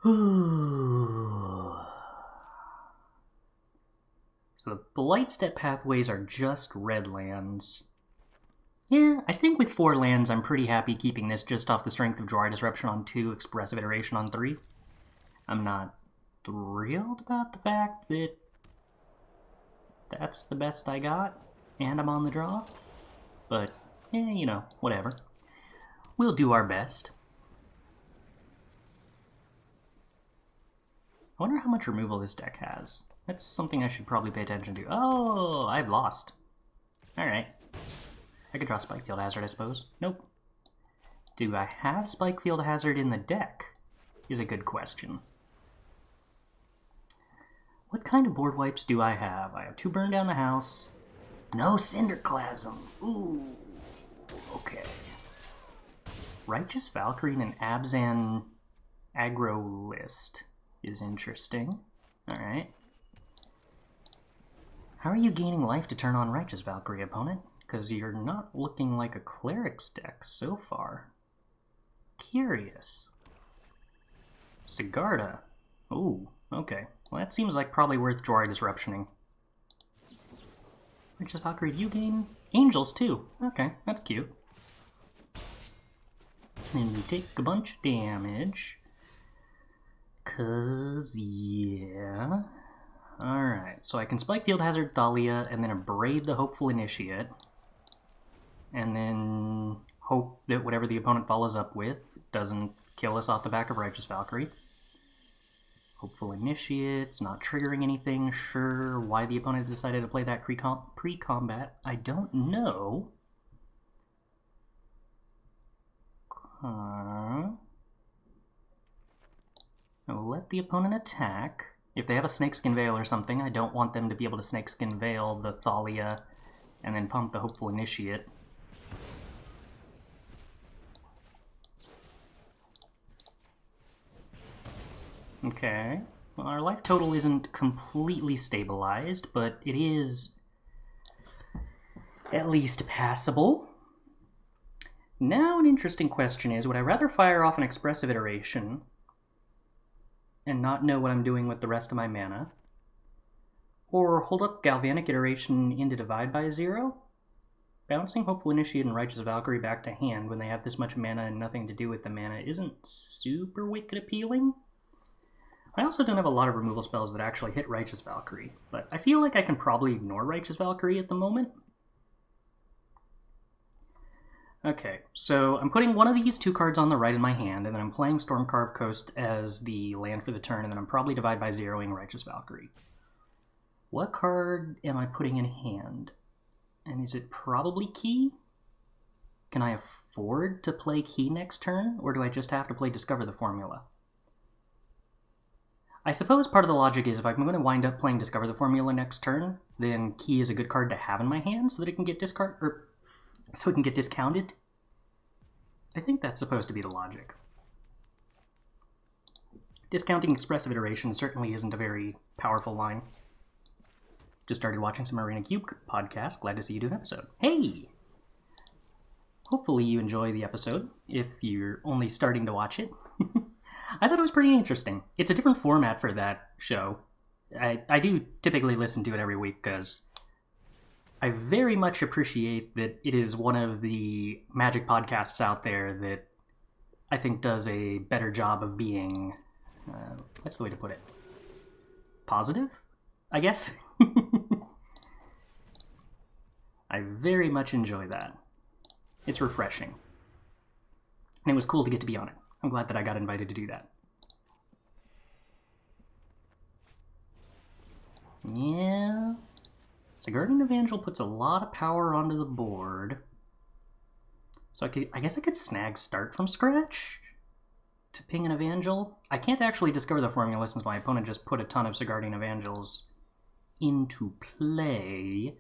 So the Blightstep Pathways are just red lands. Yeah, I think with 4 lands I'm pretty happy keeping this just off the strength of Jwari Disruption on 2, Expressive Iteration on 3. I'm not thrilled about the fact that that's the best I got, and I'm on the draw. But, you know, whatever. We'll do our best. I wonder how much removal this deck has. That's something I should probably pay attention to. Oh, I've lost. Alright. I could draw Spikefield Hazard, I suppose. Nope. Do I have Spikefield Hazard in the deck? Is a good question. What kind of board wipes do I have? I have 2 Burn Down the House. No Cinderclasm. Ooh. Okay. Righteous Valkyrie in an Abzan aggro list is interesting. Alright. How are you gaining life to turn on Righteous Valkyrie, opponent? Because you're not looking like a Cleric's deck so far. Curious. Sigarda. Ooh, okay. Well, that seems like probably worth Jwari Disruptioning. Righteous Valkyrie, you gain Angels too. Okay, that's cute. And we take a bunch of damage. 'Cause, yeah. Alright, so I can Spikefield Hazard Thalia and then Abrade the Hopeful Initiate. And then hope that whatever the opponent follows up with doesn't kill us off the back of Righteous Valkyrie. Hopeful Initiate's not triggering anything. Sure, why the opponent decided to play that pre-combat, I don't know. I'll let the opponent attack. If they have a Snakeskin Veil or something, I don't want them to be able to Snakeskin Veil the Thalia and then pump the Hopeful Initiate. Okay, well, our life total isn't completely stabilized, but it is at least passable. Now an interesting question is, would I rather fire off an Expressive Iteration and not know what I'm doing with the rest of my mana, or hold up Galvanic Iteration into Divide by 0? Bouncing Hopeful Initiate and Righteous Valkyrie back to hand when they have this much mana and nothing to do with the mana isn't super wicked appealing. I also don't have a lot of removal spells that actually hit Righteous Valkyrie, but I feel like I can probably ignore Righteous Valkyrie at the moment. Okay, so I'm putting one of these 2 cards on the right in my hand, and then I'm playing Stormcarved Coast as the land for the turn, and then I'm probably Divide by 0ing Righteous Valkyrie. What card am I putting in hand? And is it probably Key? Can I afford to play Key next turn, or do I just have to play Discover the Formula? I suppose part of the logic is if I'm going to wind up playing Discover the Formula next turn, then Key is a good card to have in my hand so that it can get so it can get discounted. I think that's supposed to be the logic. Discounting Expressive Iteration certainly isn't a very powerful line. Just started watching some Arena Cube podcast. Glad to see you do an episode. Hey! Hopefully you enjoy the episode, if you're only starting to watch it. I thought it was pretty interesting. It's a different format for that show. I do typically listen to it every week because I very much appreciate that it is one of the Magic podcasts out there that I think does a better job of being, what's the way to put it? Positive, I guess? I very much enjoy that. It's refreshing. And it was cool to get to be on it. I'm glad that I got invited to do that. Yeah. So Guardian Evangel puts a lot of power onto the board. So I guess I could snag Start from scratch to ping an Evangel. I can't actually Discover the Formula since my opponent just put a ton of Guardian Evangels into play.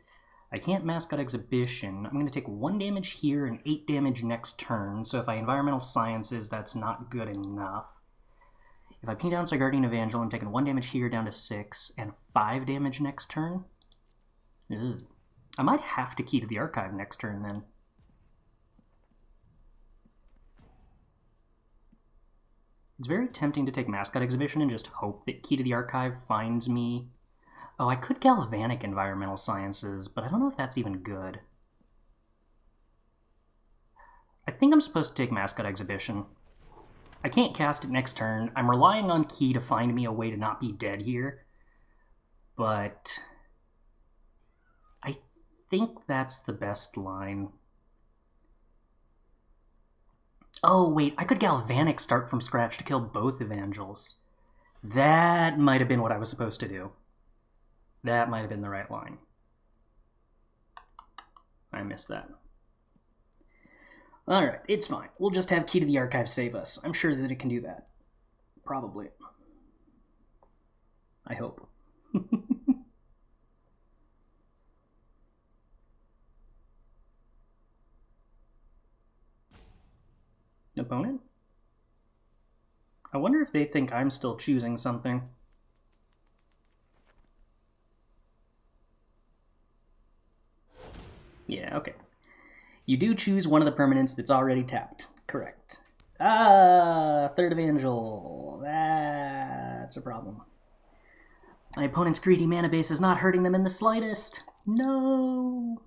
I can't Mascot Exhibition. I'm going to take 1 damage here and 8 damage next turn, so if I Environmental Sciences, that's not good enough. If I ping down Guardian Evangel, I'm taking 1 damage here down to 6, and 5 damage next turn. Ugh. I might have to key to the Archive next turn, then. It's very tempting to take Mascot Exhibition and just hope that Key to the Archive finds me. Oh, I could Galvanic Environmental Sciences, but I don't know if that's even good. I think I'm supposed to take Mascot Exhibition. I can't cast it next turn. I'm relying on Key to find me a way to not be dead here. But I think that's the best line. Oh, wait, I could Galvanic start from scratch to kill both Evangels. That might have been what I was supposed to do. That might have been the right line. I missed that. Alright, it's fine. We'll just have Key to the Archive save us. I'm sure that it can do that. Probably. I hope. Opponent? I wonder if they think I'm still choosing something. Yeah, okay. You do choose one of the permanents that's already tapped. Correct. Ah, third Evangel. That's a problem. My opponent's greedy mana base is not hurting them in the slightest. No.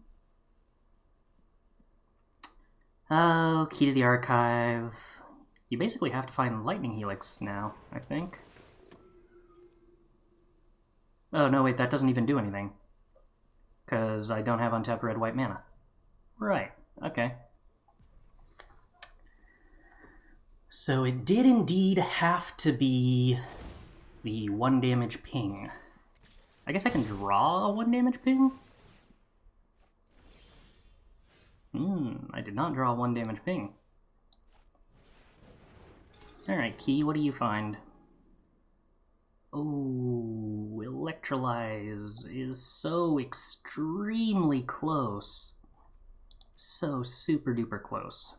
Oh, Key to the Archive. You basically have to find Lightning Helix now, I think. Oh, no, wait, that doesn't even do anything. Because I don't have untapped red-white mana. Right, okay. So it did indeed have to be the 1 damage ping. I guess I can draw a 1 damage ping? I did not draw a 1 damage ping. Alright, Key, what do you find? Oh, Electrolyze is so extremely close. So super duper close.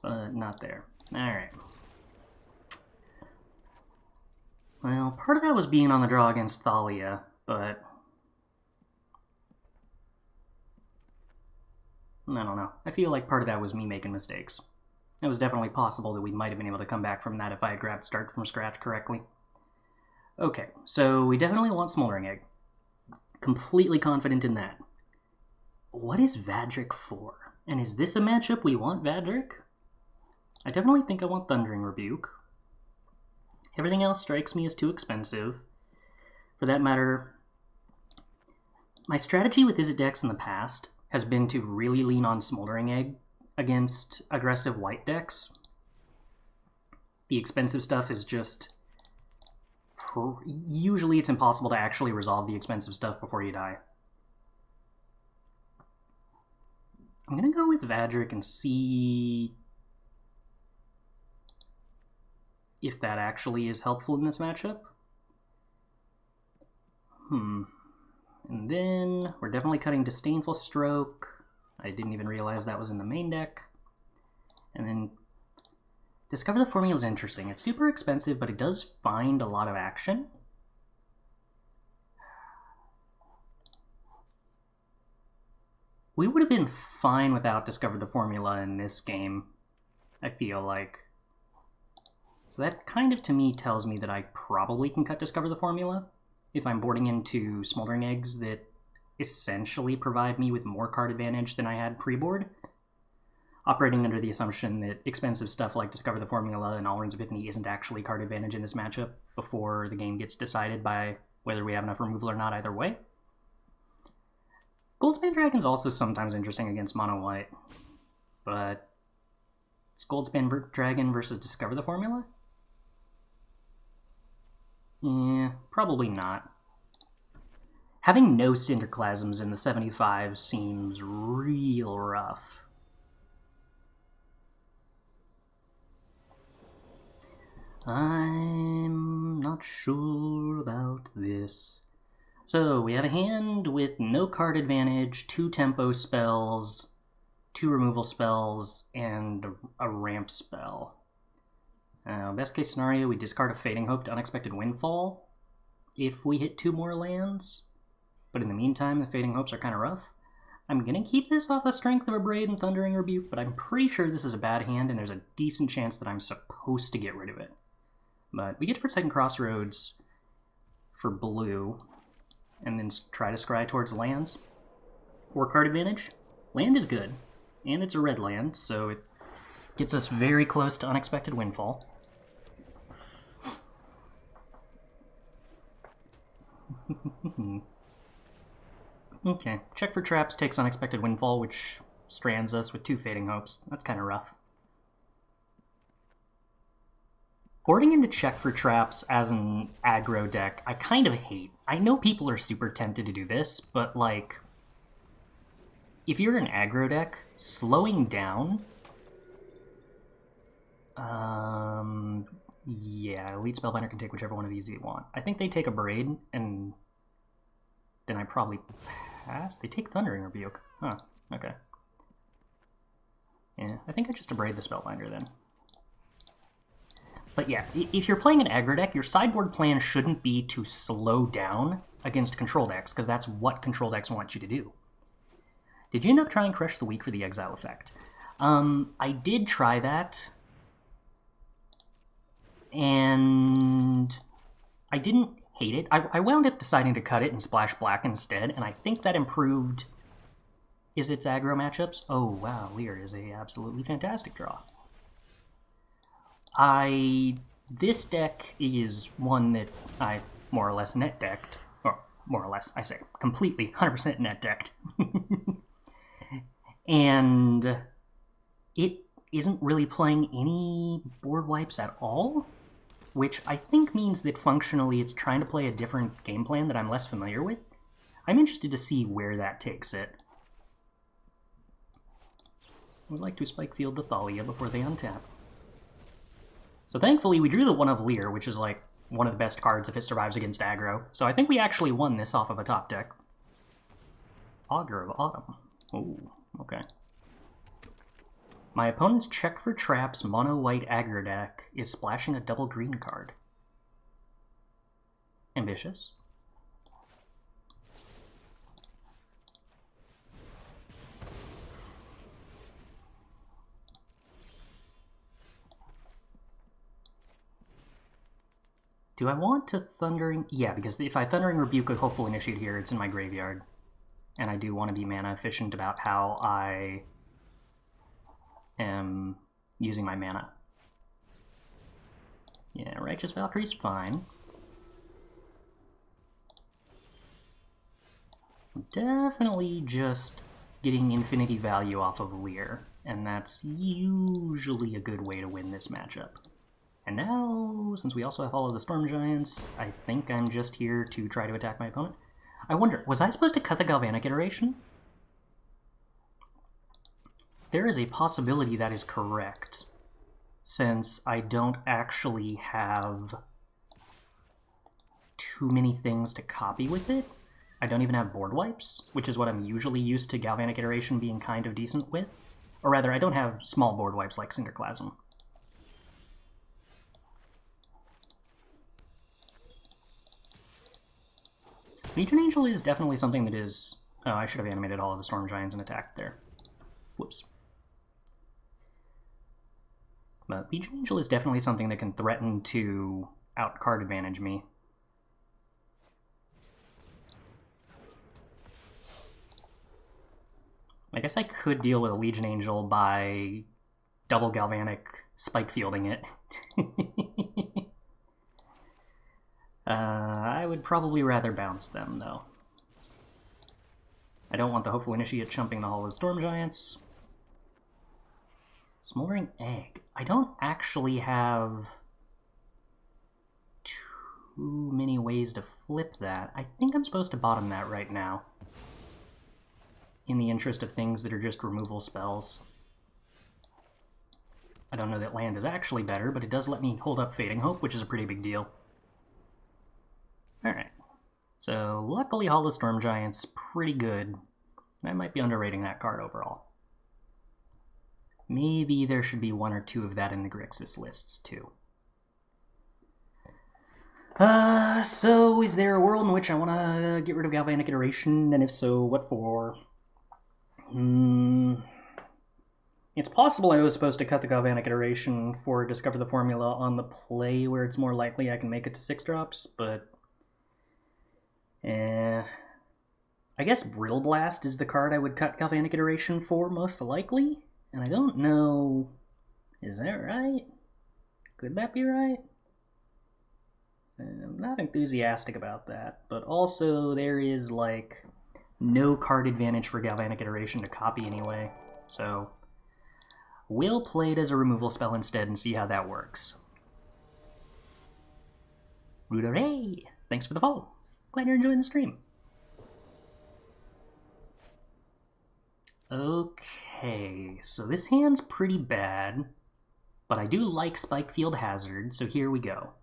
But not there. Alright. Well, part of that was being on the draw against Thalia, but I don't know. I feel like part of that was me making mistakes. It was definitely possible that we might have been able to come back from that if I had grabbed Start from Scratch correctly. Okay, so we definitely want Smoldering Egg. Completely confident in that. What is Vadrik for? And is this a matchup we want Vadrik? I definitely think I want Thundering Rebuke. Everything else strikes me as too expensive. For that matter, my strategy with Izzet decks in the past has been to really lean on Smoldering Egg against aggressive white decks. The expensive stuff is just... usually it's impossible to actually resolve the expensive stuff before you die. I'm gonna go with Vadrik and see if that actually is helpful in this matchup. And then we're definitely cutting Disdainful Stroke. I didn't even realize that was in the main deck. And then Discover the Formula is interesting. It's super expensive, but it does find a lot of action. We would have been fine without Discover the Formula in this game, I feel like. So that kind of, to me, tells me that I probably can cut Discover the Formula if I'm boarding into Smoldering Eggs that essentially provide me with more card advantage than I had pre-board. Operating under the assumption that expensive stuff like Discover the Formula and A-Alrund's Epiphany isn't actually card advantage in this matchup before the game gets decided by whether we have enough removal or not either way. Goldspan Dragon's also sometimes interesting against mono white, but it's Goldspan Dragon versus Discover the Formula? Yeah, probably not. Having no Cinderclasms in the 75 seems real rough. I'm not sure about this. So, we have a hand with no card advantage, 2 tempo spells, 2 removal spells, and a ramp spell. Best case scenario, we discard a Fading Hope to Unexpected Windfall if we hit 2 more lands. But in the meantime, the Fading Hopes are kind of rough. I'm gonna keep this off the strength of Abrade and Thundering Rebuke, but I'm pretty sure this is a bad hand, and there's a decent chance that I'm supposed to get rid of it. But we get Forsaken Crossroads for blue, and then try to scry towards lands. Or card advantage. Land is good, and it's a red land, so it gets us very close to Unexpected Windfall. Okay, check for traps takes Unexpected Windfall, which strands us with 2 Fading Hopes. That's kind of rough. Boarding into check for traps as an aggro deck, I kind of hate. I know people are super tempted to do this, but like, if you're an aggro deck, slowing down... yeah, Elite Spellbinder can take whichever one of these they want. I think they take Abrade, and then I probably pass. They take Thundering Rebuke. Huh, okay. Yeah, I think I just Abrade the Spellbinder then. But yeah, if you're playing an aggro deck, your sideboard plan shouldn't be to slow down against control decks, because that's what control decks want you to do. Did you end up trying Crush the Weak for the exile effect? I did try that, and I didn't hate it. I wound up deciding to cut it and splash black instead, and I think that improved Izzet's aggro matchups. Oh wow, Lier is a absolutely fantastic draw. This deck is one that I more or less net decked, or more or less, I say, completely 100% net decked. And it isn't really playing any board wipes at all, which I think means that functionally it's trying to play a different game plan that I'm less familiar with. I'm interested to see where that takes it. I would like to Spikefield the Thalia before they untap. So thankfully we drew the one of Lier, which is like one of the best cards if it survives against aggro. So I think we actually won this off of a top deck. Augur of Autumn. Ooh, okay. My opponent's check for traps mono-white aggro deck is splashing a double green card. Ambitious. Do I want to Thundering... Yeah, because if I Thundering Rebuke a Hopeful Initiate here, it's in my graveyard. And I do want to be mana efficient about how I am using my mana. Yeah, Righteous Valkyrie's fine. Definitely just getting infinity value off of Lier, and that's usually a good way to win this matchup. And now, since we also have all of the Storm Giants, I think I'm just here to try to attack my opponent. I wonder, was I supposed to cut the Galvanic Iteration? There is a possibility that is correct, since I don't actually have too many things to copy with it. I don't even have board wipes, which is what I'm usually used to Galvanic Iteration being kind of decent with. Or rather, I don't have small board wipes like Cinderclasm. Legion Angel is definitely something that is... Oh, I should have animated all of the Storm Giants and attacked there. Whoops. But Legion Angel is definitely something that can threaten to out-card advantage me. I guess I could deal with a Legion Angel by double Galvanic Spikefielding it. I would probably rather bounce them, though. I don't want the Hopeful Initiate chumping the Hall of Storm Giants. Smoldering Egg. I don't actually have too many ways to flip that. I think I'm supposed to bottom that right now, in the interest of things that are just removal spells. I don't know that land is actually better, but it does let me hold up Fading Hope, which is a pretty big deal. Alright, so luckily Hall of Storm Giant's pretty good. I might be underrating that card overall. Maybe there should be one or two of that in the Grixis lists, too. So is there a world in which I want to get rid of Galvanic Iteration, and if so, what for? It's possible I was supposed to cut the Galvanic Iteration for Discover the Formula on the play where it's more likely I can make it to 6 drops, but... I guess Brittle Blast is the card I would cut Galvanic Iteration for, most likely? And I don't know... Is that right? Could that be right? I'm not enthusiastic about that, but also there is, like, no card advantage for Galvanic Iteration to copy anyway, so... We'll play it as a removal spell instead and see how that works. Hooray! Thanks for the follow. Glad you're enjoying the stream. Okay, so this hand's pretty bad, but I do like Spikefield Hazard, so here we go.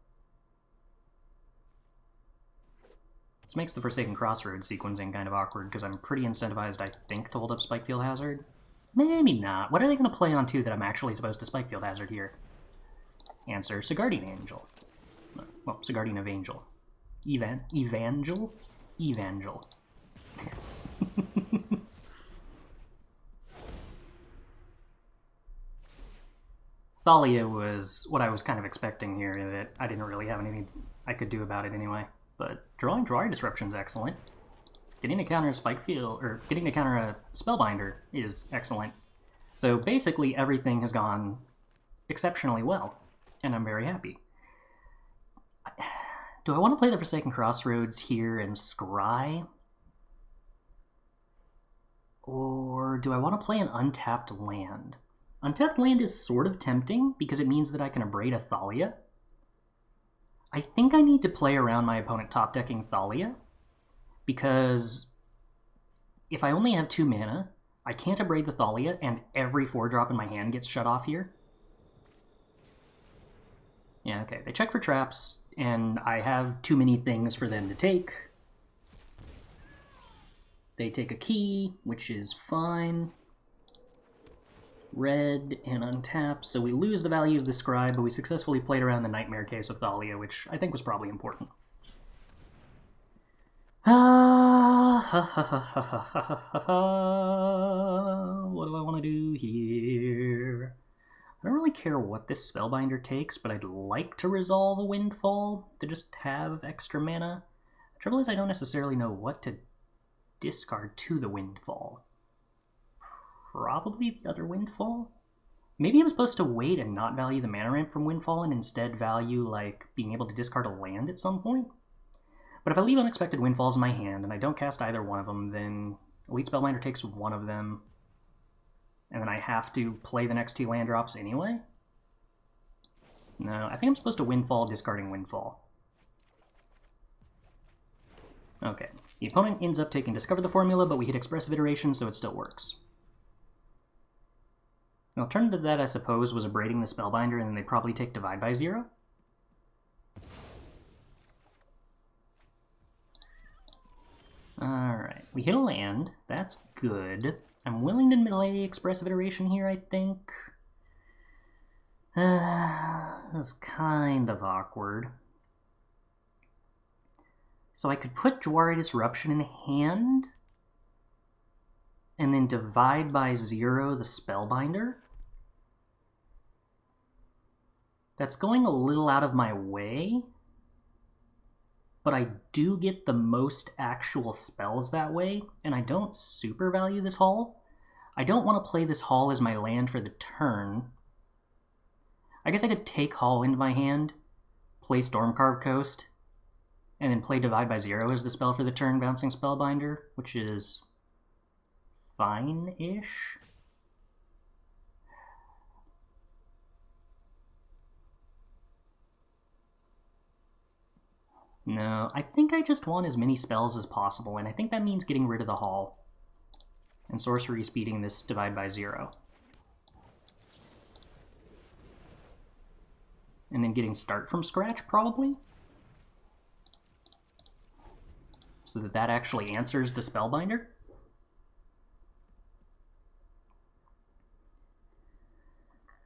This makes the Forsaken Crossroads sequencing kind of awkward, because I'm pretty incentivized, I think, to hold up Spikefield Hazard. Maybe not. What are they going to play on, too, that I'm actually supposed to Spikefield Hazard here? Answer, Sigardian Angel. Well, Sigardian of Angel. Evangel? Evangel. Thalia was what I was kind of expecting here, that I didn't really have anything I could do about it anyway. But drawing Jwari Disruption is excellent. Getting to counter a Spikefield, or getting to counter a Spellbinder is excellent. So basically everything has gone exceptionally well, and I'm very happy. Do I want to play the Forsaken Crossroads here and scry? Or do I want to play an untapped land? Untapped land is sort of tempting, because it means that I can Abrade a Thalia. I think I need to play around my opponent top-decking Thalia, because if I only have 2 mana, I can't Abrade the Thalia, and every 4-drop in my hand gets shut off here. Yeah, okay, they check for traps, and I have too many things for them to take. They take a key, which is fine. Red and untap, so we lose the value of the Scribe, but we successfully played around the Nightmare case of Thalia, which I think was probably important. What do I want to do here? I don't really care what this Spellbinder takes, but I'd like to resolve a Windfall to just have extra mana. The trouble is I don't necessarily know what to discard to the Windfall. Probably the other Windfall? Maybe I'm supposed to wait and not value the mana ramp from Windfall and instead value, like, being able to discard a land at some point? But if I leave Unexpected Windfalls in my hand and I don't cast either one of them, then Elite Spellbinder takes one of them, and then I have to play the next 2 land drops anyway? No, I think I'm supposed to Windfall discarding Windfall. Okay, the opponent ends up taking Discover the Formula, but we hit Expressive Iteration, so it still works. An alternative to that, I suppose, was Abrading the Spellbinder, and then they probably take Divide by 0. Alright, we hit a land. That's good. I'm willing to play Expressive Iteration here, I think. This is kind of awkward. So I could put Jwari Disruption in hand, and then divide by 0 the Spellbinder. That's going a little out of my way, but I do get the most actual spells that way, and I don't super value this Hall. I don't want to play this Hall as my land for the turn. I guess I could take Hall into my hand, play Stormcarved Coast, and then play Divide by 0 as the spell for the turn, bouncing Spellbinder, which is fine-ish. No, I think I just want as many spells as possible, and I think that means getting rid of the Hall and sorcery speeding this Divide by 0. And then getting Start from scratch, probably? So that actually answers the Spellbinder?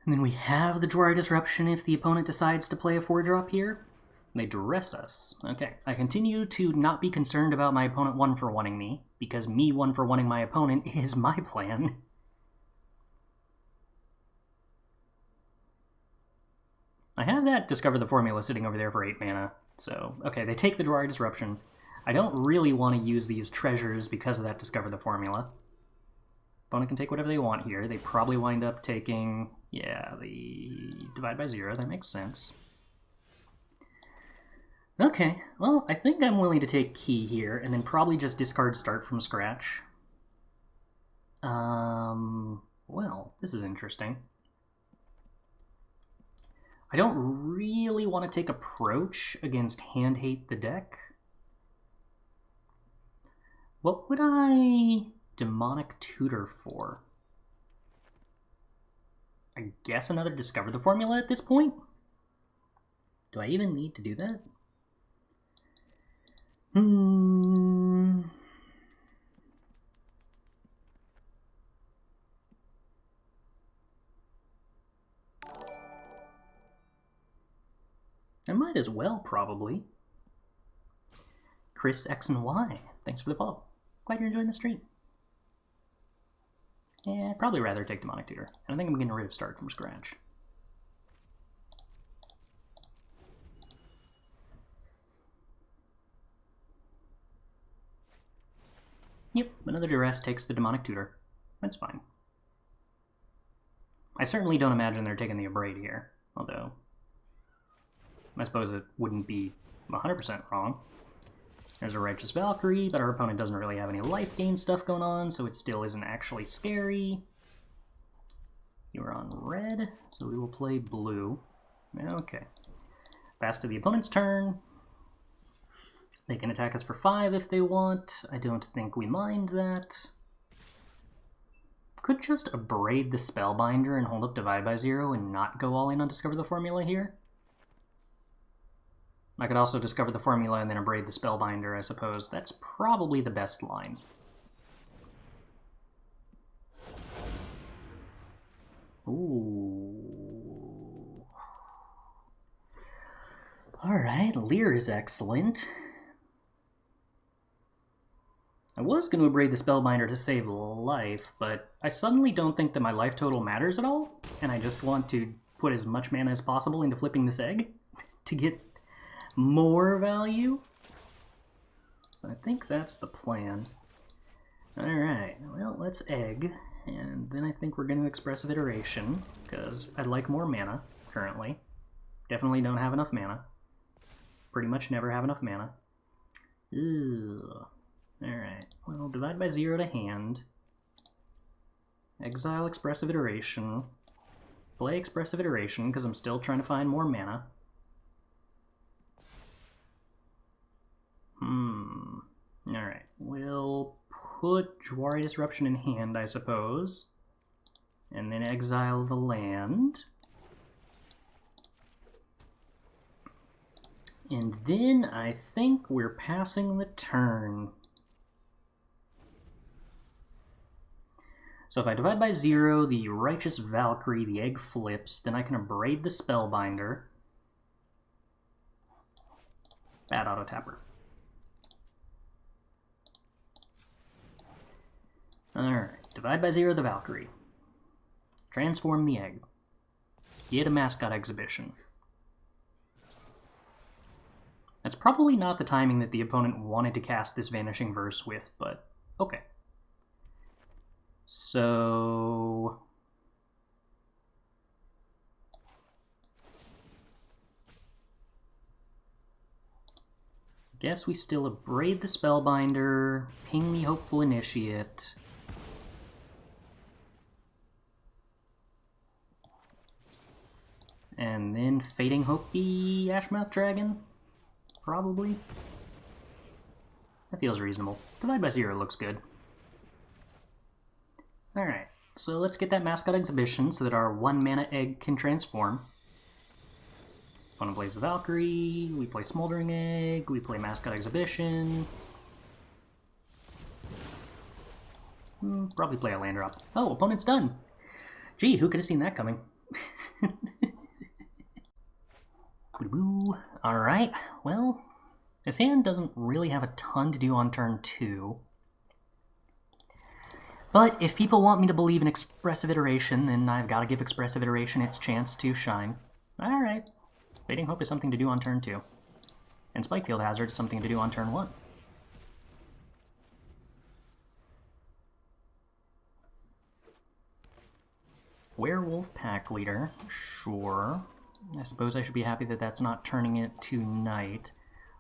And then we have the Jwari Disruption if the opponent decides to play a 4-drop here. They duress us. Okay, I continue to not be concerned about my opponent 1-for-1-ing me, because me 1-for-1ing my opponent is my plan. I have that Discover the Formula sitting over there for 8 mana, so, okay, they take the Jwari Disruption. I don't really want to use these treasures because of that Discover the Formula. Opponent can take whatever they want here. They probably wind up taking, yeah, the Divide by 0, that makes sense. Okay, well, I think I'm willing to take Key here, and then probably just discard Start from scratch. Well, this is interesting. I don't really want to take Approach against Hand Hate the deck. What would I Demonic Tutor for? I guess another Discover the Formula at this point? Do I even need to do that? I might as well, probably. Chris X and Y, thanks for the follow. Glad you're enjoying the stream. Yeah, I'd probably rather take Demonic Tutor. I think I'm getting rid of Start from scratch. Yep, another Duress takes the Demonic Tutor. That's fine. I certainly don't imagine they're taking the Abrade here, although I suppose it wouldn't be 100% wrong. There's a Righteous Valkyrie, but our opponent doesn't really have any life gain stuff going on, so it still isn't actually scary. You're on red, so we will play blue. Okay. Pass to the opponent's turn. They can attack us for 5 if they want. I don't think we mind that. Could just Abrade the Spellbinder and hold up Divide by 0 and not go all in on Discover the Formula here. I could also Discover the Formula and then Abrade the Spellbinder, I suppose. That's probably the best line. Ooh. Alright, Lier is excellent. I was going to Abrade the Spellbinder to save life, but I suddenly don't think that my life total matters at all, and I just want to put as much mana as possible into flipping this egg to get more value. So I think that's the plan. Alright, well, let's egg, and then I think we're going to Expressive Iteration, because I'd like more mana, currently. Definitely don't have enough mana. Pretty much never have enough mana. Ugh. Alright, well, Divide by 0 to hand. Exile Expressive Iteration. Play Expressive Iteration, because I'm still trying to find more mana. Alright, we'll put Jwari Disruption in hand, I suppose. And then exile the land. And then I think we're passing the turn. So if I divide by 0, the Righteous Valkyrie, the egg flips, then I can Abrade the Spellbinder. Bad auto-tapper. Alright, divide by 0 the Valkyrie. Transform the egg. Get a Mascot Exhibition. That's probably not the timing that the opponent wanted to cast this Vanishing Verse with, but okay. So guess we still Abrade the Spellbinder, ping the Hopeful Initiate. And then Fading Hope the Ashmouth Dragon? Probably. That feels reasonable. Divide by 0 looks good. Alright, so let's get that Mascot Exhibition so that our 1 mana egg can transform. Opponent plays the Valkyrie, we play Smoldering Egg, we play Mascot Exhibition. Probably play a land drop. Oh, opponent's done! Gee, who could have seen that coming? Alright, well, this hand doesn't really have a ton to do on turn 2. But if people want me to believe in Expressive Iteration, then I've got to give Expressive Iteration its chance to shine. Alright. Fading Hope is something to do on turn 2. And Spikefield Hazard is something to do on turn 1. Werewolf Pack Leader. Sure. I suppose I should be happy that that's not turning it to night.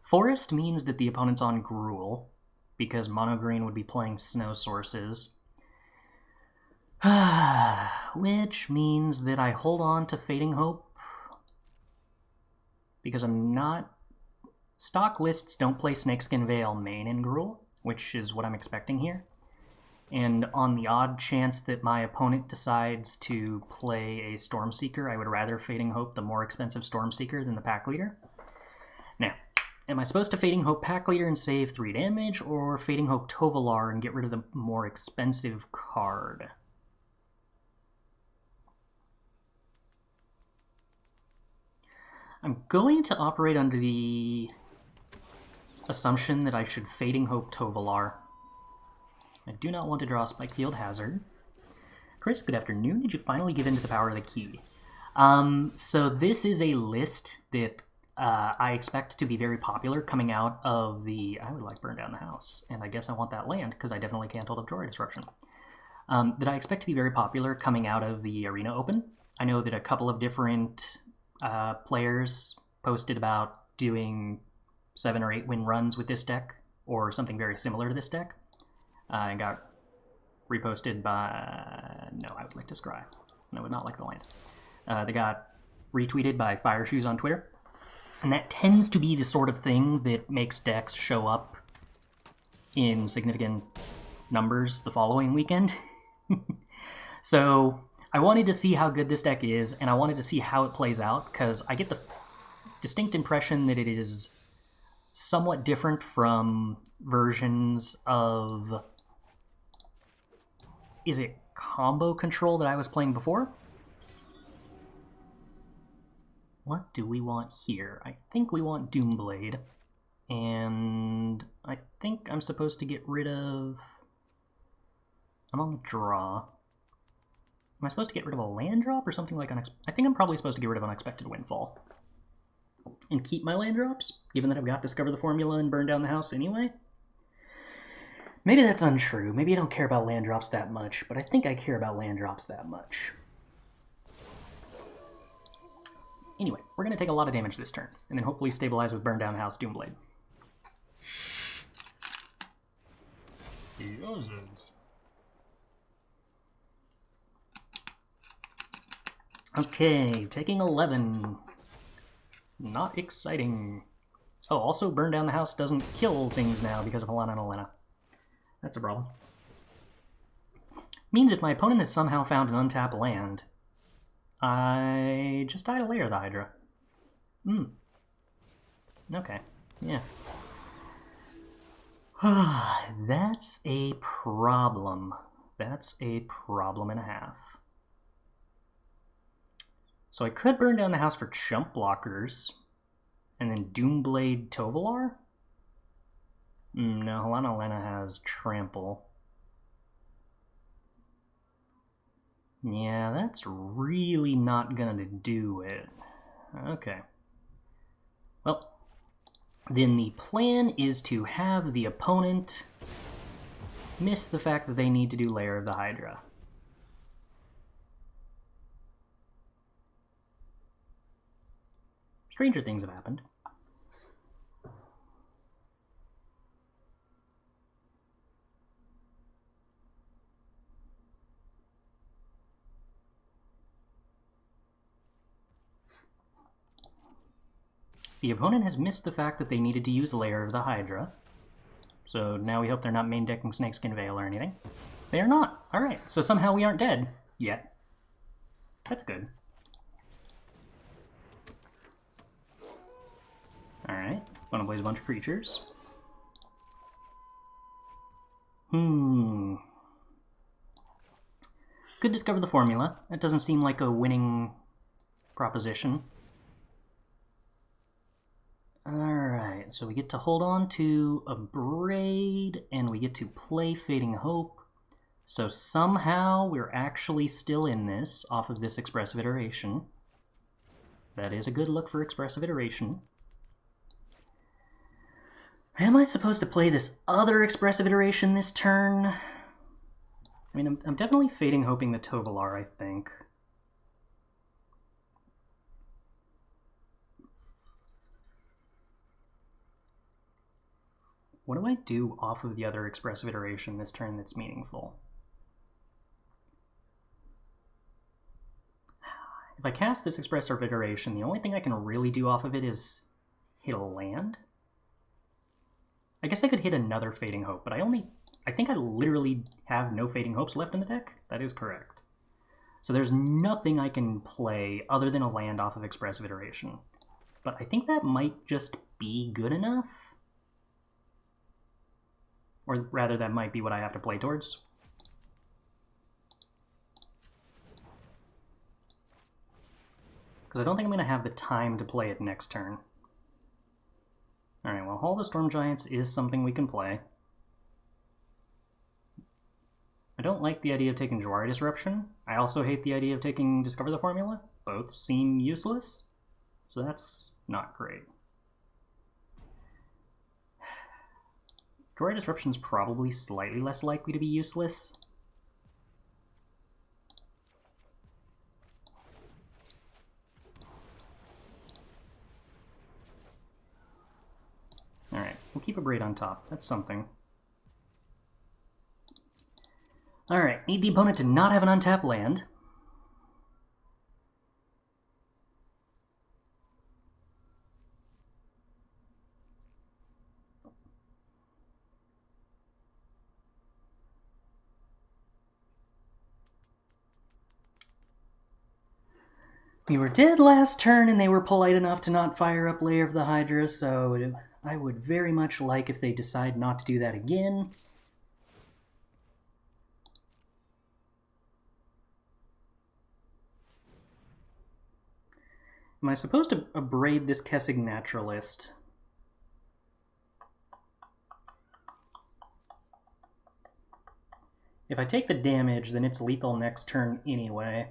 Forest means that the opponent's on Gruul, because Mono Green would be playing Snow Sources. Which means that I hold on to Fading Hope, because I'm not... Stock lists don't play Snakeskin Veil main in Gruul, which is what I'm expecting here. And on the odd chance that my opponent decides to play a Stormseeker, I would rather Fading Hope the more expensive Stormseeker than the Pack Leader. Now, am I supposed to Fading Hope Pack Leader and save 3 damage, or Fading Hope Tovolar and get rid of the more expensive card? I'm going to operate under the assumption that I should Fading Hope Tovolar. I do not want to draw Spikefield Hazard. Chris, good afternoon. Did you finally give in to the power of the key? So this is a list that I expect to be very popular coming out of the... I would like Burn Down the House, and I guess I want that land because I definitely can't hold up Jwari Disruption. That I expect to be very popular coming out of the Arena Open. I know that a couple of different players posted about doing 7 or 8 win runs with this deck, or something very similar to this deck. And got reposted by... No, I would like to scry. And I would not like the land. They got retweeted by Fire Shoes on Twitter. And that tends to be the sort of thing that makes decks show up in significant numbers the following weekend. So I wanted to see how good this deck is, and I wanted to see how it plays out, because I get the distinct impression that it is somewhat different from versions of... Is it Combo Control that I was playing before? What do we want here? I think we want Doomblade. And I think I'm supposed to get rid of... I'm on the draw. Am I supposed to get rid of a land drop or something like I think I'm probably supposed to get rid of Unexpected Windfall. And keep my land drops, given that I've got Discover the Formula and Burn Down the House anyway? Maybe that's untrue. Maybe I don't care about land drops that much, but I think I care about land drops that much. Anyway, we're going to take a lot of damage this turn, and then hopefully stabilize with Burn Down the House, Doomblade. Okay, taking 11. Not exciting. Oh, also Burn Down the House doesn't kill things now because of Helena and Helena. That's a problem. Means if my opponent has somehow found an untapped land, I just die to Lier the Hydra. Okay, yeah. That's a problem. That's a problem and a half. So I could Burn Down the House for chump blockers, and then Doomblade Tovolar? No, Helena has Trample. Yeah, that's really not gonna do it. Okay. Well, then the plan is to have the opponent miss the fact that they need to do Lair of the Hydra. Stranger things have happened. The opponent has missed the fact that they needed to use Lair of the Hydra. So now we hope they're not main decking Snakeskin Veil or anything. They are not. Alright, so somehow we aren't dead yet. That's good. Alright, wanna blaze a bunch of creatures. Could Discover the Formula. That doesn't seem like a winning proposition. Alright, so we get to hold on to Abrade, and we get to play Fading Hope. So somehow we're actually still in this off of this Expressive Iteration. That is a good look for Expressive Iteration. Am I supposed to play this other Expressive Iteration this turn? I mean, I'm definitely fading hoping the Tovolar, I think. What do I do off of the other Expressive Iteration this turn that's meaningful? If I cast this Expressive Iteration, the only thing I can really do off of it is hit a land. I guess I could hit another Fading Hope, but I think I literally have no Fading Hopes left in the deck. That is correct. So there's nothing I can play other than a land off of Expressive Iteration. But I think that might just be good enough. Or rather, that might be what I have to play towards. Because I don't think I'm going to have the time to play it next turn. Alright, well, Hall of the Storm Giants is something we can play. I don't like the idea of taking Jwari Disruption. I also hate the idea of taking Discover the Formula. Both seem useless, so that's not great. Jwari Disruption is probably slightly less likely to be useless. Alright, we'll keep Abrade on top. That's something. Alright, need the opponent to not have an untapped land. We were dead last turn and they were polite enough to not fire up Lair of the Hydra, so I would very much like if they decide not to do that again. Am I supposed to Abrade this Kessig Naturalist? If I take the damage, then it's lethal next turn anyway.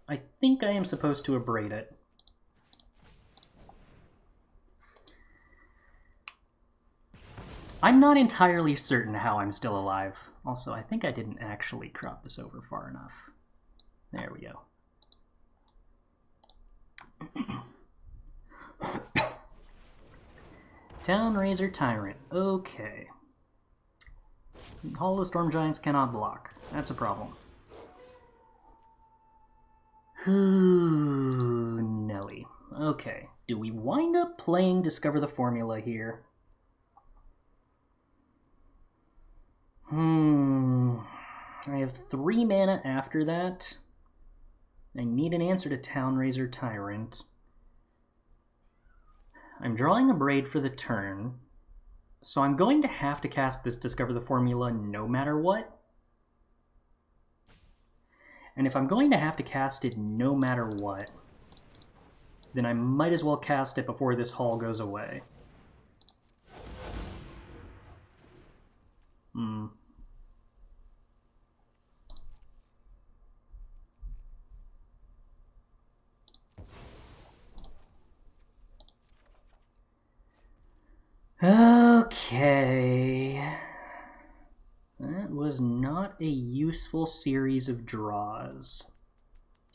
I think I am supposed to Abrade it. I'm not entirely certain how I'm still alive. Also, I think I didn't actually crop this over far enough. There we go. Townraiser Tyrant. Okay. Hall of the Storm Giants cannot block. That's a problem. Ooh, Nelly. Okay. Do we wind up playing Discover the Formula here? I have 3 mana after that. I need an answer to Townraiser Tyrant. I'm drawing Abrade for the turn, so I'm going to have to cast this Discover the Formula no matter what. And if I'm going to have to cast it no matter what, then I might as well cast it before this Hall goes away. Okay. That was not a useful series of draws.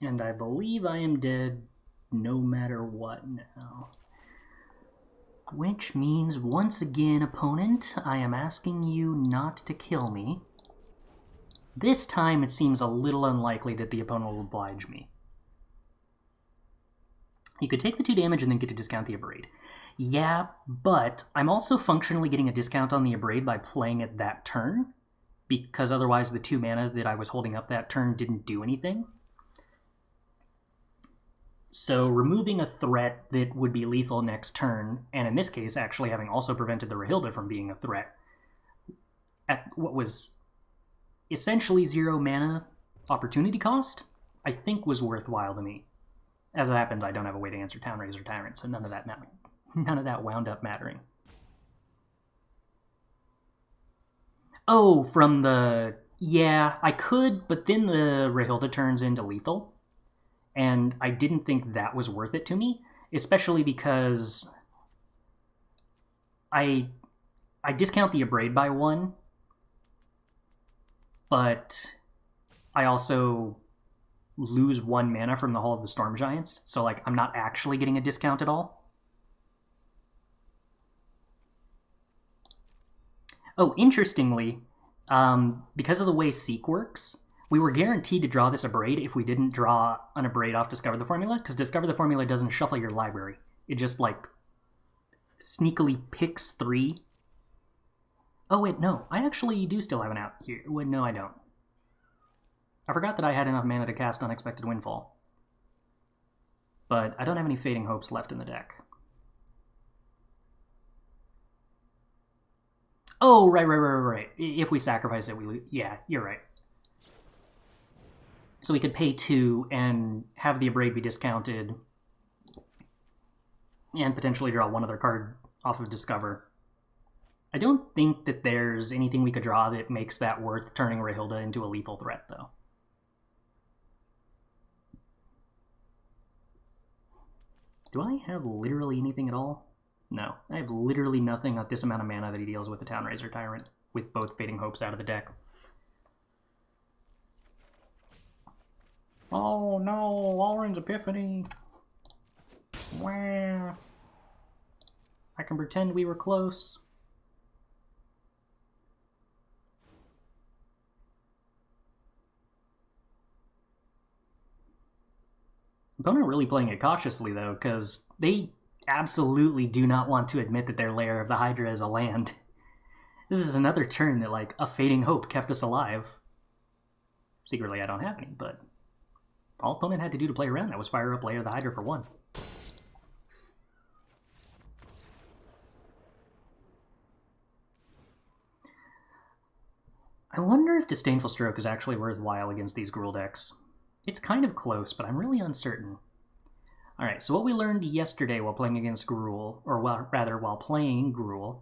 And I believe I am dead no matter what now. Which means, once again, opponent, I am asking you not to kill me. This time it seems a little unlikely that the opponent will oblige me. You could take the 2 damage and then get to discount the Abrade. Yeah, but I'm also functionally getting a discount on the Abrade by playing it that turn, because otherwise the 2 mana that I was holding up that turn didn't do anything. So removing a threat that would be lethal next turn, and in this case actually having also prevented the Rahilda from being a threat, at what was essentially 0 mana opportunity cost, I think was worthwhile to me. As it happens, I don't have a way to answer Townraiser Tyrant, so none of that wound up mattering. Oh, from the Yeah, I could, but then the Rahilda turns into lethal, and I didn't think that was worth it to me, especially because I discount the Abrade by 1, but I also lose 1 mana from the Hall of the Storm Giants, so like I'm not actually getting a discount at all. Oh, interestingly, because of the way Seek works, we were guaranteed to draw this Abrade if we didn't draw an Abrade off Discover the Formula, because Discover the Formula doesn't shuffle your library. It just, like, sneakily picks 3. Oh, wait, no. I actually do still have an out here. Wait, no, I don't. I forgot that I had enough mana to cast Unexpected Windfall. But I don't have any Fading Hopes left in the deck. Oh, right. If we sacrifice it, we lose. Yeah, you're right. So we could pay 2 and have the Abrade be discounted and potentially draw 1 other card off of Discover. I don't think that there's anything we could draw that makes that worth turning Rahilda into a lethal threat, though. Do I have literally anything at all? No, I have literally nothing at this amount of mana that he deals with the Townraiser Tyrant, with both Fading Hopes out of the deck. Oh no, Alrund's Epiphany! Wow. I can pretend we were close. Opponent really playing it cautiously, though, because they absolutely do not want to admit that their Lair of the Hydra is a land. This is another turn that, like, a Fading Hope kept us alive. Secretly, I don't have any, but all opponent had to do to play around that was fire up Lair of the Hydra for 1. I wonder if Disdainful Stroke is actually worthwhile against these Gruul decks. It's kind of close, but I'm really uncertain. Alright, so what we learned yesterday while playing against Gruul, or while playing Gruul,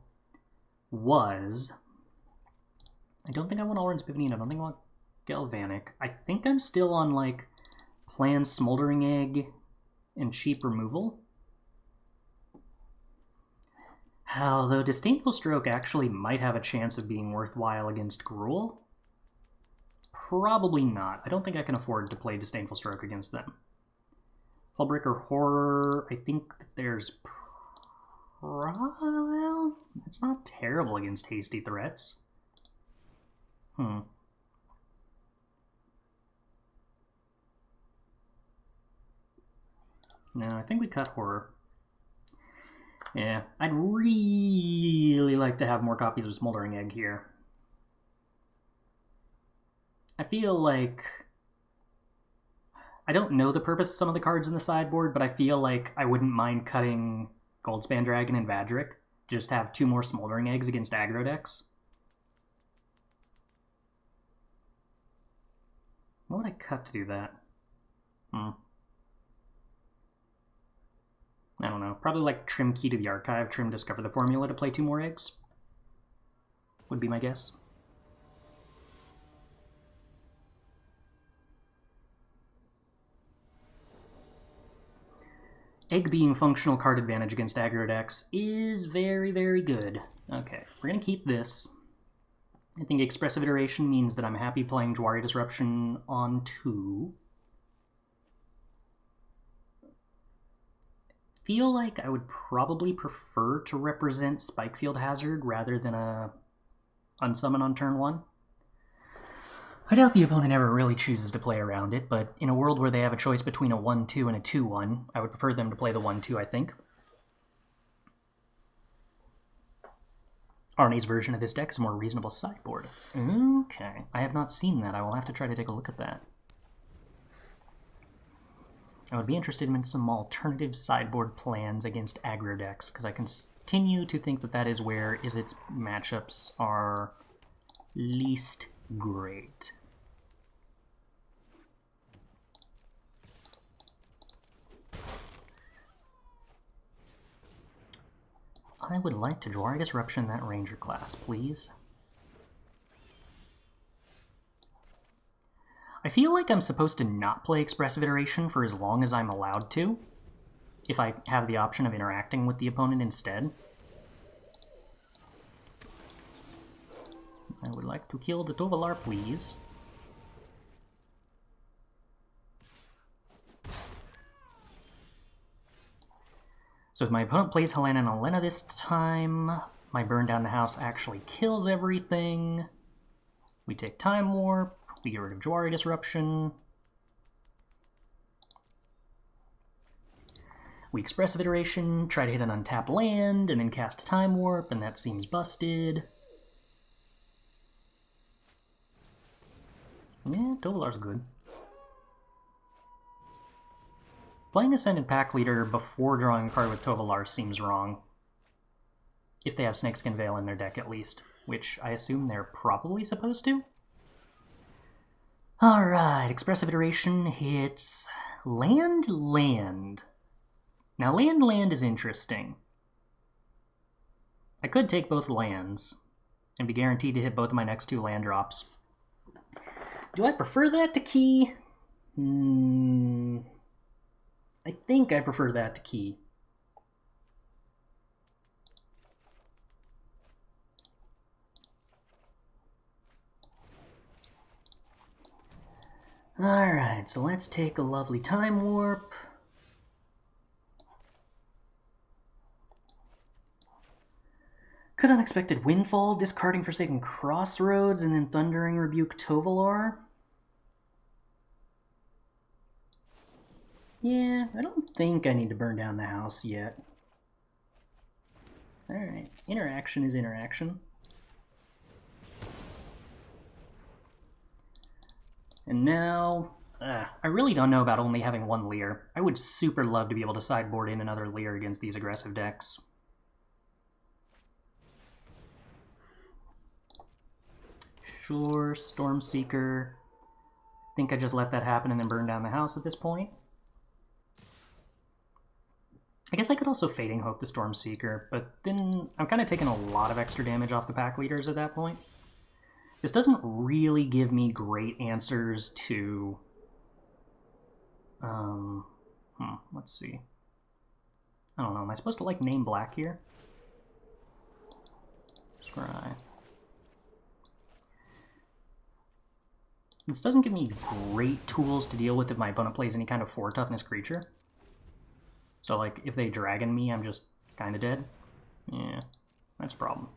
was... I don't think I want Alrund's Epiphany, and I don't think I want Galvanic. I think I'm still on, like, planned Smoldering Egg and cheap removal. Although Disdainful Stroke actually might have a chance of being worthwhile against Gruul. Probably not. I don't think I can afford to play Disdainful Stroke against them. Hullbreaker Horror, I think there's... Well, it's not terrible against hasty threats. No, I think we cut Horror. Yeah, I'd really like to have more copies of Smoldering Egg here. I feel like... I don't know the purpose of some of the cards in the sideboard, but I feel like I wouldn't mind cutting Goldspan Dragon and Vadrik. Just have 2 more Smoldering Eggs against aggro decks. What would I cut to do that? I don't know. Probably like trim Key to the Archive, trim Discover the Formula to play 2 more eggs. Would be my guess. Egg being functional card advantage against aggro decks is very, very good. Okay, we're going to keep this. I think Expressive Iteration means that I'm happy playing Jwari Disruption on 2. Feel like I would probably prefer to represent Spikefield Hazard rather than a unsummon on turn 1. I doubt the opponent ever really chooses to play around it, but in a world where they have a choice between a 1-2 and a 2-1, I would prefer them to play the 1-2, I think. Arnie's version of this deck is a more reasonable sideboard. Okay, I have not seen that. I will have to try to take a look at that. I would be interested in some alternative sideboard plans against aggro decks, because I continue to think that that is where Izzet's matchups are least great. I would like to Jwari Disruption that Ranger class, please. I feel like I'm supposed to not play Expressive Iteration for as long as I'm allowed to, if I have the option of interacting with the opponent instead. I would like to kill the Tovolar, please. So if my opponent plays Helena and Elena this time, my burn down the house actually kills everything. We take Time Warp, we get rid of Jwari Disruption. We Expressive Iteration, try to hit an untapped land, and then cast Time Warp, and that seems busted. Yeah, Tovolar's good. Playing Ascendant Pack Leader before drawing a card with Tovolar seems wrong. If they have Snakeskin Veil in their deck at least, which I assume they're probably supposed to. Alright, Expressive Iteration hits Land, Land. Now Land, Land is interesting. I could take both lands and be guaranteed to hit both of my next 2 land drops. Do I prefer that to Key? I think I prefer that to Key. Alright, so let's take a lovely Time Warp. Could Unexpected Windfall, discarding Forsaken Crossroads, and then Thundering Rebuke Tovolar? Yeah, I don't think I need to burn down the house yet. Alright, interaction is interaction. And now, I really don't know about only having 1 Lier. I would super love to be able to sideboard in another Lier against these aggressive decks. Sure, Stormseeker. I think I just let that happen and then burn down the house at this point. I guess I could also Fading Hope the Stormseeker, but then I'm kind of taking a lot of extra damage off the pack leaders at that point. This doesn't really give me great answers to... let's see. I don't know, am I supposed to like name black here? Scry. This doesn't give me great tools to deal with if my opponent plays any kind of 4 toughness creature. So, like, if they dragon me, I'm just kind of dead. Yeah, that's a problem.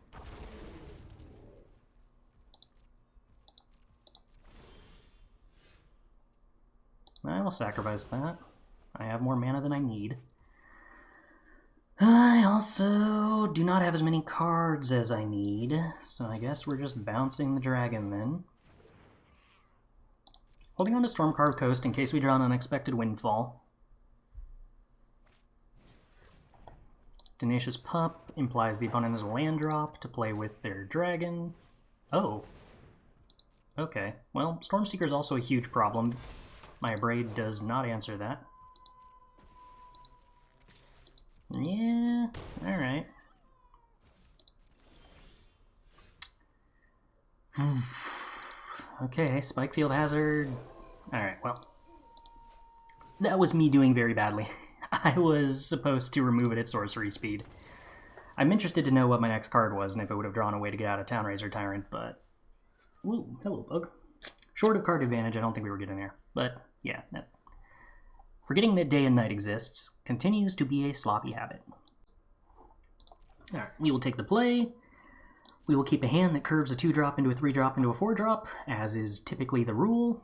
I will sacrifice that. I have more mana than I need. I also do not have as many cards as I need, so I guess we're just bouncing the dragon then. Holding on to Stormcarved Coast in case we draw an Unexpected Windfall. Tenacious Pup implies the opponent has a land drop to play with their dragon. Oh. Okay. Well, Stormseeker is also a huge problem. My Abrade does not answer that. Yeah, alright. Okay, Spikefield Hazard. Alright, well. That was me doing very badly. I was supposed to remove it at sorcery speed. I'm interested to know what my next card was and if it would have drawn a way to get out of Townraiser Tyrant, but... Ooh, hello, bug. Short of card advantage, I don't think we were getting there. But, yeah, forgetting that day and night exists continues to be a sloppy habit. Alright, we will take the play. We will keep a hand that curves a 2-drop into a 3-drop into a 4-drop, as is typically the rule.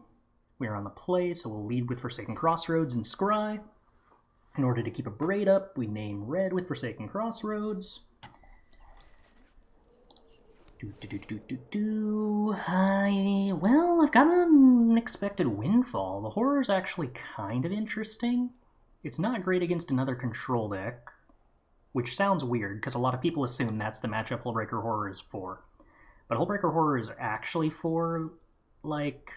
We are on the play, so we'll lead with Forsaken Crossroads and Scry. In order to keep Abrade up, we name red with Forsaken Crossroads. Well, I've got an Unexpected Windfall. The horror is actually kind of interesting. It's not great against another control deck, which sounds weird, because a lot of people assume that's the matchup Hullbreaker Horror is for. But Hullbreaker Horror is actually for, like,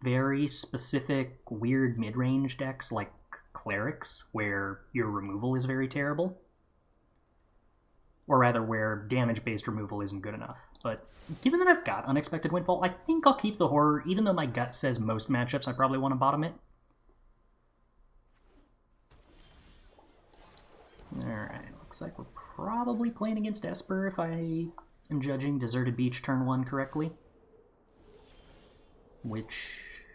very specific, weird mid-range decks, like Clerics, where your removal is very terrible. Or rather, where damage-based removal isn't good enough. But given that I've got Unexpected Windfall, I think I'll keep the Horror, even though my gut says most matchups I probably want to bottom it. Alright, looks like we're probably playing against Esper if I am judging Deserted Beach turn 1 correctly. Which,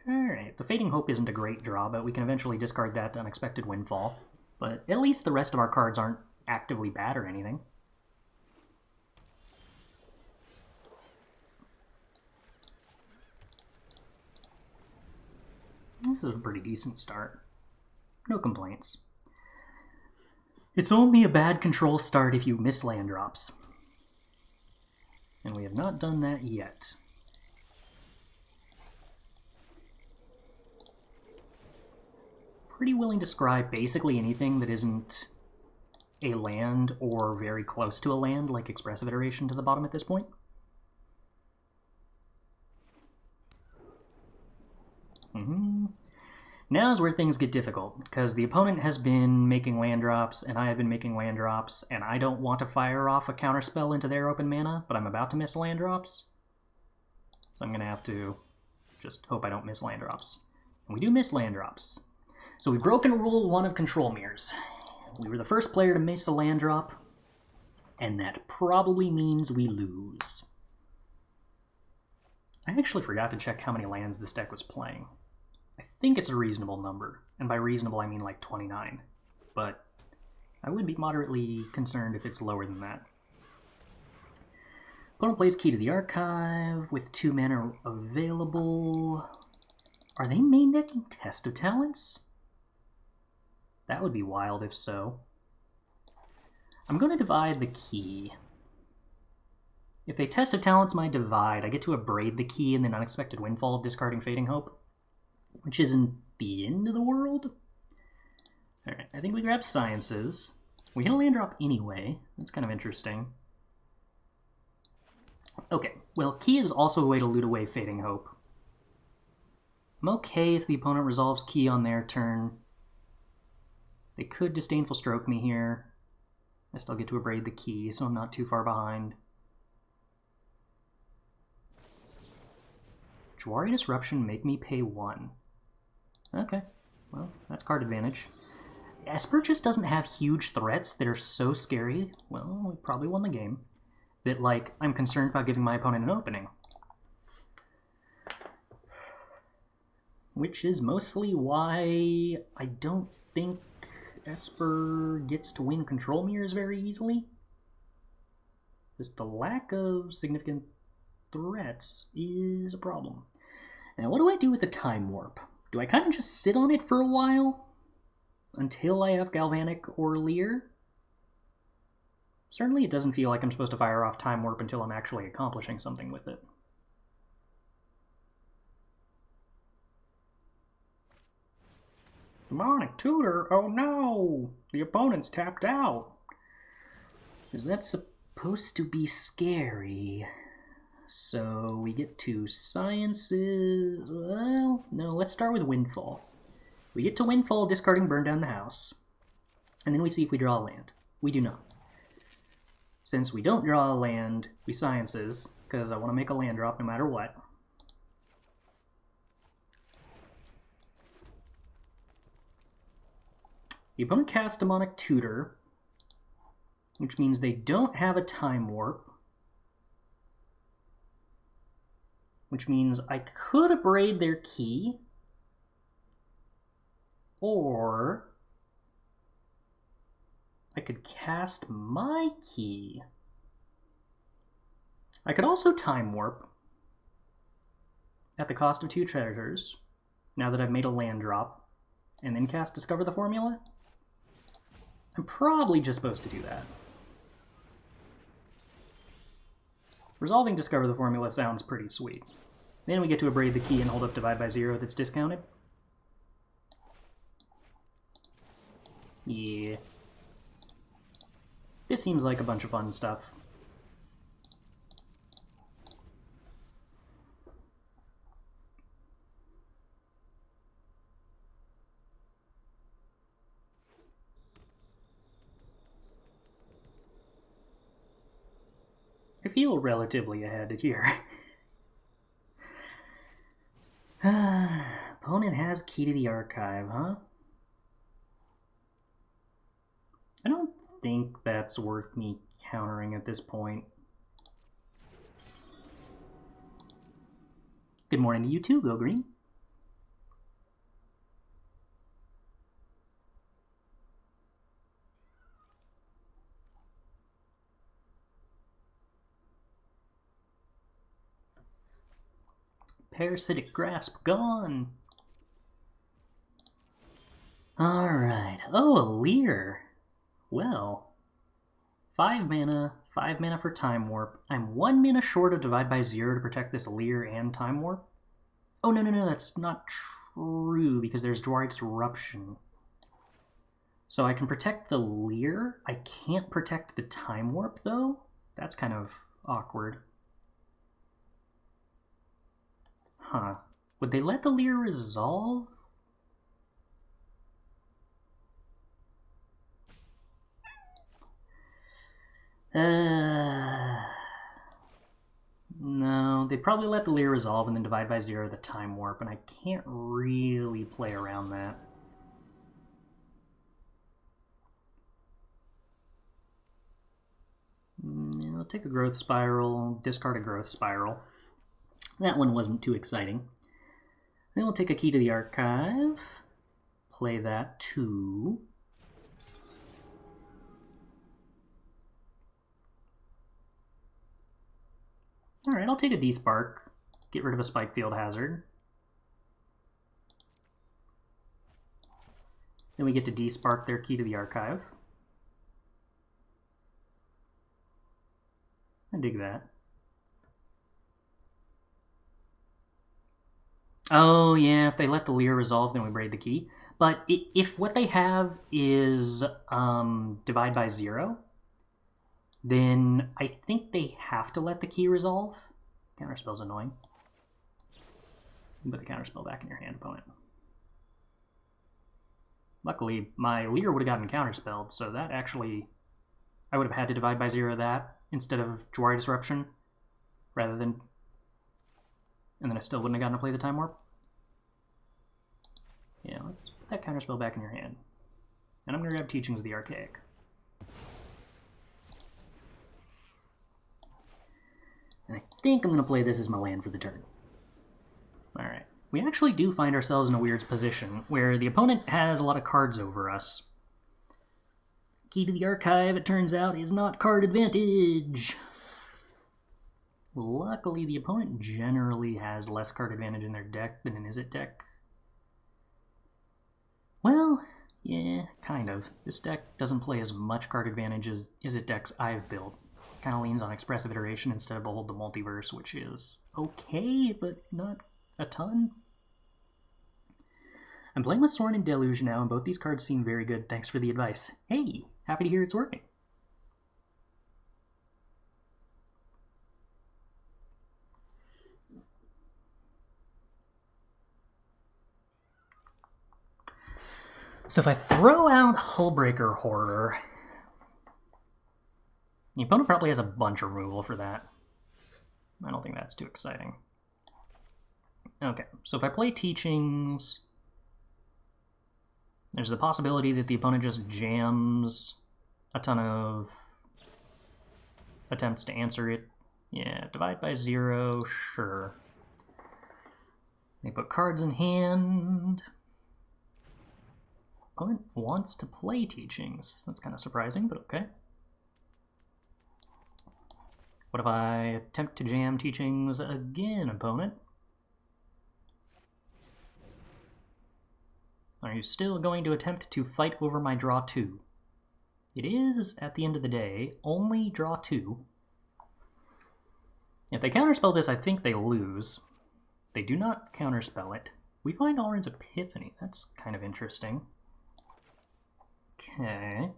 alright, the Fading Hope isn't a great draw, but we can eventually discard that to Unexpected Windfall. But at least the rest of our cards aren't actively bad or anything. This is a pretty decent start. No complaints. It's only a bad control start if you miss land drops. And we have not done that yet. Pretty willing to scry basically anything that isn't a land or very close to a land, like Expressive Iteration, to the bottom at this point. Now's where things get difficult, because the opponent has been making land drops, and I have been making land drops, and I don't want to fire off a counterspell into their open mana, but I'm about to miss land drops. So I'm going to have to just hope I don't miss land drops. And we do miss land drops. So we've broken rule 1 of Control Mirrors. We were the first player to miss a land drop, and that probably means we lose. I actually forgot to check how many lands this deck was playing. I think it's a reasonable number, and by reasonable I mean like 29, but I would be moderately concerned if it's lower than that. Opponent plays Key to the Archive with 2 mana available. Are they main decking Test of Talents? That would be wild if so. I'm going to divide the Key. If they Test of Talents my divide, I get to Abrade the Key and then Unexpected Windfall, discarding Fading Hope. Which isn't the end of the world. Alright, I think we grab Sciences. We hit a land drop anyway. That's kind of interesting. Okay, well, Key is also a way to loot away Fading Hope. I'm okay if the opponent resolves Key on their turn. They could Disdainful Stroke me here. I still get to Abrade the Key, so I'm not too far behind. Jwari Disruption make me pay 1. Okay, well, that's card advantage. Esper just doesn't have huge threats that are so scary, well, we probably won the game, that, like, I'm concerned about giving my opponent an opening. Which is mostly why I don't think Esper gets to win Control Mirrors very easily. Just the lack of significant threats is a problem. Now, what do I do with the Time Warp? Do I kind of just sit on it for a while? Until I have Galvanic or Lier? Certainly it doesn't feel like I'm supposed to fire off Time Warp until I'm actually accomplishing something with it. Demonic Tutor? Oh no! The opponent's tapped out! Is that supposed to be scary? So we get to Sciences. Well, no, let's start with Windfall. We get to Windfall, discarding Burn Down the House. And then we see if we draw a land. We do not. Since we don't draw a land, we Sciences, because I want to make a land drop no matter what. The opponent casts Demonic Tutor, which means they don't have a Time Warp. Which means I could Abrade their Key, or I could cast my Key. I could also Time Warp at the cost of 2 treasures, now that I've made a land drop, and then cast Discover the Formula. I'm probably just supposed to do that. Resolving Discover the Formula sounds pretty sweet. Then we get to Abrade the Key and hold up Divide by 0 that's discounted. Yeah. This seems like a bunch of fun stuff. feel relatively ahead here. Opponent has Key to the Archive, huh? I don't think that's worth me countering at this point. Good morning to you too, Go Green. Parasitic Grasp gone. Alright. Oh, a Lier. Well. 5 mana for Time Warp. I'm 1 mana short of Divide by 0 to protect this Lier and Time Warp. Oh, no, that's not true, because there's Jwari Disruption. So I can protect the Lier. I can't protect the Time Warp, though. That's kind of awkward. Huh. Would they let the Lier resolve? No, they'd probably let the Lier resolve and then Divide by 0 the Time Warp, and I can't really play around that. I'll take a Growth Spiral, discard a Growth Spiral. That one wasn't too exciting. Then we'll take a Key to the Archive, play that too. Alright, I'll take a D-Spark, get rid of a Spikefield Hazard. Then we get to D-Spark their Key to the Archive. I dig that. Oh yeah, if they let the Lier resolve, then we braid the key. But if what they have is Divide by 0, then I think they have to let the key resolve. Counterspell's annoying. Put the counterspell back in your hand, opponent. Luckily, my Lier would have gotten counterspelled, so that actually... I would have had to Divide by 0 that instead of Jwari Disruption, rather than... And then I still wouldn't have gotten to play the Time Warp. Yeah, let's put that counterspell back in your hand. And I'm going to grab Teachings of the Archaic. And I think I'm going to play this as my land for the turn. Alright. We actually do find ourselves in a weird position, where the opponent has a lot of cards over us. Key to the Archive, it turns out, is not card advantage. Luckily, the opponent generally has less card advantage in their deck than an Izzet deck. Well, yeah, kind of. This deck doesn't play as much card advantage as Izzet decks I've built. Kind of leans on Expressive Iteration instead of Behold the Multiverse, which is okay, but not a ton. I'm playing with Sorn and Deluge now, and both these cards seem very good. Thanks for the advice. Hey, happy to hear it's working. So if I throw out Hullbreaker Horror, the opponent probably has a bunch of removal for that. I don't think that's too exciting. Okay, so if I play Teachings, there's the possibility that the opponent just jams a ton of attempts to answer it. Yeah, Divide by 0, sure. They put cards in hand. Opponent wants to play Teachings. That's kind of surprising, but okay. What if I attempt to jam Teachings again, opponent? Are you still going to attempt to fight over my draw 2? It is, at the end of the day, only draw 2. If they counterspell this, I think they lose. They do not counterspell it. We find A-Alrund's Epiphany. That's kind of interesting. Okay.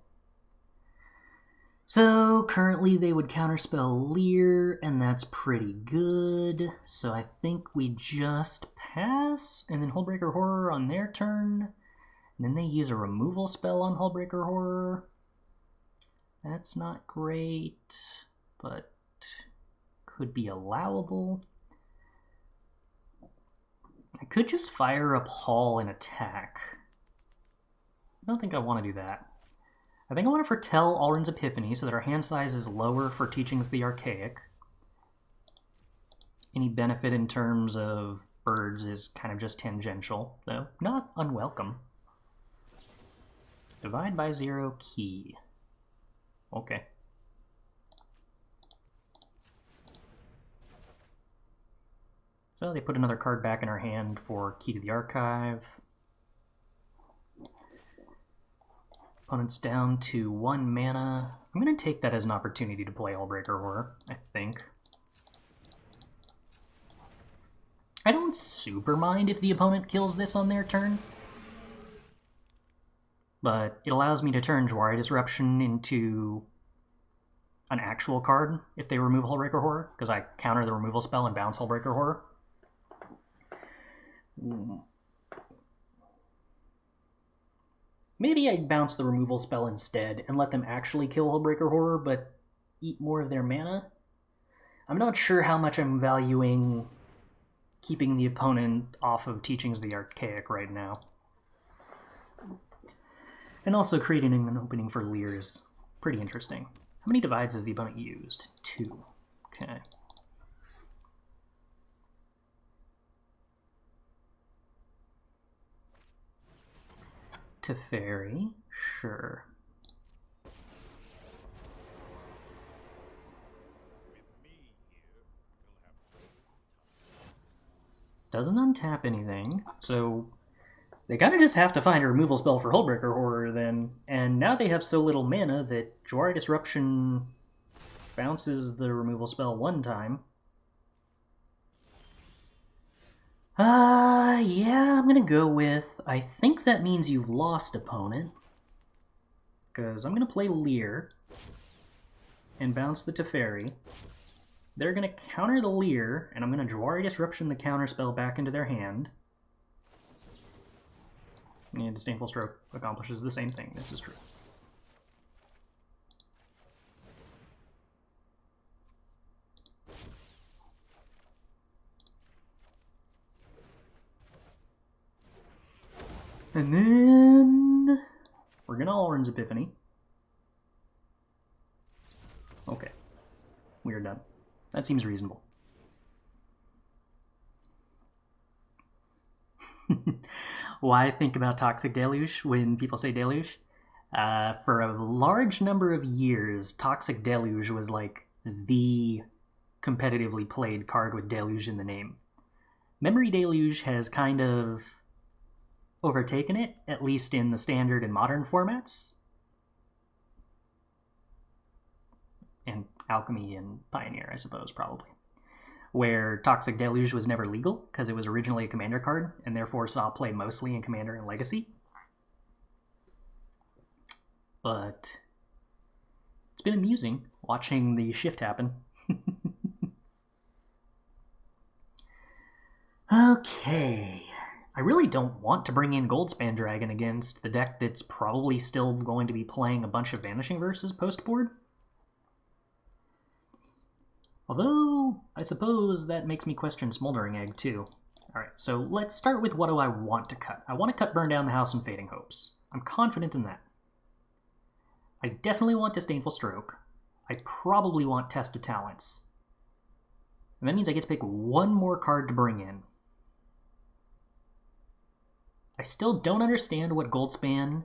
So currently they would counterspell Lier, and that's pretty good. So I think we just pass, and then Hullbreaker Horror on their turn. And then they use a removal spell on Hullbreaker Horror. That's not great, but could be allowable. I could just fire up Hall and attack. I don't think I want to do that. I think I want to foretell A-Alrund's Epiphany so that our hand size is lower for Teachings of the Archaic. Any benefit in terms of birds is kind of just tangential, though not unwelcome. Divide by 0 key. Okay. So they put another card back in our hand for Key to the Archive. Opponent's down to 1 mana. I'm going to take that as an opportunity to play Hullbreaker Horror, I think. I don't super mind if the opponent kills this on their turn, but it allows me to turn Jwari Disruption into an actual card if they remove Hullbreaker Horror, because I counter the removal spell and bounce Hullbreaker Horror. Maybe I bounce the removal spell instead and let them actually kill Hullbreaker Horror, but eat more of their mana. I'm not sure how much I'm valuing keeping the opponent off of Teachings of the Archaic right now. And also creating an opening for Lier is pretty interesting. How many divides has the opponent used? 2. Okay. Teferi, sure. Doesn't untap anything, so they kind of just have to find a removal spell for Hullbreaker Horror then, and now they have so little mana that Jwari Disruption bounces the removal spell 1 time. Yeah, I'm gonna go with, I think that means you've lost, opponent. Because I'm gonna play Lier and bounce the Teferi. They're gonna counter the Lier, and I'm gonna Jwari Disruption the counter spell back into their hand. And Disdainful Stroke accomplishes the same thing, this is true. And then we're gonna A-Alrund's Epiphany. Okay, we are done. That seems reasonable. Why think about Toxic Deluge when people say Deluge? For a large number of years, Toxic Deluge was like the competitively played card with Deluge in the name. Memory Deluge has kind of overtaken it, at least in the standard and modern formats. And Alchemy and Pioneer, I suppose, probably. Where Toxic Deluge was never legal, because it was originally a Commander card, and therefore saw play mostly in Commander and Legacy. But it's been amusing watching the shift happen. Okay. I really don't want to bring in Goldspan Dragon against the deck that's probably still going to be playing a bunch of Vanishing Verses post-board. Although, I suppose that makes me question Smoldering Egg, too. Alright, so let's start with what do I want to cut. I want to cut Burn Down the House and Fading Hopes. I'm confident in that. I definitely want Disdainful Stroke. I probably want Test of Talents. And that means I get to pick one more card to bring in. I still don't understand what Goldspan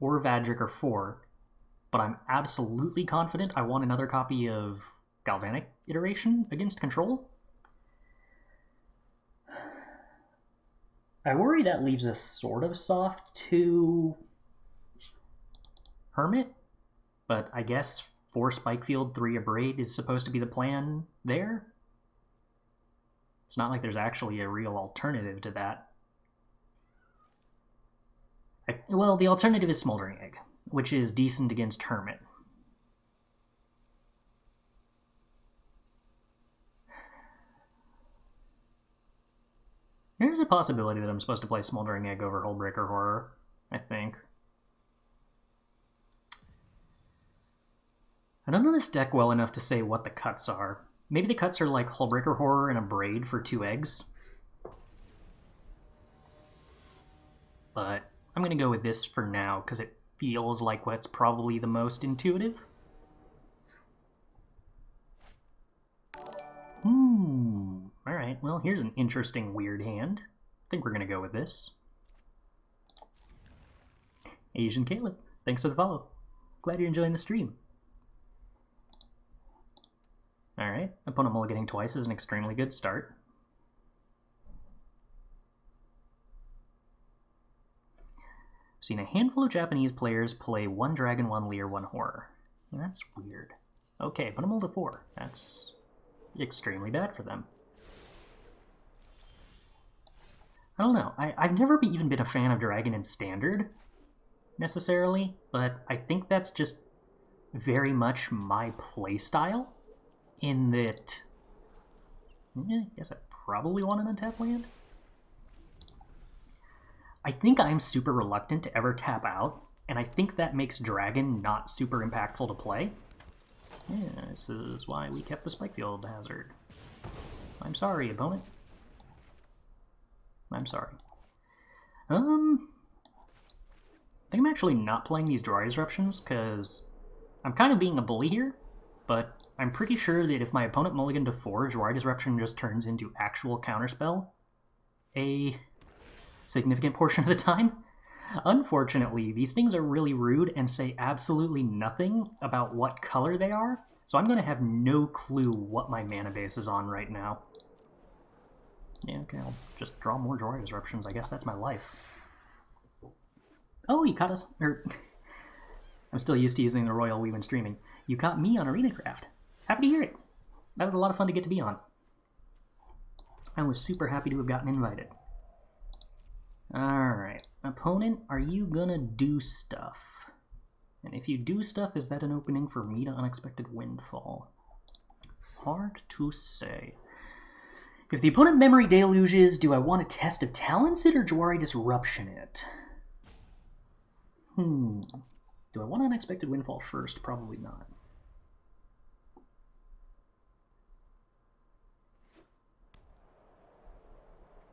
or Vadrik are for, but I'm absolutely confident I want another copy of Galvanic Iteration against Control. I worry that leaves us sort of soft to Hermit, but I guess 4 Spikefield, 3 Abrade is supposed to be the plan there. It's not like there's actually a real alternative to that. Well, the alternative is Smoldering Egg, which is decent against Hermit. There's a possibility that I'm supposed to play Smoldering Egg over Hullbreaker Horror, I think. I don't know this deck well enough to say what the cuts are. Maybe the cuts are like Hullbreaker Horror and Abrade for 2 eggs. But I'm going to go with this for now, because it feels like what's probably the most intuitive. Alright, well, here's an interesting weird hand. I think we're going to go with this. Asian Caleb, thanks for the follow. Glad you're enjoying the stream. Alright, opponent mulliganing twice is an extremely good start. I've seen a handful of Japanese players play 1 dragon, 1 Lier, 1 horror. That's weird. Okay, but I'm able to 4. That's extremely bad for them. I don't know. I've never even been a fan of Dragon in Standard, necessarily, but I think that's just very much my playstyle, in that... I guess I probably want an untap land. I think I'm super reluctant to ever tap out, and I think that makes Dragon not super impactful to play. Yeah, this is why we kept the Spikefield Hazard. I'm sorry, opponent. I'm sorry. I think I'm actually not playing these Jwari Disruptions, because I'm kind of being a bully here, but I'm pretty sure that if my opponent mulliganed to 4, Jwari Disruption just turns into actual counterspell a significant portion of the time. Unfortunately, these things are really rude and say absolutely nothing about what color they are, so I'm going to have no clue what my mana base is on right now. Yeah, okay, I'll just draw more Jwari Disruptions. I guess that's my life. Oh, you caught us. I'm still used to using the Royal We when streaming. You caught me on ArenaCraft. Happy to hear it. That was a lot of fun to get to be on. I was super happy to have gotten invited. Alright. Opponent, are you gonna do stuff? And if you do stuff, is that an opening for me to Unexpected Windfall? Hard to say. If the opponent Memory Deluges, do I want to Test of Talents it or Jwari Disruption it? Do I want Unexpected Windfall first? Probably not.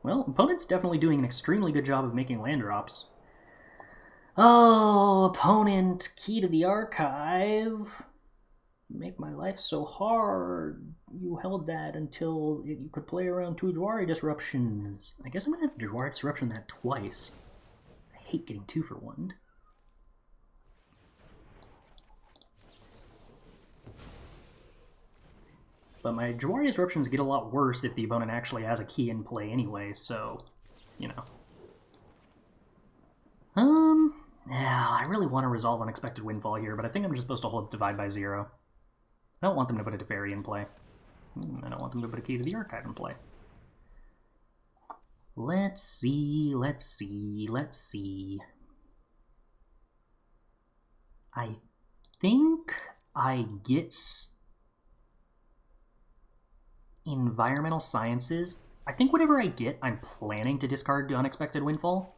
Well, opponent's definitely doing an extremely good job of making land drops. Oh, opponent, Key to the Archive. Make my life so hard. You held that until you could play around 2 Jwari Disruptions. I guess I'm going to have to Jwari Disruption that twice. I hate getting 2 for 1. But my Jwari Disruptions get a lot worse if the opponent actually has a key in play anyway, so, you know. Yeah, I really want to resolve Unexpected Windfall here, but I think I'm just supposed to hold Divide by 0. I don't want them to put a Teferi in play. I don't want them to put a Key to the Archive in play. Let's see. I think I get Environmental Sciences. I think whatever I get, I'm planning to discard to Unexpected Windfall.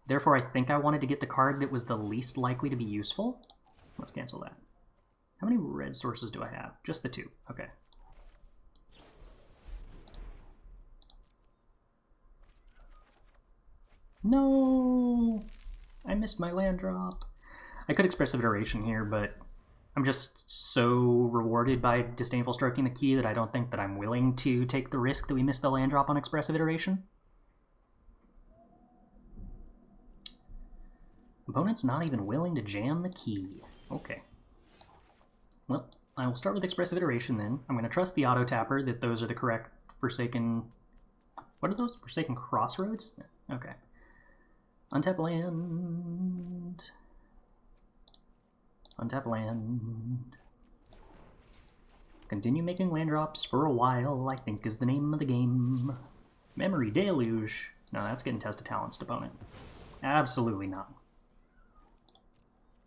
Therefore, I think I wanted to get the card that was the least likely to be useful. Let's cancel that. How many red sources do I have? Just the 2. Okay. No! I missed my land drop. I could Expressive Iteration here, but I'm just so rewarded by Disdainful Stroking the key that I don't think that I'm willing to take the risk that we miss the land drop on Expressive Iteration. Opponent's not even willing to jam the key. Okay. Well, I will start with Expressive Iteration then. I'm going to trust the auto-tapper that those are the correct Forsaken... What are those? Forsaken Crossroads? Okay. Untap land. Untap land. Continue making land drops for a while, I think is the name of the game. Memory Deluge. No, that's getting Test of Talents, opponent. Absolutely not.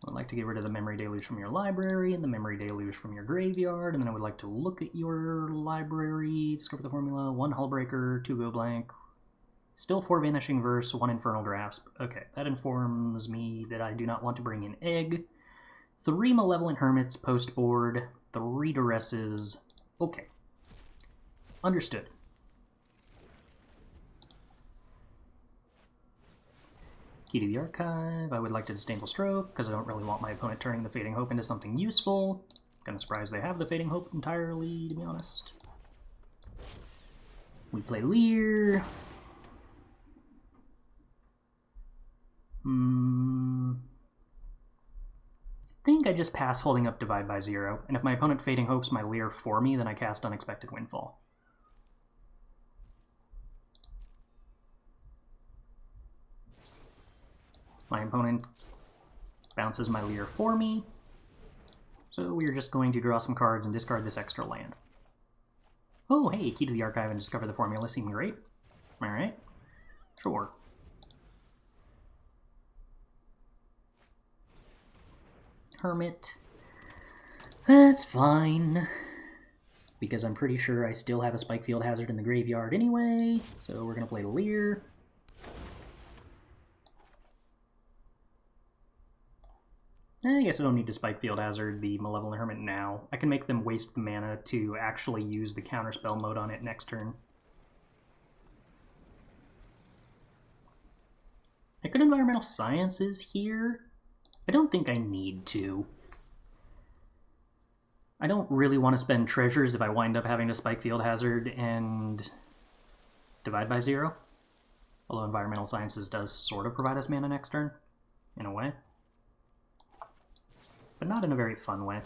I would like to get rid of the Memory Deluge from your library and the Memory Deluge from your graveyard, and then I would like to look at your library, discover the formula, 1 Hullbreaker, 2 go blank, still 4 Vanishing Verse, 1 Infernal Grasp. Okay, that informs me that I do not want to bring in Egg. 3 Malevolent Hermits post board, 3 Duresses. Okay. Understood. Key to the Archive. I would like to Disdainful Stroke, because I don't really want my opponent turning the Fading Hope into something useful. Kinda surprised they have the Fading Hope entirely, to be honest. We play Lier. I think I just pass holding up Divide by Zero, and if my opponent Fading Hopes my Lier for me, then I cast Unexpected Windfall. My opponent bounces my Lier for me, so we're just going to draw some cards and discard this extra land. Oh, hey, Key to the Archive and discover the formula seem great. Alright, sure. Hermit. That's fine, because I'm pretty sure I still have a Spikefield Hazard in the graveyard anyway, so we're going to play Lier. I guess I don't need to Spikefield Hazard the Malevolent Hermit now. I can make them waste mana to actually use the counterspell mode on it next turn. I could Environmental Sciences here. I don't think I need to. I don't really want to spend treasures if I wind up having to Spikefield Hazard and Divide by Zero. Although Environmental Sciences does sort of provide us mana next turn, in a way. But not in a very fun way.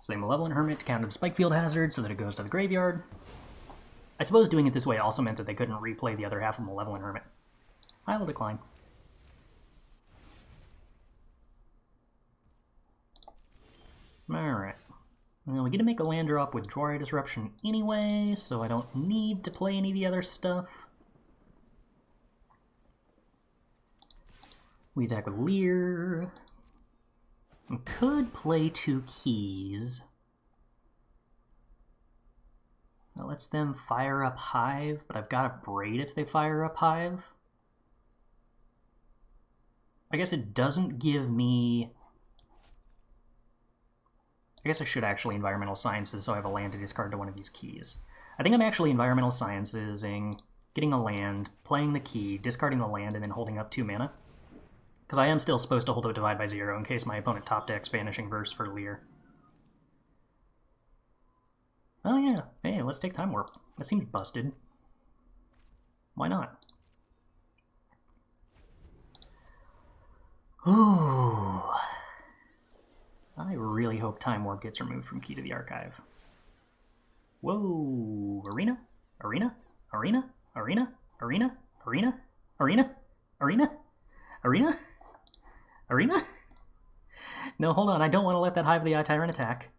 So the Malevolent Hermit to counter the Spikefield Hazard so that it goes to the graveyard. I suppose doing it this way also meant that they couldn't replay the other half of Malevolent Hermit. I will decline. Alright. Well, we get to make a land drop with Jwari Disruption anyway, so I don't need to play any of the other stuff. We attack with Lier. We could play 2 keys. That lets them fire up Hive, but I've got Abrade if they fire up Hive. I guess it doesn't give me... I guess I should actually Environmental Sciences so I have a land to discard to one of these keys. I think I'm actually Environmental Sciencesing, getting a land, playing the key, discarding the land, and then holding up 2 mana. Because I am still supposed to hold up Divide by Zero in case my opponent top decks Vanishing Verse for Lier. Oh yeah, hey, let's take Time Warp. That seems busted. Why not? Ooh. I really hope Time Warp gets removed from Key to the Archive. Whoa! Arena? Arena? Arena? Arena? Arena? Arena? Arena? Arena? Arena? Arena? No, hold on, I don't want to let that Hive of the Eye Tyrant attack.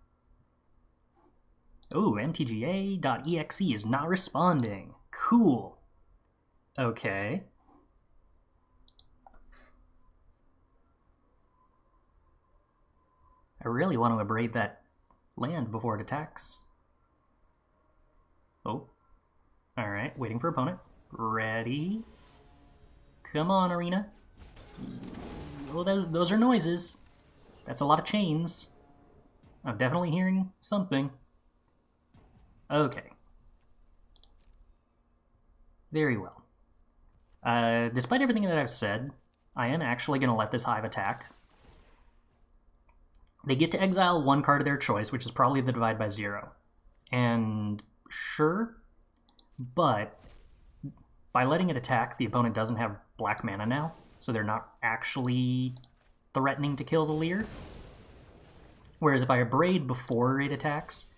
Oh, MTGA.exe is not responding. Cool. Okay. I really want to abrade that land before it attacks. Oh. Alright, waiting for opponent. Ready. Come on, Arena. Oh, those are noises. That's a lot of chains. I'm definitely hearing something. Okay. Very well. Despite everything that I've said, I am actually going to let this Hive attack. They get to exile 1 card of their choice, which is probably the Divide by Zero. And sure, but by letting it attack, the opponent doesn't have black mana now, so they're not actually threatening to kill the Lier. Whereas if I Abrade before it attacks,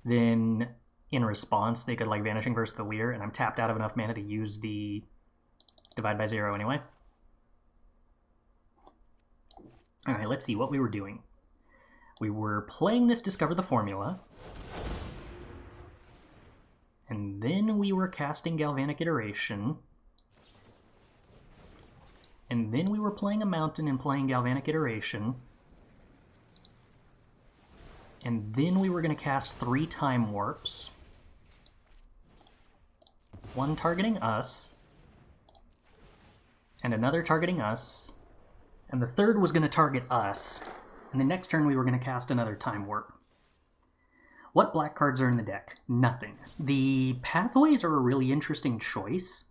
then in response they could like Vanishing Verse the Lier, and I'm tapped out of enough mana to use the Divide by Zero anyway. Alright, let's see what we were doing. We were playing this Discover the Formula, and then we were casting Galvanic Iteration, and then we were playing a Mountain and playing Galvanic Iteration, and then we were going to cast 3 Time Warps, 1 targeting us, and another targeting us, and the third was going to target us, and the next turn we were going to cast another Time Warp. What black cards are in the deck? Nothing. The pathways are a really interesting choice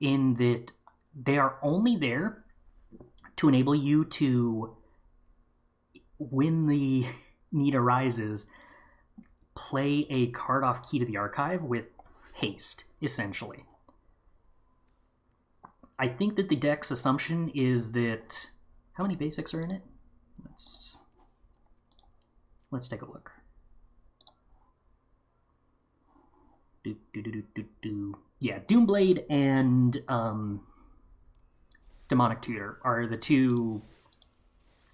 in that they are only there to enable you to, when the need arises, play a card off Key to the Archive with haste, essentially. I think that the deck's assumption is that... How many basics are in it? Let's take a look. Yeah, Doomblade and Demonic Tutor are the two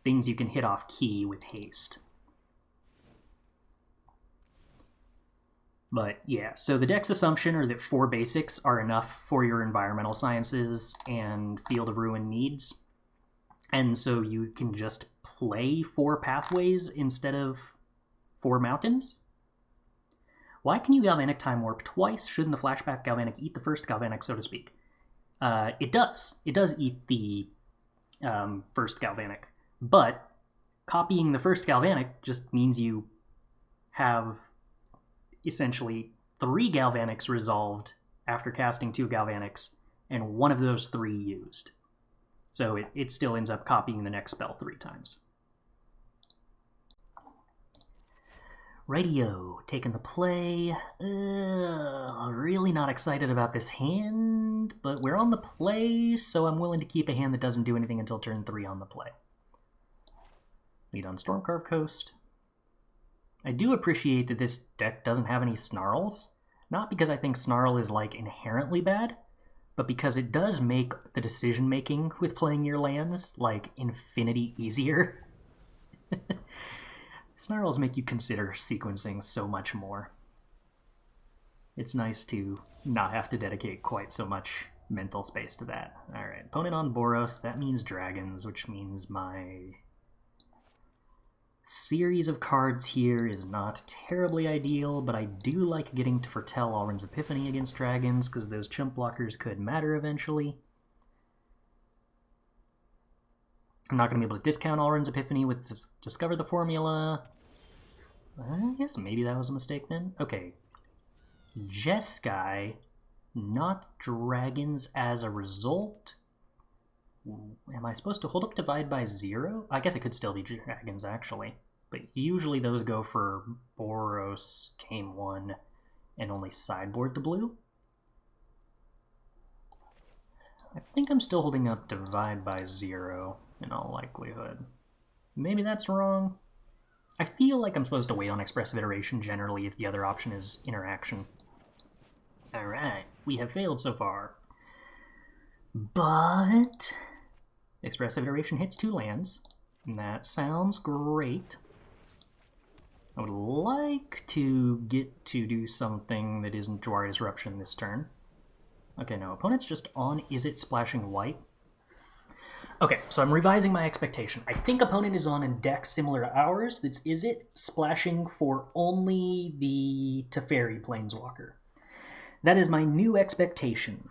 things you can hit off Key with haste. But yeah, so the deck's assumption are that 4 basics are enough for your environmental sciences and Field of Ruin needs. And so you can just play 4 pathways instead of 4 mountains. Why can you Galvanic Time Warp twice? Shouldn't the flashback Galvanic eat the first Galvanic, so to speak? It does. It does eat the first Galvanic. But copying the first Galvanic just means you have essentially 3 Galvanics resolved after casting 2 Galvanics, and 1 of those 3 used. So it still ends up copying the next spell 3 times. Radio, taking the play. Really not excited about this hand, but we're on the play, so I'm willing to keep a hand that doesn't do anything until turn 3 on the play. Lead on Stormcarved Coast. I do appreciate that this deck doesn't have any Snarls, not because I think Snarl is like inherently bad, but because it does make the decision-making with playing your lands like infinity easier. Snarls make you consider sequencing so much more. It's nice to not have to dedicate quite so much mental space to that. Alright, opponent on Boros, that means dragons, which means my series of cards here is not terribly ideal, but I do like getting to foretell A-Alrund's Epiphany against dragons, because those chump blockers could matter eventually. I'm not going to be able to discount A-Alrund's Epiphany with Discover the Formula. I guess maybe that was a mistake then. Okay. Jeskai, not dragons as a result. Am I supposed to hold up Divide by 0? I guess it could still be dragons, actually. But usually those go for Boros, Game 1, and only sideboard the blue. I think I'm still holding up Divide by 0, in all likelihood. Maybe that's wrong. I feel like I'm supposed to wait on Expressive Iteration generally if the other option is Interaction. Alright, we have failed so far. But Expressive Iteration hits 2 lands, and that sounds great. I would like to get to do something that isn't Jwari Disruption this turn. Okay, no, opponent's just on Izzet splashing white. Okay, so I'm revising my expectation. I think opponent is on a deck similar to ours that's Izzet splashing for only the Teferi Planeswalker. That is my new expectation.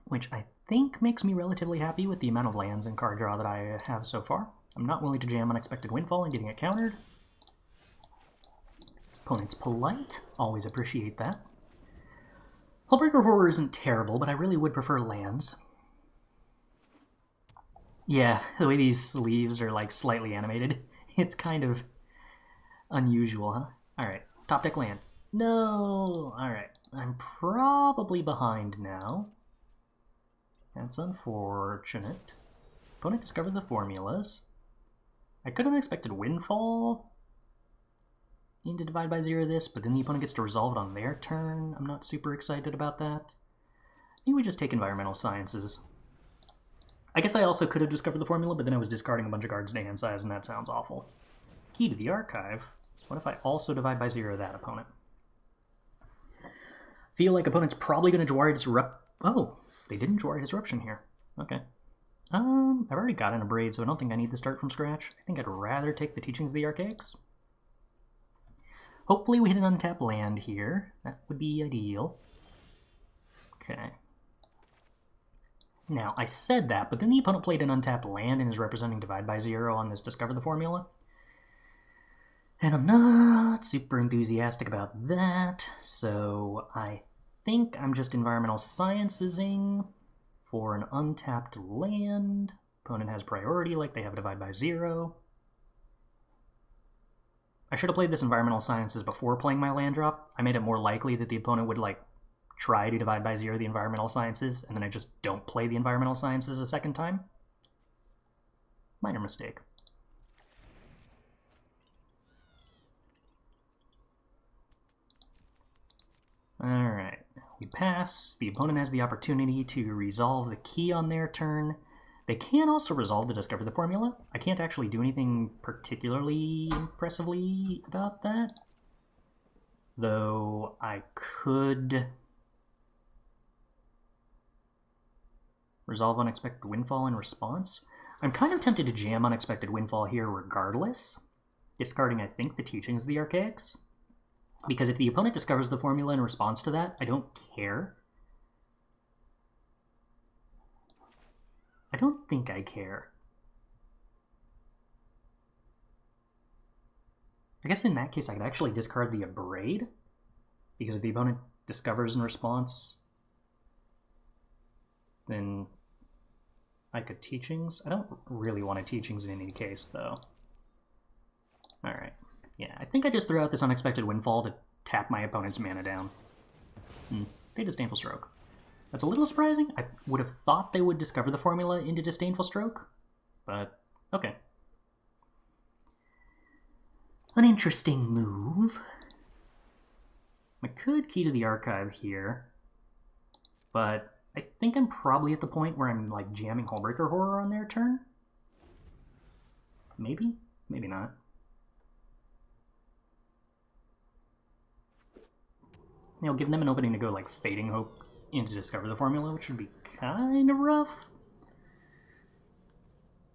Which I think makes me relatively happy with the amount of lands and card draw that I have so far. I'm not willing to jam Unexpected Windfall and getting it countered. Opponent's polite. Always appreciate that. Hullbreaker Horror isn't terrible, but I really would prefer lands. Yeah, the way these sleeves are like slightly animated. It's kind of unusual, huh? Alright, top deck land. No! Alright, I'm probably behind now. That's unfortunate. Opponent discovered the formulas. I could have expected Windfall into Divide by 0 this, but then the opponent gets to resolve it on their turn. I'm not super excited about that. I think we just take Environmental Sciences. I guess I also could have discovered the formula, but then I was discarding a bunch of cards to hand size, and that sounds awful. Key to the Archive. What if I also Divide by 0 that opponent? Feel like opponent's probably going to Jwari Disrupt... Oh, they didn't Jwari Disruption here. Okay. I've already got an Abrade, so I don't think I need to start from scratch. I think I'd rather take the Teachings of the Archaics. Hopefully we hit an untapped land here. That would be ideal. Okay. Now, I said that, but then the opponent played an untapped land and is representing Divide by Zero on this Discover the Formula. And I'm not super enthusiastic about that, so I think I'm just Environmental Sciencesing for an untapped land. Opponent has priority like they have Divide by Zero. I should have played this Environmental Sciences before playing my land drop. I made it more likely that the opponent would, like, try to Divide by Zero the Environmental Sciences, and then I just don't play the Environmental Sciences a second time. Minor mistake. Alright, we pass. The opponent has the opportunity to resolve the key on their turn. They can also resolve to Discover the Formula. I can't actually do anything particularly impressively about that. Though I could resolve Unexpected Windfall in response. I'm kind of tempted to jam Unexpected Windfall here regardless, discarding, I think, the teachings of the Archaics. Because if the opponent discovers the formula in response to that, I don't care. I don't think I care. I guess in that case I could actually discard the Abrade, because if the opponent discovers in response, then I could teachings. I don't really want a teachings in any case, though. Alright. Yeah, I think I just threw out this Unexpected Windfall to tap my opponent's mana down. They Disdainful Stroke. That's a little surprising. I would have thought they would discover the formula into Disdainful Stroke, but okay. An interesting move. I could key to the archive here, but I think I'm probably at the point where I'm like jamming Hullbreaker Horror on their turn. Maybe? Maybe not. I'll give them an opening to go like Fading Hope into Discover the Formula, which would be kind of rough.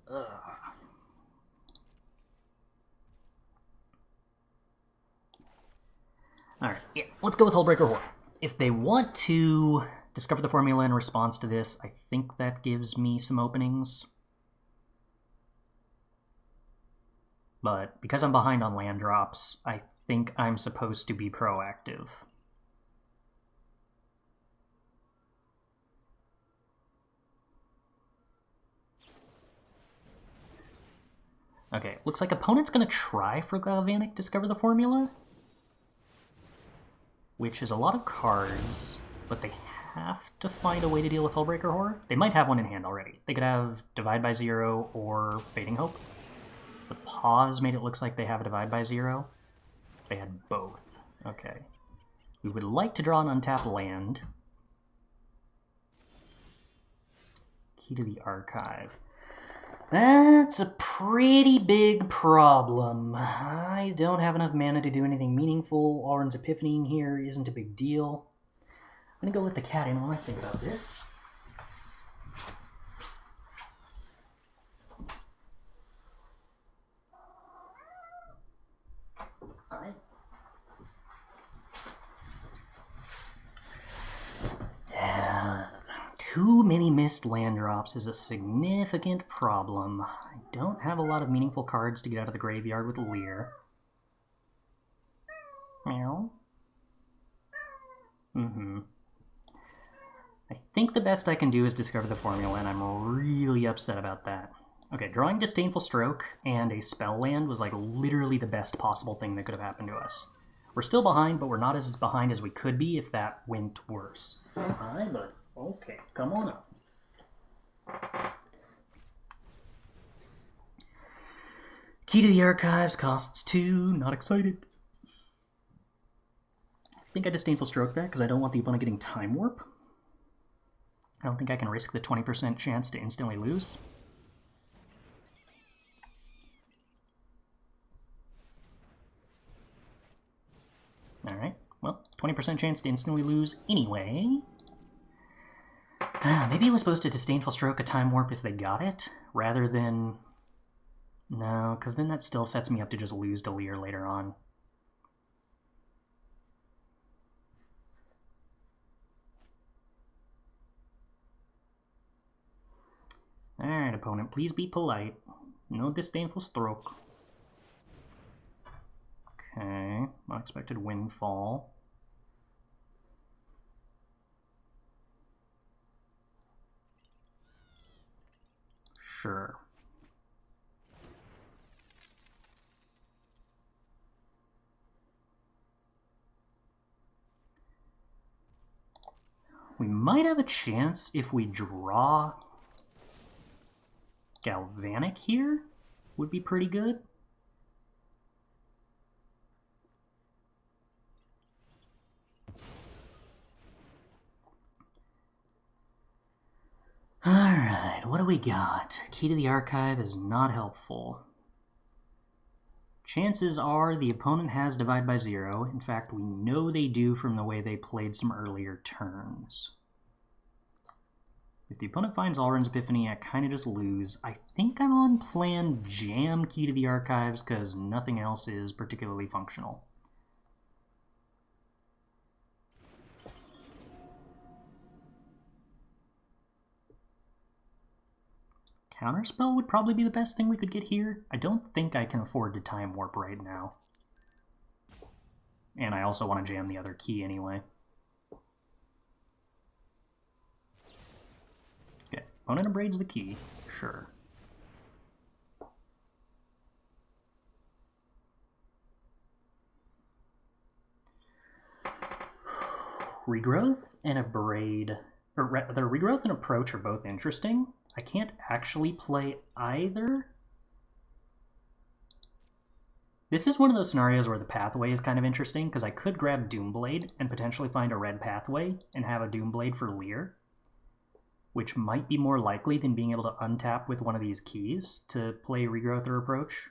Ugh. Alright, yeah, let's go with Hullbreaker Horror. If they want to discover the formula in response to this, I think that gives me some openings. But because I'm behind on land drops, I think I'm supposed to be proactive. Okay, looks like opponent's going to try for Galvanic Discover the Formula, which is a lot of cards, but they have to find a way to deal with Hullbreaker Horror. They might have one in hand already. They could have Divide by Zero or Fading Hope. The pause made it look like they have a Divide by Zero. They had both. Okay. We would like to draw an untapped land. Key to the archive. That's a pretty big problem. I don't have enough mana to do anything meaningful. A-Alrund's Epiphany here isn't a big deal. I'm gonna go let the cat in while I think about this. Alright. Too many missed land drops is a significant problem. I don't have a lot of meaningful cards to get out of the graveyard with Lier. Meow. I think the best I can do is discover the formula, and I'm really upset about that. Okay, drawing Disdainful Stroke and a spell land was like literally the best possible thing that could have happened to us. We're still behind, but we're not as behind as we could be if that went worse. Hi, bud. Okay, come on up. Key to the archives costs 2. Not excited. I think I Disdainful Stroke that because I don't want the opponent getting Time Warp. I don't think I can risk the 20% chance to instantly lose. Alright, well, 20% chance to instantly lose anyway. Maybe I was supposed to Disdainful Stroke a Time Warp if they got it, rather than... No, because then that still sets me up to just lose to Lier later on. Alright, opponent, please be polite. No Disdainful Stroke. Okay, Unexpected Windfall. Sure. We might have a chance if we draw Galvanic here. Would be pretty good. Alright, what do we got? Key to the Archive is not helpful. Chances are the opponent has Divide by Zero. In fact, we know they do from the way they played some earlier turns. If the opponent finds A-Alrund's Epiphany, I kind of just lose. I think I'm on plan jam Key to the Archives because nothing else is particularly functional. Counterspell would probably be the best thing we could get here. I don't think I can afford to Time Warp right now. And I also want to jam the other key anyway. Okay, opponent abrades the key. Sure. Regrowth and Abrade, or rather, Regrowth and Approach are both interesting. I can't actually play either. This is one of those scenarios where the pathway is kind of interesting, because I could grab Doomblade and potentially find a red pathway and have a Doomblade for Lier, which might be more likely than being able to untap with one of these keys to play Regrowth or Approach.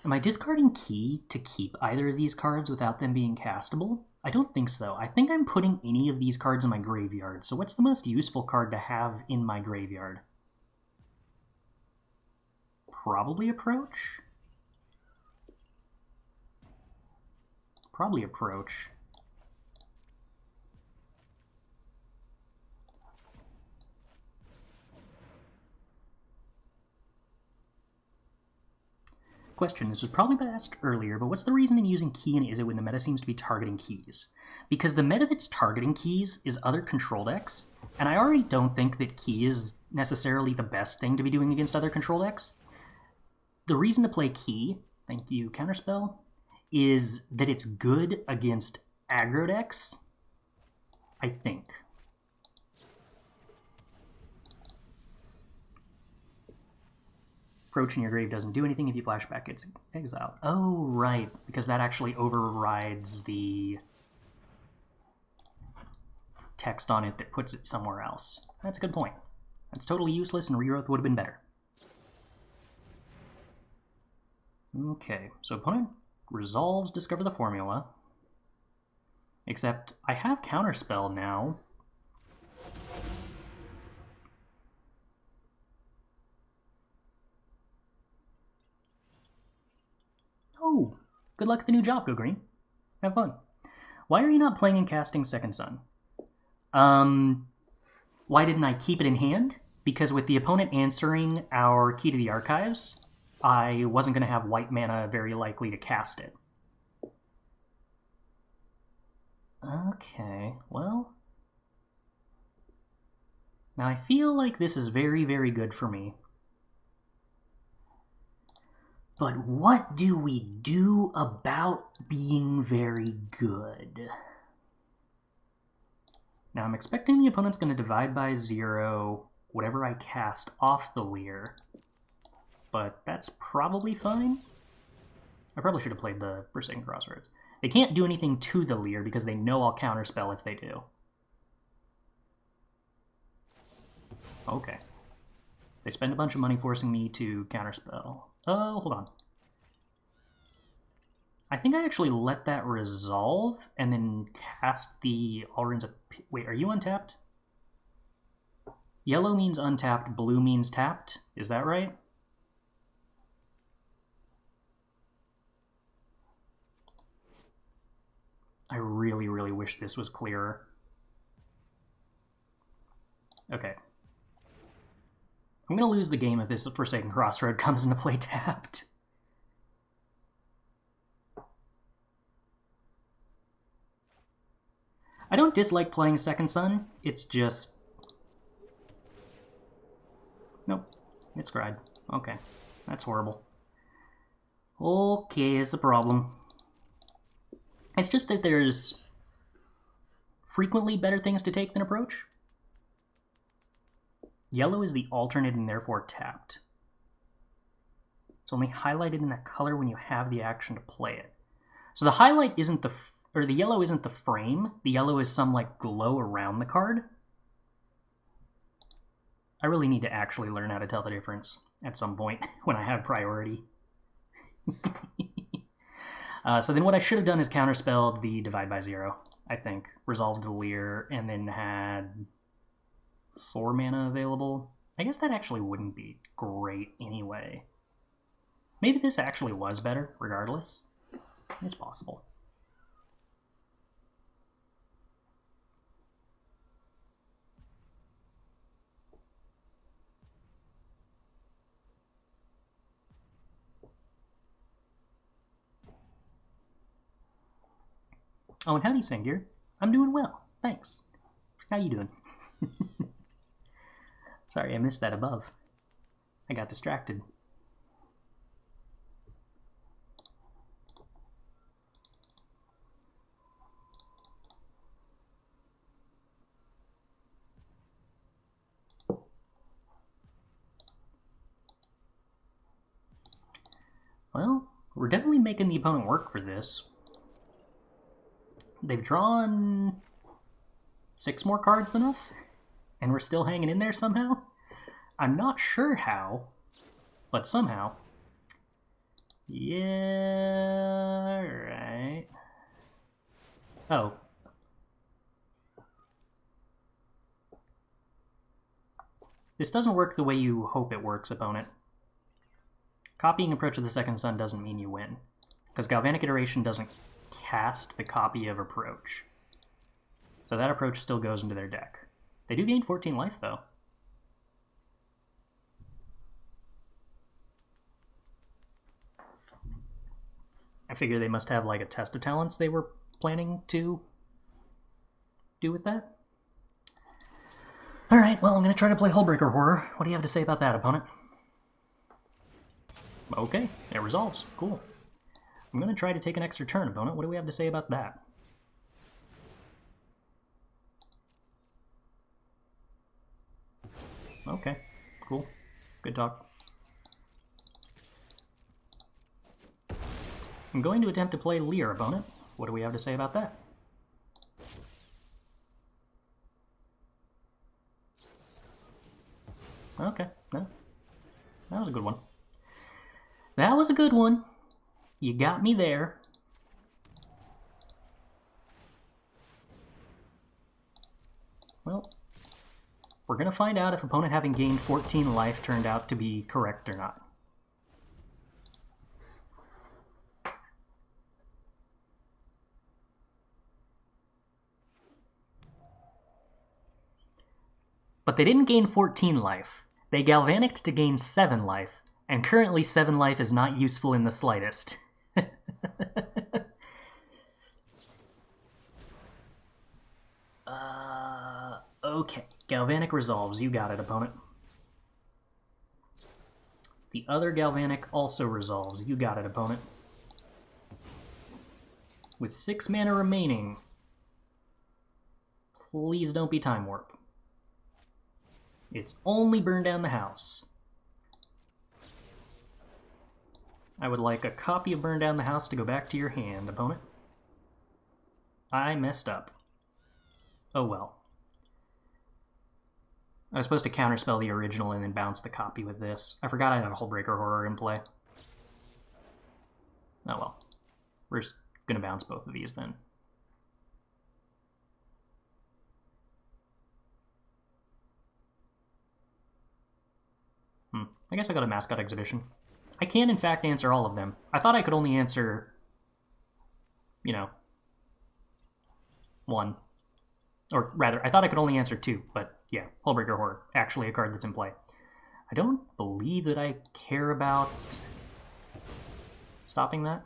Am I discarding Key to keep either of these cards without them being castable? I don't think so. I think I'm putting any of these cards in my graveyard, so what's the most useful card to have in my graveyard? Probably Approach? Probably Approach. Question, this was probably asked earlier, but what's the reason in using Key and Izzet when the meta seems to be targeting keys? Because the meta that's targeting keys is other control decks, and I already don't think that Key is necessarily the best thing to be doing against other control decks. The reason to play Key, thank you, Counterspell, is that it's good against aggro decks, I think. Approach in your grave doesn't do anything if you flashback its exiled. Oh, right, because that actually overrides the text on it that puts it somewhere else. That's a good point. That's totally useless, and Regrowth would have been better. Okay, so opponent resolves Discover the Formula. Except I have Counterspell now. Oh, good luck at the new job, Go Green. Have fun. Why are you not playing and casting Second Sun? Why didn't I keep it in hand? Because with the opponent answering our Key to the Archives, I wasn't going to have white mana very likely to cast it. Okay, well. Now I feel like this is very, very good for me. But what do we do about being very good? Now I'm expecting the opponent's going to divide by 0 whatever I cast off the Lier, but that's probably fine. I probably should have played the Forsaken Crossroads. They can't do anything to the Lier because they know I'll counterspell if they do. Okay. They spend a bunch of money forcing me to counterspell. Oh, hold on. I think I actually let that resolve and then cast the A-Alrund's... Wait, are you untapped? Yellow means untapped, blue means tapped. Is that right? really wish this was clearer. Okay. I'm going to lose the game if this Forsaken Crossroad comes into play tapped. I don't dislike playing Second Sun, it's just... Nope, it's Gride. Okay, that's horrible. Okay, it's a problem. It's just that there's frequently better things to take than approach. Yellow is the alternate and therefore tapped. It's only highlighted in that color when you have the action to play it. So the highlight isn't the... or the yellow isn't the frame. The yellow is some, like, glow around the card. I really need to actually learn how to tell the difference at some point when I have priority. So then what I should have done is counterspelled the Divide by Zero, I think. Resolved the Lier, and then had 4 mana available. I guess that actually wouldn't be great anyway. Maybe this actually was better, regardless. It's possible. Oh, and howdy, Sangir. I'm doing well, thanks. How you doing? Sorry, I missed that above. I got distracted. Well, we're definitely making the opponent work for this. They've drawn 6 more cards than us, and we're still hanging in there somehow. I'm not sure how, but somehow. Yeah, right. Oh. This doesn't work the way you hope it works, opponent. Copying Approach of the Second Sun doesn't mean you win, because Galvanic Iteration doesn't cast the copy of Approach. So that Approach still goes into their deck. They do gain 14 life, though. I figure they must have like a test of talents they were planning to do with that. Alright, well, I'm going to try to play Hullbreaker Horror. What do you have to say about that, opponent? Okay, it resolves. Cool. I'm going to try to take an extra turn, opponent. What do we have to say about that? Okay, cool. Good talk. I'm going to attempt to play Lier, opponent. What do we have to say about that? Okay, no. That was a good one. That was a good one. You got me there. Well, we're going to find out if opponent having gained 14 life turned out to be correct or not. But they didn't gain 14 life. They galvanicked to gain 7 life, and currently 7 life is not useful in the slightest. Okay, Galvanic resolves. You got it, opponent. The other Galvanic also resolves. You got it, opponent. With 6 mana remaining, please don't be Time Warp. It's only Burn Down the House. I would like a copy of Burn Down the House to go back to your hand, opponent. I messed up. Oh well. I was supposed to counterspell the original and then bounce the copy with this. I forgot I had a Hullbreaker Horror in play. Oh well. We're just gonna bounce both of these then. I guess I got a Mascot Exhibition. I can, in fact, answer all of them. I thought I could only answer, you know, 1. Or rather, I thought I could only answer 2, but yeah, Hullbreaker Horror, actually a card that's in play. I don't believe that I care about stopping that.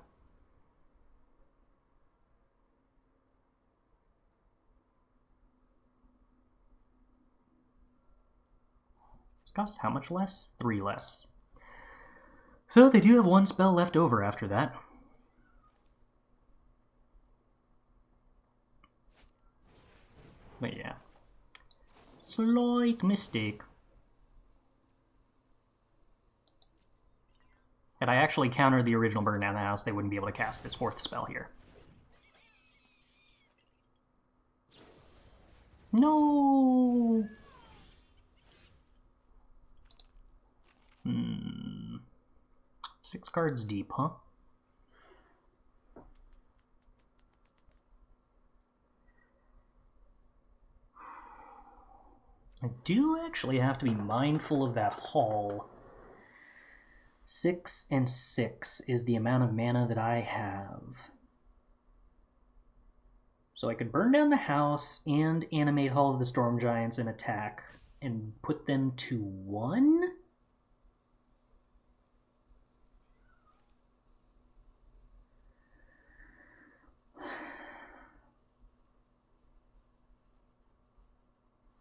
This costs how much less? 3 less. So they do have 1 spell left over after that. But yeah. Slight mistake. Had I actually countered the original Burn Down the House, they wouldn't be able to cast this 4th spell here. No! 6 cards deep, huh? I do actually have to be mindful of that haul. 6 and 6 is the amount of mana that I have. So I could burn down the house and animate Hall of the Storm Giants and attack and put them to 1?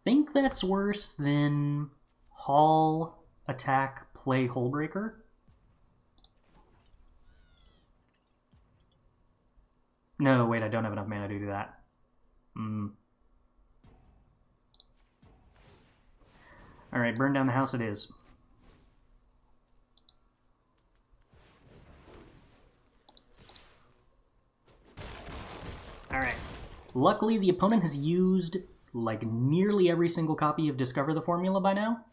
Think that's worse than Hall, attack, play Hullbreaker? No, wait, I don't have enough mana to do that. Alright, burn down the house it is. Alright. Luckily, the opponent has used like nearly every single copy of Discover the Formula by now.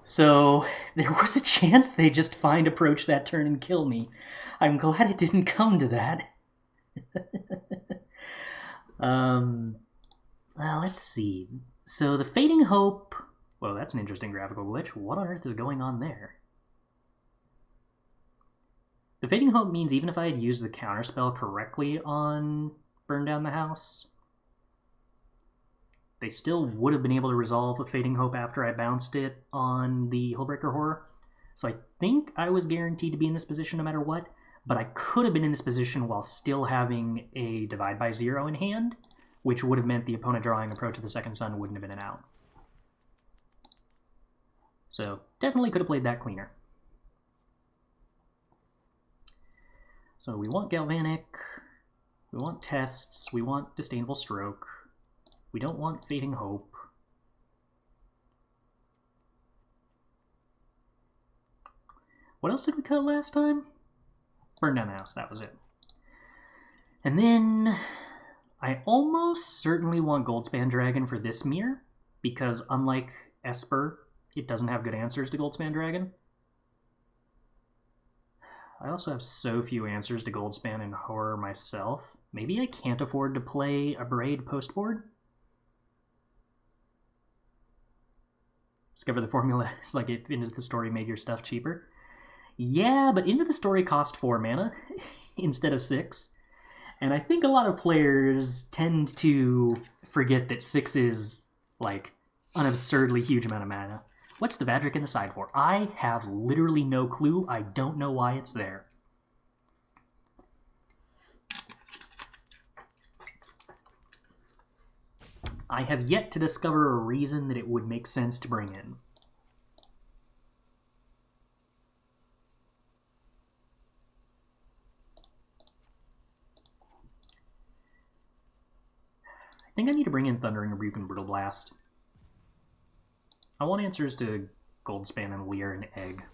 So there was a chance they just find Approach that turn and kill me. I'm glad it didn't come to that. Well, let's see. So the Fading Hope... Whoa, that's an interesting graphical glitch. What on earth is going on there? The Fading Hope means even if I had used the counterspell correctly on Burn Down the House, they still would have been able to resolve a Fading Hope after I bounced it on the Hullbreaker Horror. So I think I was guaranteed to be in this position no matter what, but I could have been in this position while still having a Divide by 0 in hand, which would have meant the opponent drawing Approach of the Second Sun wouldn't have been an out. So definitely could have played that cleaner. So we want Galvanic, we want Tests, we want Disdainful Stroke, we don't want Fading Hope. What else did we cut last time? Burn Down the House, that was it. And then I almost certainly want Goldspan Dragon for this mirror, because unlike Esper, it doesn't have good answers to Goldspan Dragon. I also have so few answers to Goldspan and Horror myself. Maybe I can't afford to play Abrade post-board? Discover the Formula is like if Into the Story made your stuff cheaper. Yeah, but Into the Story cost 4 mana instead of 6. And I think a lot of players tend to forget that 6 is like an absurdly huge amount of mana. What's the Vadric in the side for? I have literally no clue. I don't know why it's there. I have yet to discover a reason that it would make sense to bring in. I think I need to bring in Thundering Rebuke and Brutal Blast. I want answers to Goldspan and Lier and Egg.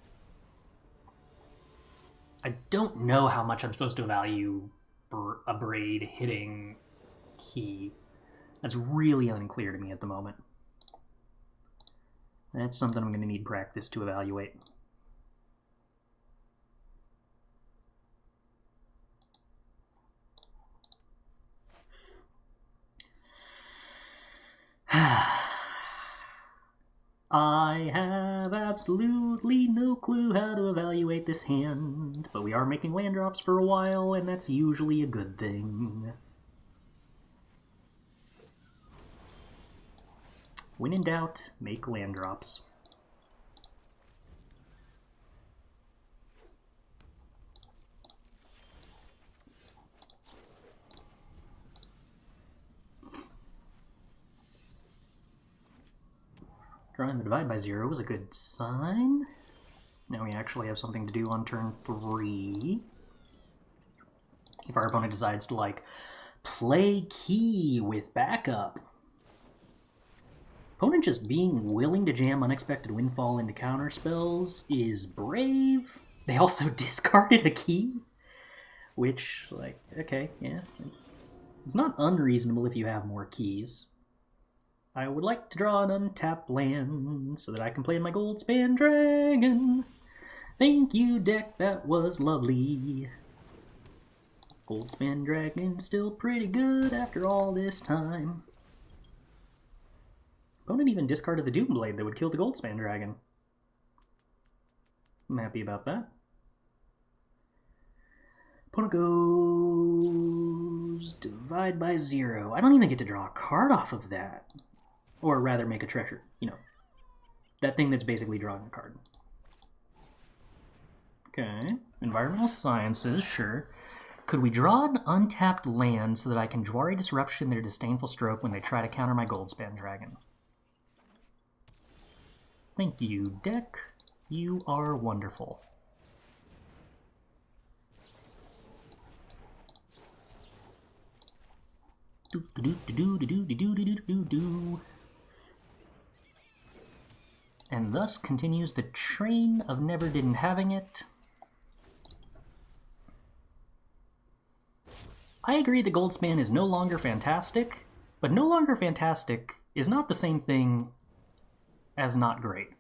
I don't know how much I'm supposed to value Abrade hitting Key. That's really unclear to me at the moment. That's something I'm going to need practice to evaluate. I have absolutely no clue how to evaluate this hand, but we are making land drops for a while, and that's usually a good thing. When in doubt, make land drops. Drawing the Divide by 0 was a good sign. Now we actually have something to do on turn 3. If our opponent decides to, like, play key with backup. Opponent just being willing to jam Unexpected Windfall into counter spells is brave. They also discarded a key, which, like, okay, yeah. It's not unreasonable if you have more keys. I would like to draw an untapped land so that I can play my Goldspan Dragon. Thank you, deck, that was lovely. Goldspan Dragon still pretty good after all this time. Opponent even discarded the Doomblade that would kill the Goldspan Dragon. I'm happy about that. Opponent goes Divide by 0. I don't even get to draw a card off of that. Or rather make a treasure, you know. That thing that's basically drawing a card. Okay, environmental sciences, sure. Could we draw an untapped land so that I can Jwari Disruption their Disdainful Stroke when they try to counter my Goldspan Dragon? Thank you, deck. You are wonderful. And thus continues the train of never didn't having it. I agree the Goldspan is no longer fantastic, but no longer fantastic is not the same thing as not great.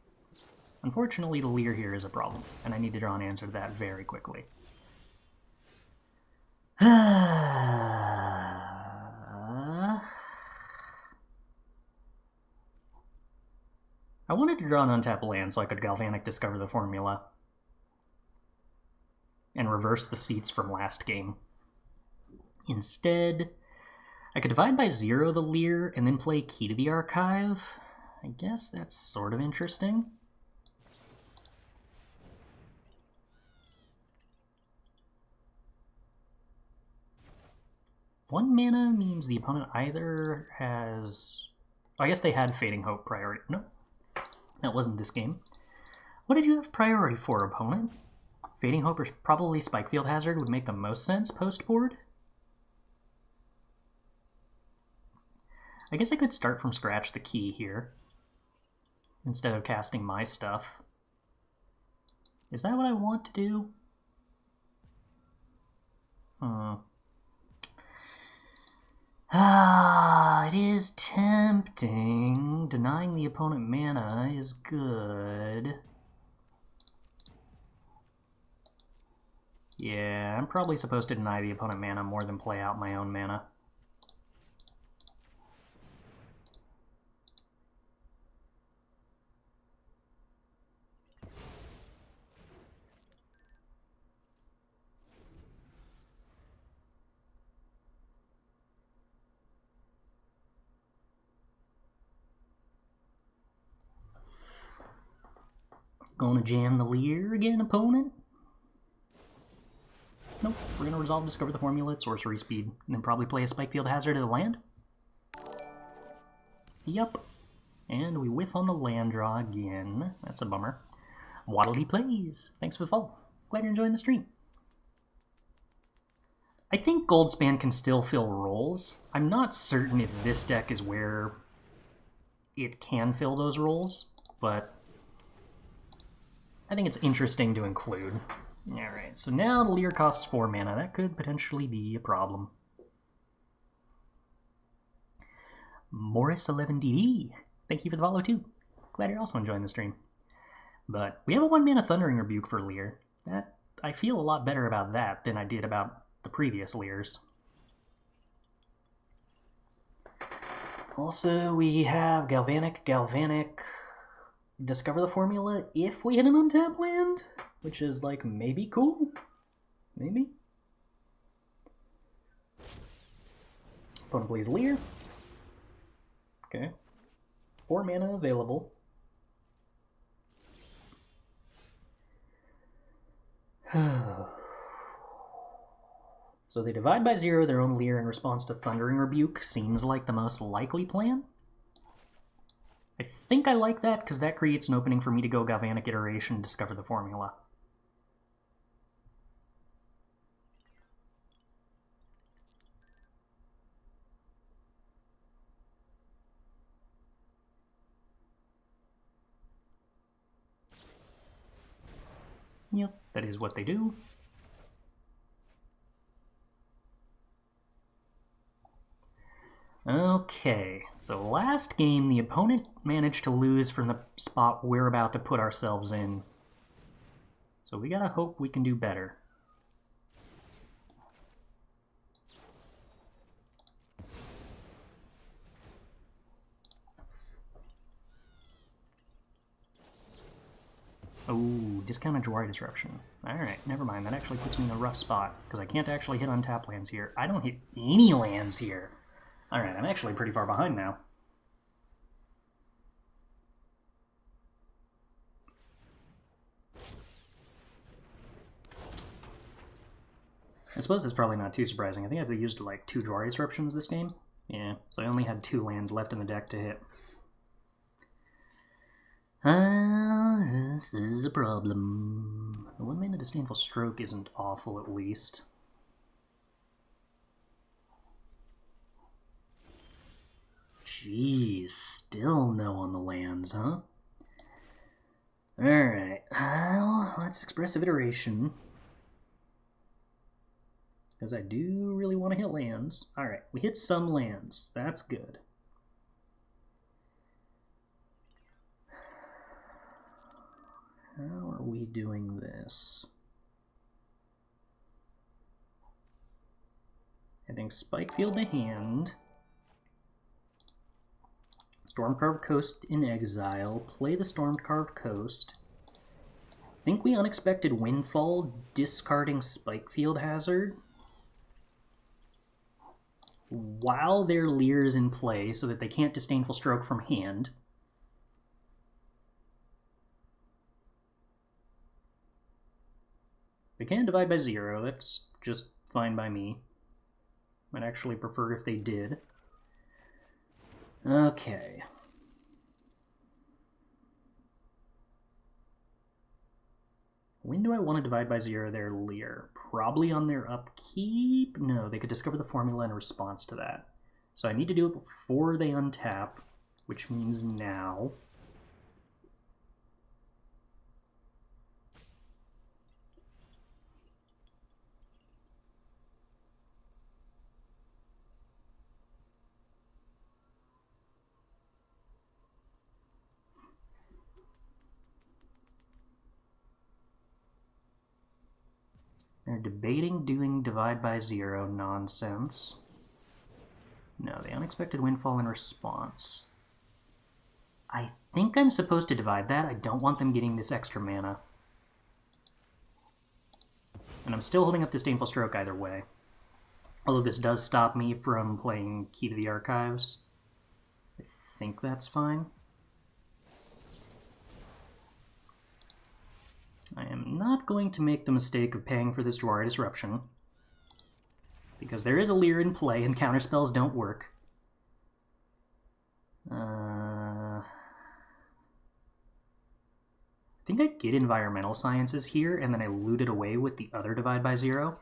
Unfortunately, the Lier here is a problem, and I need to draw an answer to that very quickly. I wanted to draw an untapped land so I could Galvanic Discover the Formula and reverse the seats from last game. Instead, I could Divide by 0 the Lier and then play Key to the Archive. I guess that's sort of interesting. One mana means the opponent either has... I guess they had Fading Hope priority. No, that wasn't this game. What did you have priority for, opponent? Fading Hope or probably Spikefield Hazard would make the most sense post-board. I guess I could start from scratch the key here, instead of casting my stuff. Is that what I want to do? It is tempting. Denying the opponent mana is good. Yeah, I'm probably supposed to deny the opponent mana more than play out my own mana. Gonna jam the Lier again, opponent? Nope, we're gonna resolve Discover the Formula at Sorcery Speed, and then probably play a Spikefield Hazard to the land. Yup. And we whiff on the land draw again. That's a bummer. Waddly plays. Thanks for the follow. Glad you're enjoying the stream. I think Goldspan can still fill roles. I'm not certain if this deck is where it can fill those roles, but I think it's interesting to include. Alright, so now the Lier costs 4 mana. That could potentially be a problem. Morris11DD, thank you for the follow too. Glad you're also enjoying the stream. But we have a 1 mana Thundering Rebuke for Lier. I feel a lot better about that than I did about the previous Liers. Also, we have Galvanic, Discover the Formula if we hit an untapped land, which is, like, maybe cool. Maybe. Opponent plays Lier. Okay. 4 mana available. So they divide by 0 their own Lier in response to Thundering Rebuke. Seems like the most likely plan. I think I like that because that creates an opening for me to go Galvanic Iteration, discover the formula. Yep, that is what they do. Okay, so last game the opponent managed to lose from the spot we're about to put ourselves in. So we gotta hope we can do better. Oh, discounted Jwari Disruption. Alright, never mind. That actually puts me in a rough spot, because I can't actually hit untapped lands here. I don't hit any lands here. Alright, I'm actually pretty far behind now. I suppose it's probably not too surprising. I think I've used like 2 Jwari Disruptions this game. Yeah, so I only had 2 lands left in the deck to hit. This is a problem. The 1 mana Disdainful Stroke isn't awful, at least. Jeez, still no on the lands, huh? Alright, well, let's Expressive Iteration. Because I do really want to hit lands. Alright, we hit some lands. That's good. How are we doing this? I think Spikefield to hand. Stormcarved Coast in exile. Play the Stormcarved Coast. I think we Unexpected Windfall, discarding Spikefield Hazard. While their Lier is in play, so that they can't Disdainful Stroke from hand. They can divide by 0, that's just fine by me. I'd actually prefer if they did. Okay. When do I want to divide by 0 their Lier? Probably on their upkeep? No, they could discover the formula in response to that. So I need to do it before they untap, which means now. They're debating doing divide by 0 nonsense. No, the Unexpected Windfall in response. I think I'm supposed to divide that. I don't want them getting this extra mana. And I'm still holding up Disdainful Stroke either way. Although this does stop me from playing Key to the Archives. I think that's fine. I am not going to make the mistake of paying for this Jwari Disruption, because there is a Lier in play and counterspells don't work. I think I get Environmental Sciences here, and then I loot it away with the other Divide by 0.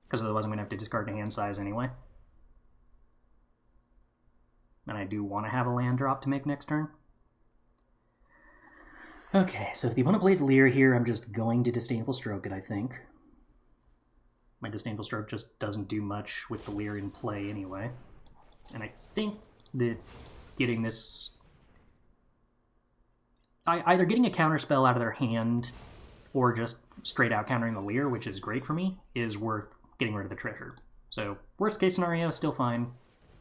Because otherwise I'm going to have to discard a hand size anyway. And I do want to have a land drop to make next turn. Okay, so if the opponent plays Lier here, I'm just going to Disdainful Stroke it, I think. My Disdainful Stroke just doesn't do much with the Lier in play anyway. And I think that getting this... either getting a counterspell out of their hand, or just straight out countering the Lier, which is great for me, is worth getting rid of the treasure. So, worst case scenario, still fine.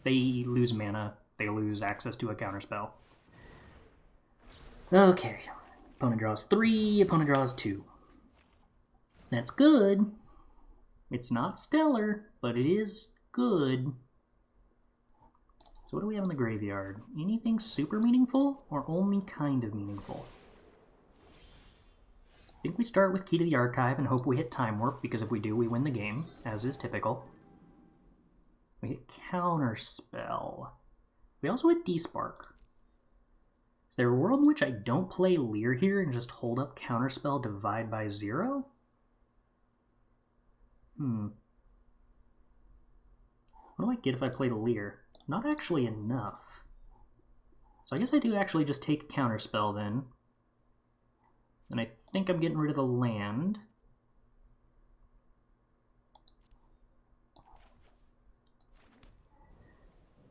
They lose mana, they lose access to a counterspell. Okay. Opponent draws 3, opponent draws 2. That's good. It's not stellar, but it is good. So what do we have in the graveyard? Anything super meaningful or only kind of meaningful? I think we start with Key to the Archive and hope we hit Time Warp, because if we do, we win the game, as is typical. We hit Counterspell. We also hit Despark. Is there a world in which I don't play Lier here and just hold up Counterspell Divide by 0? What do I get if I play the Lier? Not actually enough. So I guess I do actually just take Counterspell then. And I think I'm getting rid of the land.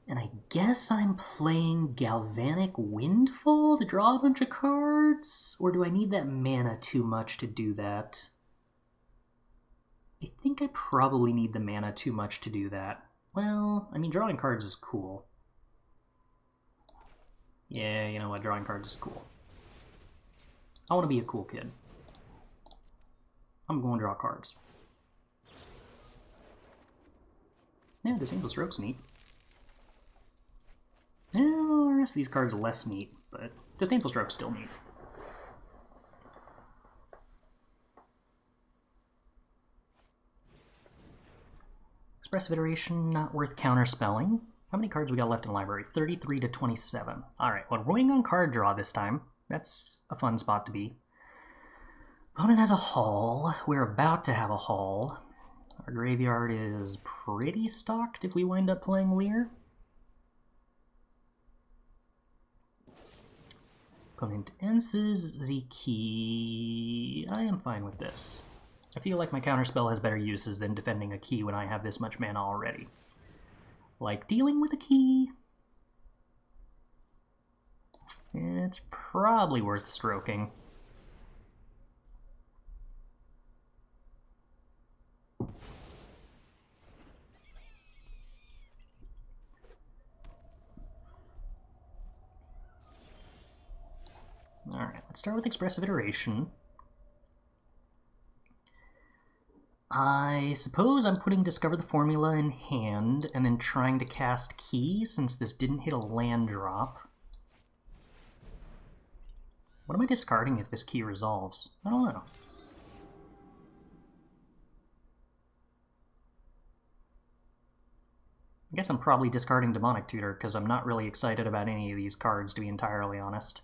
And I guess I'm playing Galvanic Windfall to draw a bunch of cards? Or do I need that mana too much to do that? I think I probably need the mana too much to do that. Well, I mean, drawing cards is cool. Yeah, you know what? Drawing cards is cool. I want to be a cool kid. I'm going to draw cards. Yeah, Disdainful Stroke's neat. Well, the rest of these cards are less neat, but Disdainful Stroke's still neat. Expressive Iteration, not worth counterspelling. How many cards we got left in the library? 33 to 27. Alright, well, we're waiting on card draw this time. That's a fun spot to be. Opponent has a haul. We're about to have a haul. Our graveyard is pretty stocked if we wind up playing Lier. Opponent enters the key. I am fine with this. I feel like my counterspell has better uses than defending a key when I have this much mana already. Like dealing with a key. It's probably worth stroking. Alright, let's start with Expressive Iteration. I suppose I'm putting Discover the Formula in hand and then trying to cast Key since this didn't hit a land drop. What am I discarding if this key resolves? I don't know. I guess I'm probably discarding Demonic Tutor because I'm not really excited about any of these cards, to be entirely honest.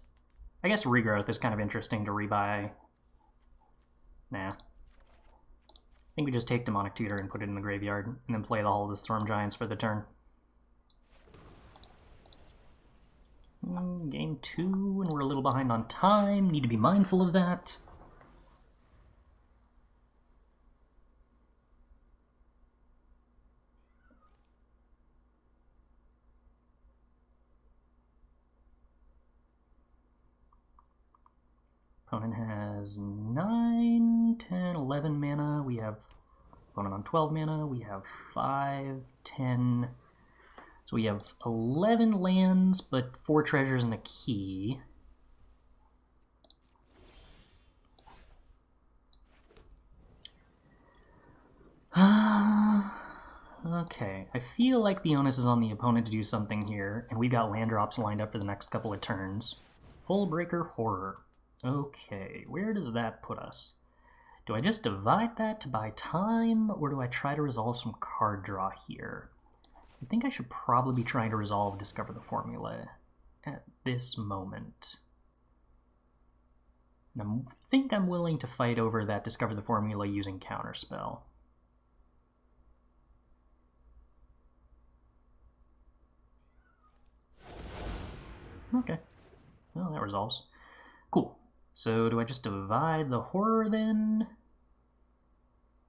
I guess Regrowth is kind of interesting to rebuy. Nah. I think we just take Demonic Tutor and put it in the graveyard, and then play the Hall of the Storm Giants for the turn. Game 2, and we're a little behind on time. Need to be mindful of that. Opponent has 9, 10, 11 mana. We have opponent on 12 mana. We have 5, 10. So we have 11 lands, but 4 treasures and a key. Okay, I feel like the onus is on the opponent to do something here, and we've got land drops lined up for the next couple of turns. Hullbreaker Horror. Okay, where does that put us? Do I just divide that to buy time, or do I try to resolve some card draw here? I think I should probably be trying to resolve Discover the Formula at this moment. And I think I'm willing to fight over that Discover the Formula using Counterspell. Okay, well that resolves. Cool. So do I just divide the horror then?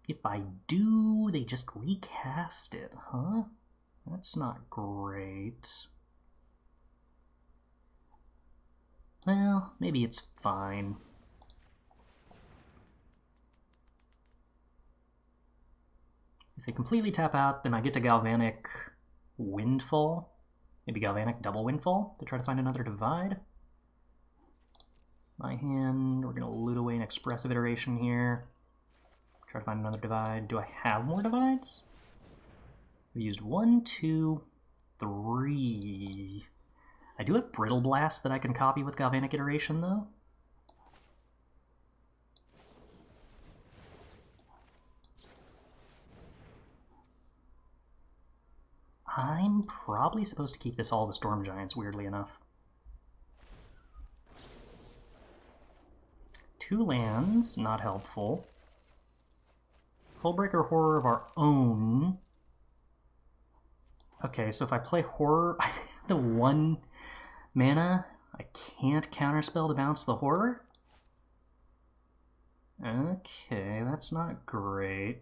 If I do, they just recast it, huh? That's not great. Well, maybe it's fine. If they completely tap out, then I get to Galvanic Windfall. Maybe Galvanic Double Windfall to try to find another divide. My hand, we're going to loot away an Expressive Iteration here. Try to find another divide. Do I have more divides? I've used 1, 2, 3. I do have Brittle Blast that I can copy with Galvanic Iteration, though. I'm probably supposed to keep this all the Storm Giants, weirdly enough. 2 lands, not helpful. Hullbreaker Horror of our own. Okay, so if I play Horror, I have to 1 mana. I can't counterspell to bounce the Horror? Okay, that's not great.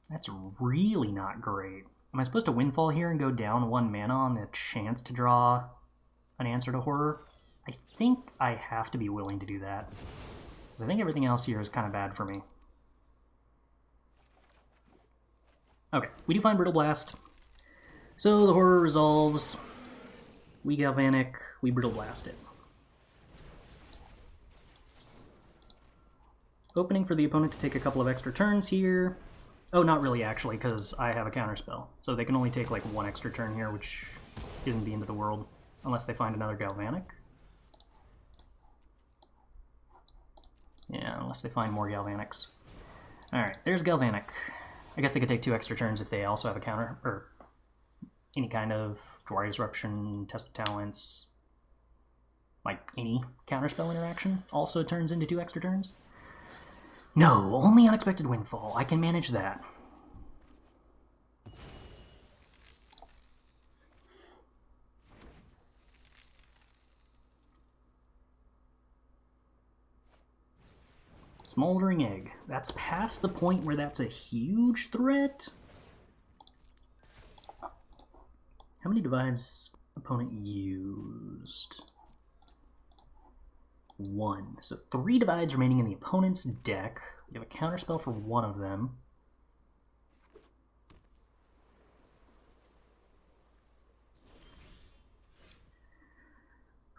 That's really not great. Am I supposed to Windfall here and go down 1 mana on the chance to draw an answer to Horror? I think I have to be willing to do that, because I think everything else here is kind of bad for me. Okay, we do find Brittle Blast. So the Horror resolves. We Galvanic, we Brittle Blast it. Opening for the opponent to take a couple of extra turns here. Oh, not really, actually, because I have a counterspell. So they can only take like 1 extra turn here, which isn't the end of the world, unless they find another Galvanic. Yeah, unless they find more Galvanics. Alright, there's Galvanic. I guess they could take 2 extra turns if they also have a counter, or any kind of Jwari Disruption, Test of Talents, like any counterspell interaction also turns into 2 extra turns. No, only Unexpected Windfall. I can manage that. Smoldering Egg. That's past the point where that's a huge threat. How many divides opponent used? 1. So 3 divides remaining in the opponent's deck. We have a counterspell for 1 of them.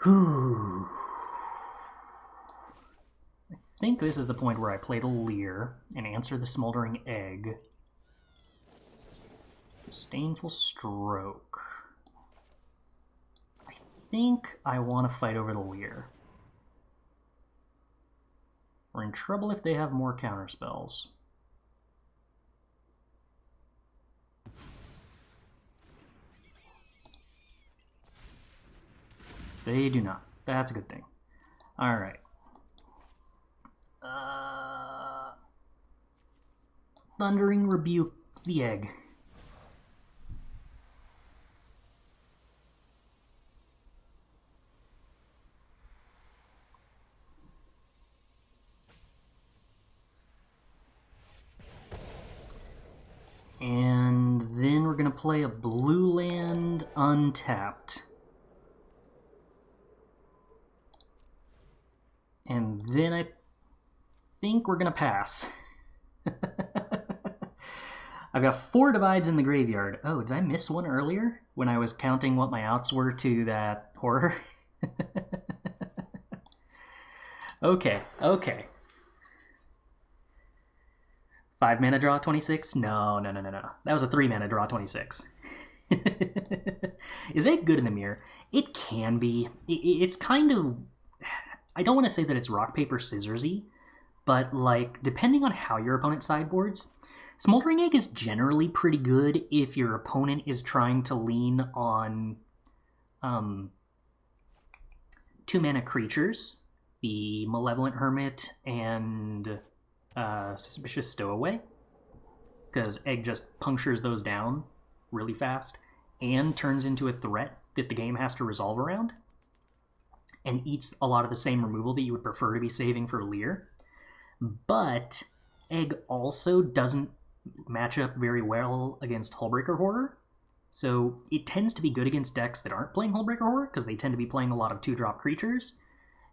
Whew. I think this is the point where I play the Lier and answer the Smoldering Egg. Disdainful Stroke. I think I want to fight over the Lier. We're in trouble if they have more counterspells. They do not. That's a good thing. Alright. Thundering Rebuke the Egg. And then we're going to play a blue land untapped. And then I think we're going to pass. I've got 4 divides in the graveyard. Oh, did I miss one earlier when I was counting what my outs were to that Horror? Okay. 5 mana draw 26? No. That was a 3 mana draw 26. Is it good in the mirror? It can be. It's kind of... I don't want to say that it's rock, paper, scissors-y, but like, depending on how your opponent sideboards, Smoldering Egg is generally pretty good if your opponent is trying to lean on 2 mana creatures, the Malevolent Hermit and Suspicious Stowaway, because Egg just punctures those down really fast and turns into a threat that the game has to resolve around, and eats a lot of the same removal that you would prefer to be saving for Lier. But Egg also doesn't match up very well against Hullbreaker Horror, so it tends to be good against decks that aren't playing Hullbreaker Horror, because they tend to be playing a lot of 2-drop creatures,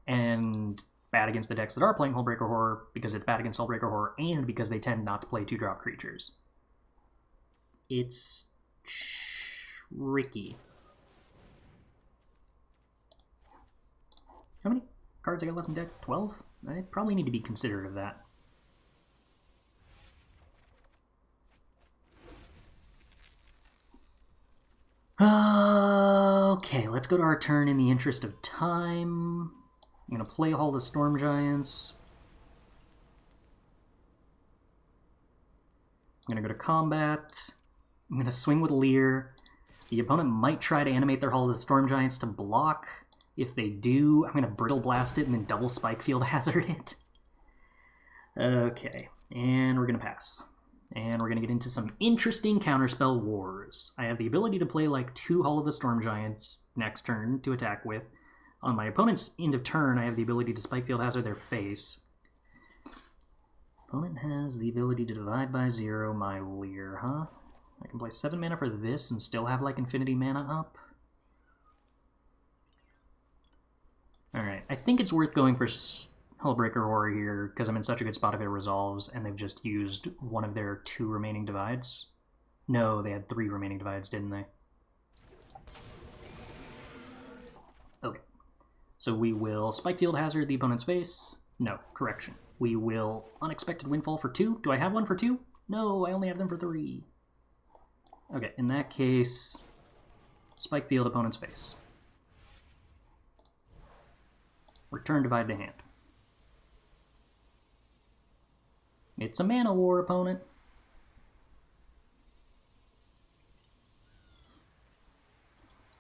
and bad against the decks that are playing Hullbreaker Horror, because it's bad against Hullbreaker Horror, and because they tend not to play 2-drop creatures. It's tricky. How many cards I got left in deck? 12? I probably need to be considerate of that. Okay, let's go to our turn in the interest of time. I'm going to play Hall of Storm Giants. I'm going to go to combat. I'm going to swing with Lier. The opponent might try to animate their Hall of the Storm Giants to block. If they do, I'm going to Brittle Blast it and then double Spikefield Hazard it. Okay, and we're going to pass. And we're going to get into some interesting counterspell wars. I have the ability to play like 2 Hall of the Storm Giants next turn to attack with. On my opponent's end of turn, I have the ability to Spikefield Hazard their face. Opponent has the ability to divide by 0 my Lier, huh? I can play 7 mana for this and still have like infinity mana up. Alright, I think it's worth going for Hullbreaker Horror here, because I'm in such a good spot if it resolves, and they've just used one of their 2 remaining divides. No, they had 3 remaining divides, didn't they? Okay. So we will Spikefield Hazard the opponent's face. No, correction. We will Unexpected Windfall for 2. Do I have one for 2? No, I only have them for 3. Okay, in that case, Spikefield opponent's face. Return divide to hand. It's a mana war, opponent.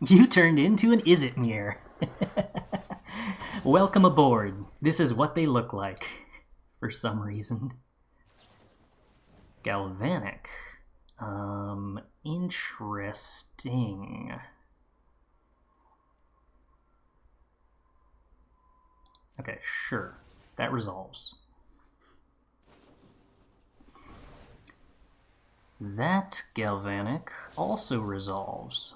You turned into an Izzet mirror. Welcome aboard. This is what they look like, for some reason. Galvanic. Interesting. Okay, sure. That resolves. That Galvanic also resolves.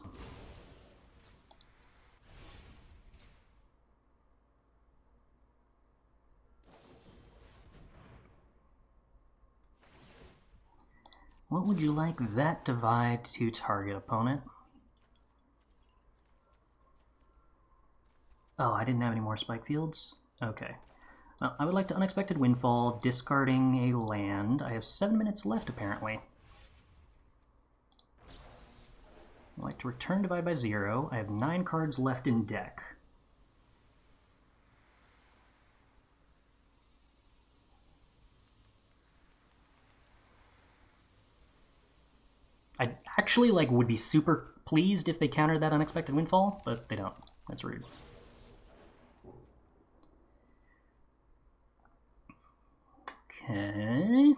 What would you like that divide to target, opponent? Oh, I didn't have any more spike fields? Okay. Well, I would like to Unexpected Windfall, discarding a land. I have 7 minutes left, apparently. I'd like to return divide by 0. I have 9 cards left in deck. I actually would be super pleased if they countered that Unexpected Windfall, but they don't. That's rude. Okay.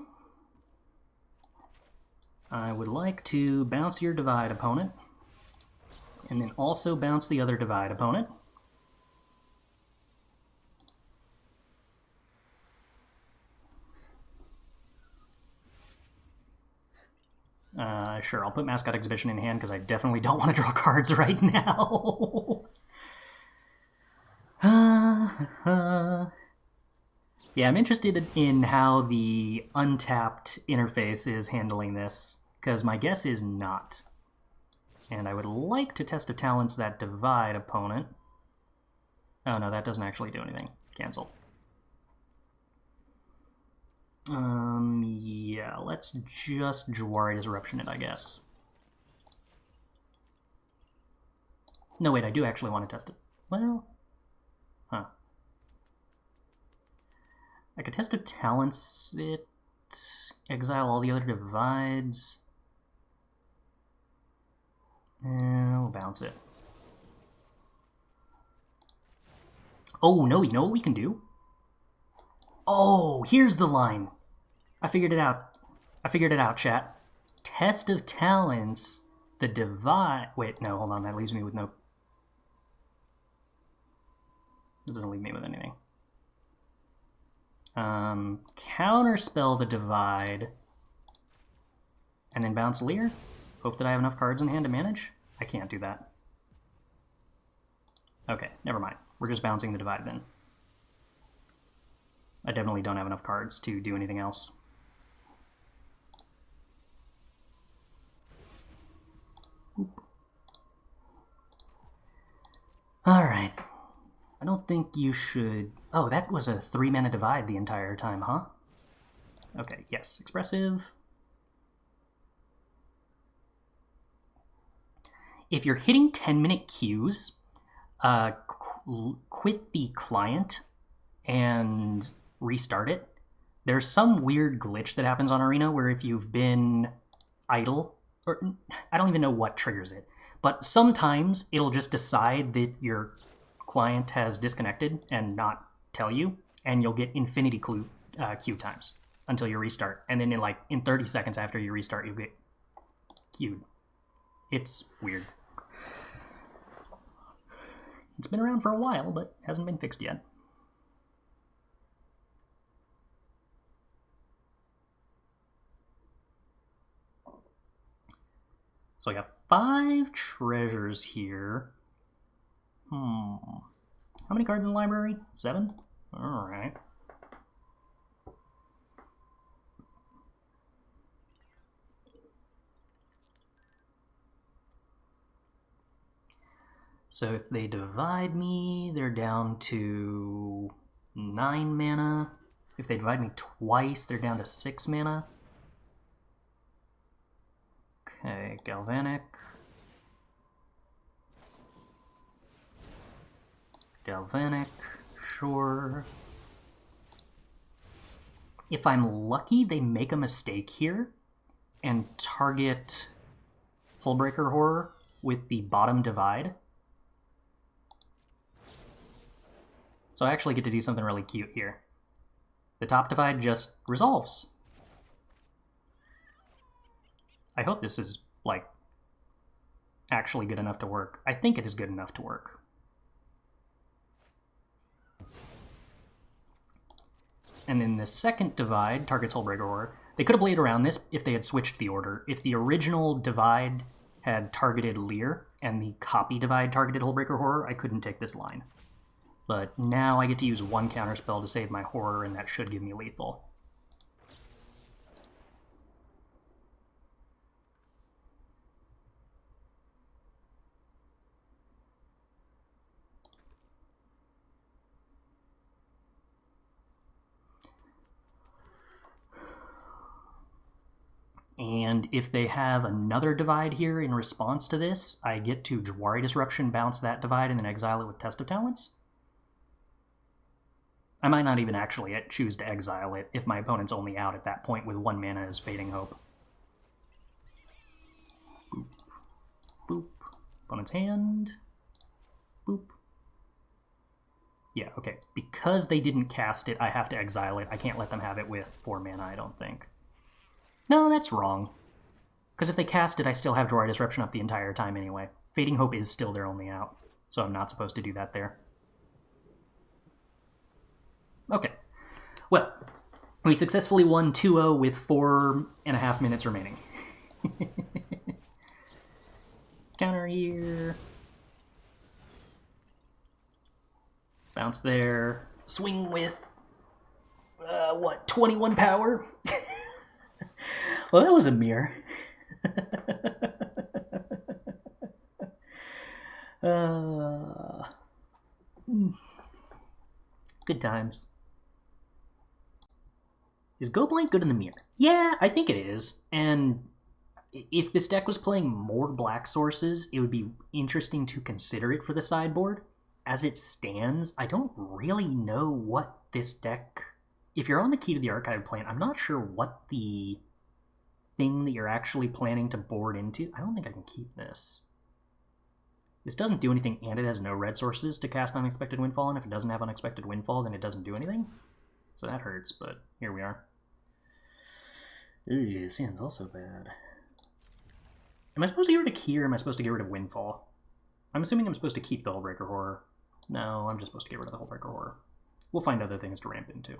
I would like to bounce your divide, opponent, and then also bounce the other divide, opponent. Sure, I'll put Mascot Exhibition in hand because I definitely don't want to draw cards right now. Yeah, I'm interested in how the untapped interface is handling this, because my guess is not. And I would like to Test of Talents that divide, opponent. Oh no, that doesn't actually do anything. Cancel. Yeah, let's just Jwari Disruption it, I guess. No, wait, I do actually want to test it. Well, huh. I could Test of Talents it, exile all the other divides. And we'll bounce it. Oh, no, you know what we can do? Oh, here's the line. I figured it out. I figured it out, chat. Test of Talents, the divide... Wait, no, hold on. That leaves me with no... It doesn't leave me with anything. Counterspell the divide, and then bounce Lier. Hope that I have enough cards in hand to manage. I can't do that. Okay, never mind. We're just bouncing the divide then. I definitely don't have enough cards to do anything else. Alright. I don't think you should... Oh, that was a 3-mana divide the entire time, huh? Okay, yes. Expressive. if you're hitting 10-minute queues, quit the client and restart it. There's some weird glitch that happens on Arena where if you've been idle, or I don't even know what triggers it, but sometimes it'll just decide that your client has disconnected and not tell you, and you'll get infinity queue times until you restart. And then in 30 seconds after you restart, you get queued. It's weird. It's been around for a while, but hasn't been fixed yet. So I got 5 treasures here. How many cards in the library? 7? Alright. So if they divide me, they're down to 9 mana. If they divide me twice, they're down to 6 mana. Okay, Galvanic. Galvanic, sure. If I'm lucky, they make a mistake here and target Hullbreaker Horror with the bottom divide. So I actually get to do something really cute here. The top divide just resolves. I hope this is, actually good enough to work. I think it is good enough to work. And then the second divide targets Hullbreaker Horror. They could have played around this if they had switched the order. If the original divide had targeted Lier and the copy divide targeted Hullbreaker Horror, I couldn't take this line. But now I get to use 1 counterspell to save my Horror, and that should give me lethal. And if they have another divide here in response to this, I get to Jwari Disruption, bounce that divide, and then exile it with Test of Talents. I might not even actually choose to exile it if my opponent's only out at that point with 1 mana as Fading Hope. Boop. Boop. Opponent's hand. Boop. Yeah, okay. Because they didn't cast it, I have to exile it. I can't let them have it with 4 mana, I don't think. No, that's wrong. Because if they cast it, I still have Jwari Disruption up the entire time anyway. Fading Hope is still their only out, so I'm not supposed to do that there. Okay. Well, we successfully won 2-0 with 4.5 minutes remaining. Counter here. Bounce there. Swing with, 21 power? Well, that was a mirror. Good times. Is Go Blank good in the mirror? Yeah, I think it is. And if this deck was playing more black sources, it would be interesting to consider it for the sideboard. As it stands, I don't really know what this deck... If you're on the Key to the Archive plan, I'm not sure what the thing that you're actually planning to board into... I don't think I can keep this. This doesn't do anything, and it has no red sources to cast Unexpected Windfall, and if it doesn't have Unexpected Windfall, then it doesn't do anything. So that hurts, but here we are. Ooh, Sand's also bad. Am I supposed to get rid of Key, or am I supposed to get rid of Windfall? I'm assuming I'm supposed to keep the Hullbreaker Horror. No, I'm just supposed to get rid of the Hullbreaker Horror. We'll find other things to ramp into.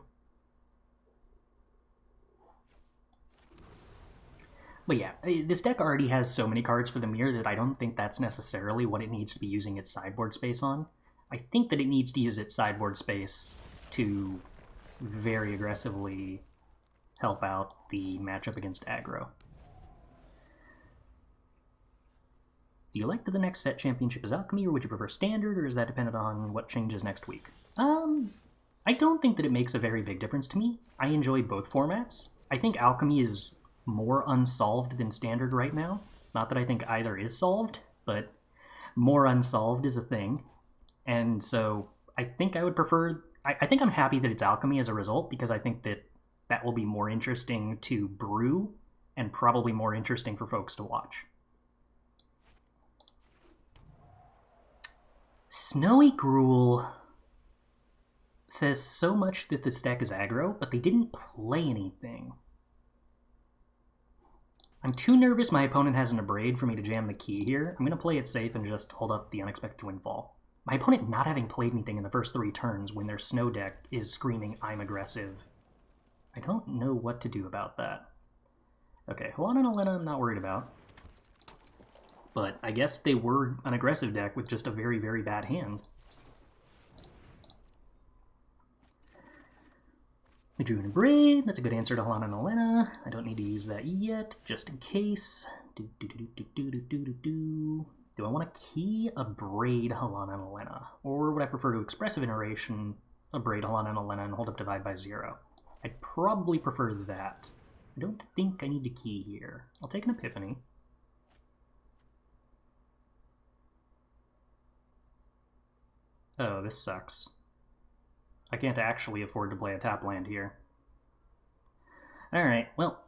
But yeah, this deck already has so many cards for the mirror that I don't think that's necessarily what it needs to be using its sideboard space on. I think that it needs to use its sideboard space to very aggressively help out the matchup against aggro. Do you like that the next set championship is Alchemy, or would you prefer Standard, or is that dependent on what changes next week? I don't think that it makes a very big difference to me. I enjoy both formats. I think Alchemy is more unsolved than Standard right now. Not that I think either is solved, but more unsolved is a thing. And so I think I would prefer... I think I'm happy that it's Alchemy as a result, because I think that that will be more interesting to brew and probably more interesting for folks to watch. Snowy Gruul says so much that this deck is aggro, but they didn't play anything. I'm too nervous my opponent has an Abrade for me to jam the key here. I'm going to play it safe and just hold up the Unexpected Windfall. My opponent not having played anything in the first 3 turns when their snow deck is screaming, I'm aggressive. I don't know what to do about that. Okay, Halana and Alena I'm not worried about. But I guess they were an aggressive deck with just a very, very bad hand. We drew an Abrade. That's a good answer to Halana and Alena. I don't need to use that yet, just in case. Do I want to key Abrade Halana and Alena? Or would I prefer to Expressive Iteration, Abrade Halana and Alena, and hold up Divide by 0? I'd probably prefer that. I don't think I need to key here. I'll take an Epiphany. Oh, this sucks. I can't actually afford to play a tap land here. Alright, well.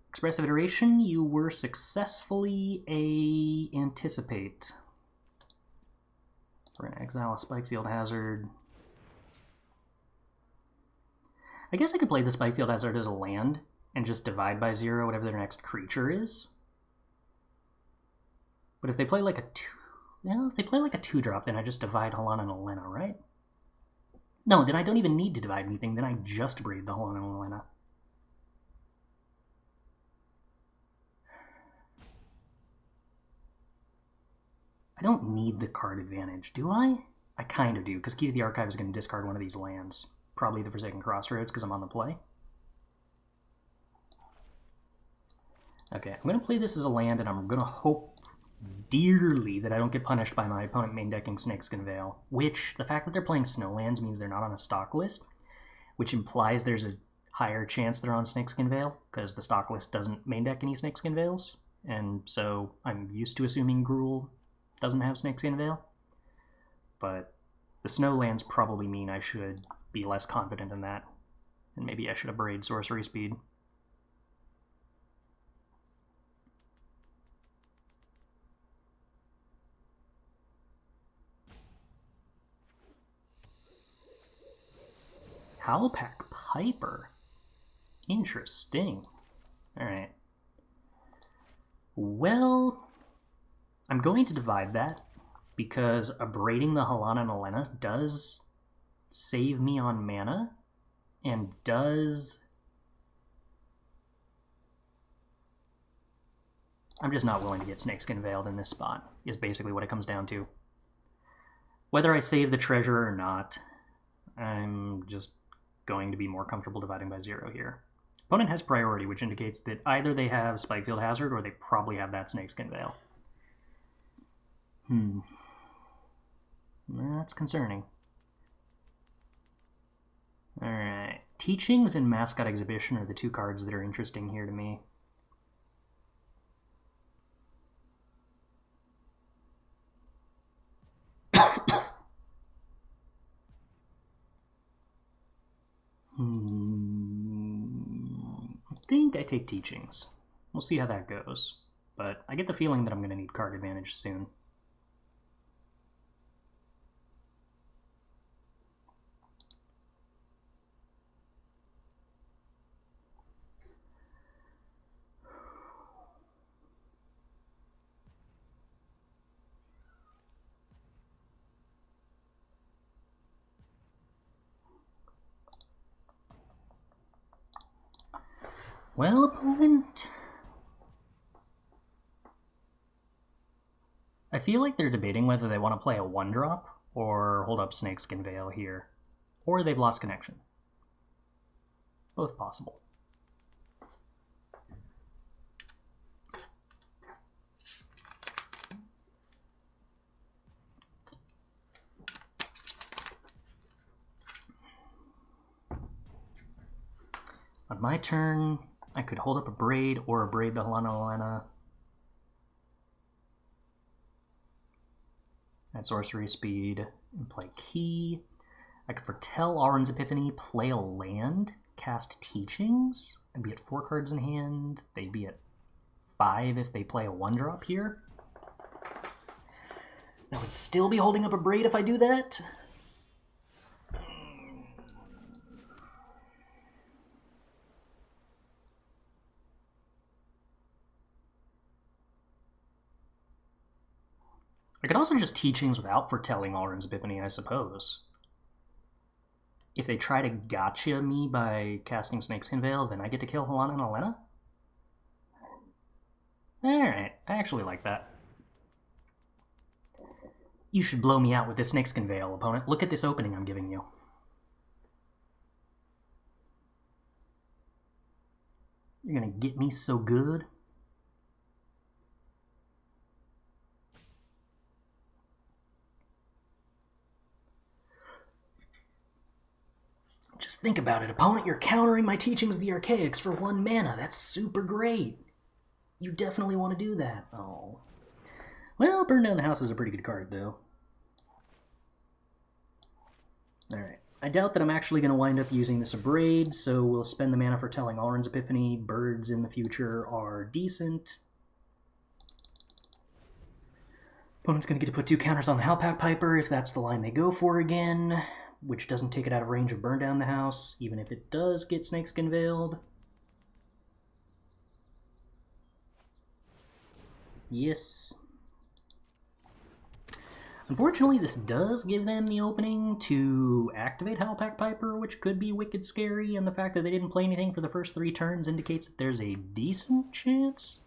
Expressive Iteration, you were successfully a Anticipate. We're going to exile a Spikefield Hazard. I guess I could play the Spikefield Hazard as a land and just divide by 0 whatever their next creature is. But if they play like a 2... Well, if they play like a 2-drop, then I just divide Halana and Alena, right? No, then I don't even need to divide anything. Then I just braid the Halana and Alena. I don't need the card advantage, do I? I kind of do, because Key to the Archive is going to discard one of these lands. Probably the Forsaken Crossroads, because I'm on the play. Okay, I'm going to play this as a land, and I'm going to hope dearly that I don't get punished by my opponent main decking Snakeskin Veil, which, the fact that they're playing Snowlands means they're not on a stock list, which implies there's a higher chance they're on Snakeskin Veil, because the stock list doesn't main deck any Snakeskin Veils, and so I'm used to assuming Gruul doesn't have Snakeskin Veil. But the Snowlands probably mean I should be less confident in that, and maybe I should Abrade Sorcery Speed. Howlpack Piper. Interesting. Alright. Well, I'm going to divide that, because abrading the Halana and Alena does save me on mana, and does... I'm just not willing to get Snakeskin Veiled in this spot, is basically what it comes down to. Whether I save the treasure or not, I'm just going to be more comfortable dividing by 0 here. Opponent has priority, which indicates that either they have Spikefield Hazard or they probably have that Snakeskin Veil. That's concerning. Alright. Teachings and Mascot Exhibition are the 2 cards that are interesting here to me. I think I take Teachings. We'll see how that goes. But I get the feeling that I'm going to need card advantage soon. Well, opponent... I feel like they're debating whether they want to play a 1-drop or hold up Snakeskin Veil here. Or they've lost connection. Both possible. On my turn, I could hold up Abrade or Abrade the Halana Alena. at sorcery speed and play Key. I could foretell A-Alrund's Epiphany, play a land, cast Teachings, and be at 4 cards in hand. They'd be at 5 if they play a 1-drop here. I would still be holding up Abrade if I do that. I could also just Teachings without foretelling A-Alrund's Epiphany, I suppose. If they try to gotcha me by casting Snakeskin Veil, then I get to kill Helana and Alena? Alright, I actually like that. You should blow me out with this Snakeskin Veil, opponent. Look at this opening I'm giving you. You're gonna get me so good. Just think about it, opponent. You're countering my Teachings of the Archaics for 1 mana. That's super great. You definitely want to do that. Oh. Well, Burn Down the House is a pretty good card, though. Alright. I doubt that I'm actually going to wind up using this Abrade, so we'll spend the mana for telling A-Alrund's Epiphany. Birds in the future are decent. Opponent's going to get to put 2 counters on the Howlpack Piper if that's the line they go for again, which doesn't take it out of range of Burn Down the House, even if it does get Snakeskin Veiled. Yes. Unfortunately, this does give them the opening to activate Howlpack Piper, which could be wicked scary, and the fact that they didn't play anything for the first 3 turns indicates that there's a decent chance.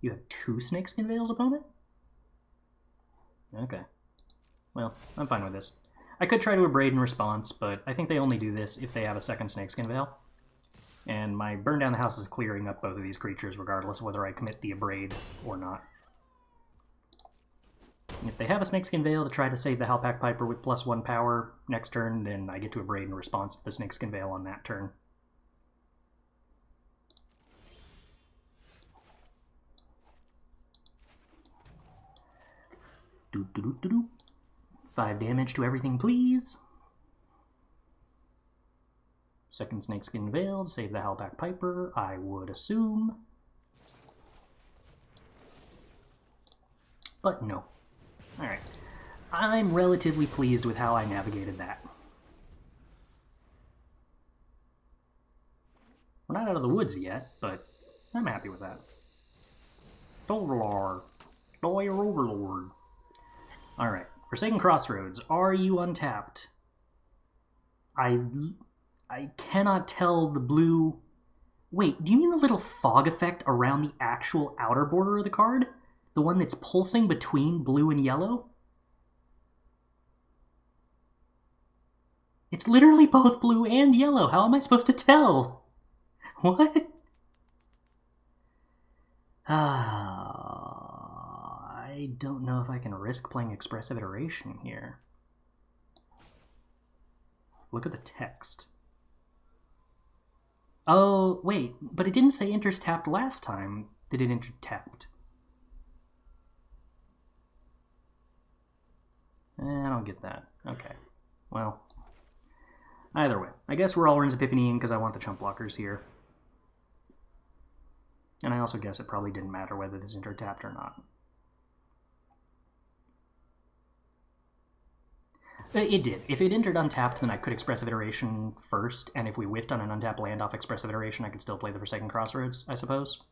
You have 2 Snakeskin Veils, opponent? Okay. Well, I'm fine with this. I could try to Abrade in response, but I think they only do this if they have a second Snakeskin Veil. And my Burn Down the House is clearing up both of these creatures regardless of whether I commit the Abrade or not. If they have a Snakeskin Veil to try to save the Howlpack Piper with +1 power next turn, then I get to Abrade in response to the Snakeskin Veil on that turn. Doo -doo -doo -doo -doo. 5 damage to everything, please. Second Snakeskin Veil to save the Howlpack Piper, I would assume. But no. Alright. I'm relatively pleased with how I navigated that. We're not out of the woods yet, but I'm happy with that. Overlord. Doyer Overlord. Alright. Forsaken Crossroads. Are you untapped? I cannot tell the blue... Wait, do you mean the little fog effect around the actual outer border of the card? The one that's pulsing between blue and yellow? It's literally both blue and yellow. How am I supposed to tell? What? I don't know if I can risk playing Expressive Iteration here. Look at the text. Oh, wait, but it didn't say enters tapped last time. Did it enter tapped? I don't get that. Okay. Well, either way. I guess we're A-Alrund's Epiphany because I want the chump blockers here. And I also guess it probably didn't matter whether this entered tapped or not. It did. If it entered untapped, then I could Expressive Iteration first, and if we whiffed on an untapped land off Expressive Iteration, I could still play the Forsaken Crossroads, I suppose.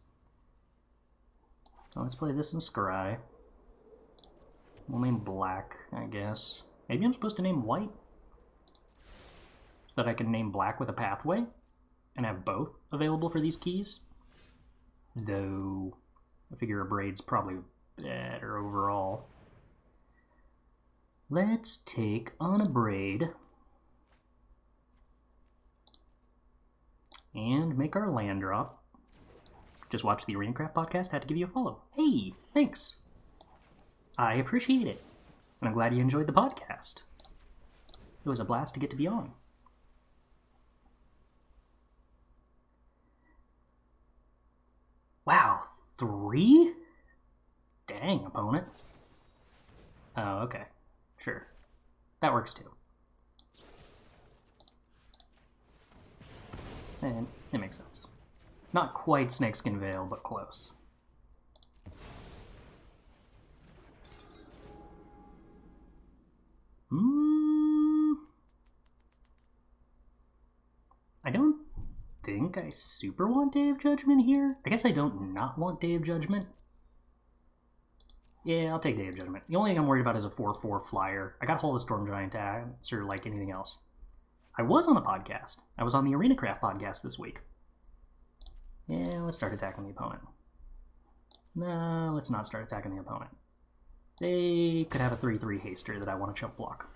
So let's play this in Scry. We'll name black, I guess. Maybe I'm supposed to name white? So that I can name black with a pathway, and have both available for these keys? Though, I figure Abrade's probably better overall. Let's take on Abrade and make our land drop. Just watched the ArenaCraft podcast, had to give you a follow. Hey, thanks. I appreciate it. And I'm glad you enjoyed the podcast. It was a blast to get to be on. Wow, 3? Dang, opponent. Oh, okay. Sure. That works too. And it makes sense. Not quite Snakeskin Veil, but close. I don't think I super want Day of Judgment here. I guess I don't not want Day of Judgment. Yeah, I'll take Day of Judgment. The only thing I'm worried about is a 4/4 flyer. I got Hull of the Storm Giant to answer like anything else. I was on a podcast. I was on the ArenaCraft podcast this week. Yeah, let's start attacking the opponent. No, let's not start attacking the opponent. They could have a 3/3 haster that I want to chump block.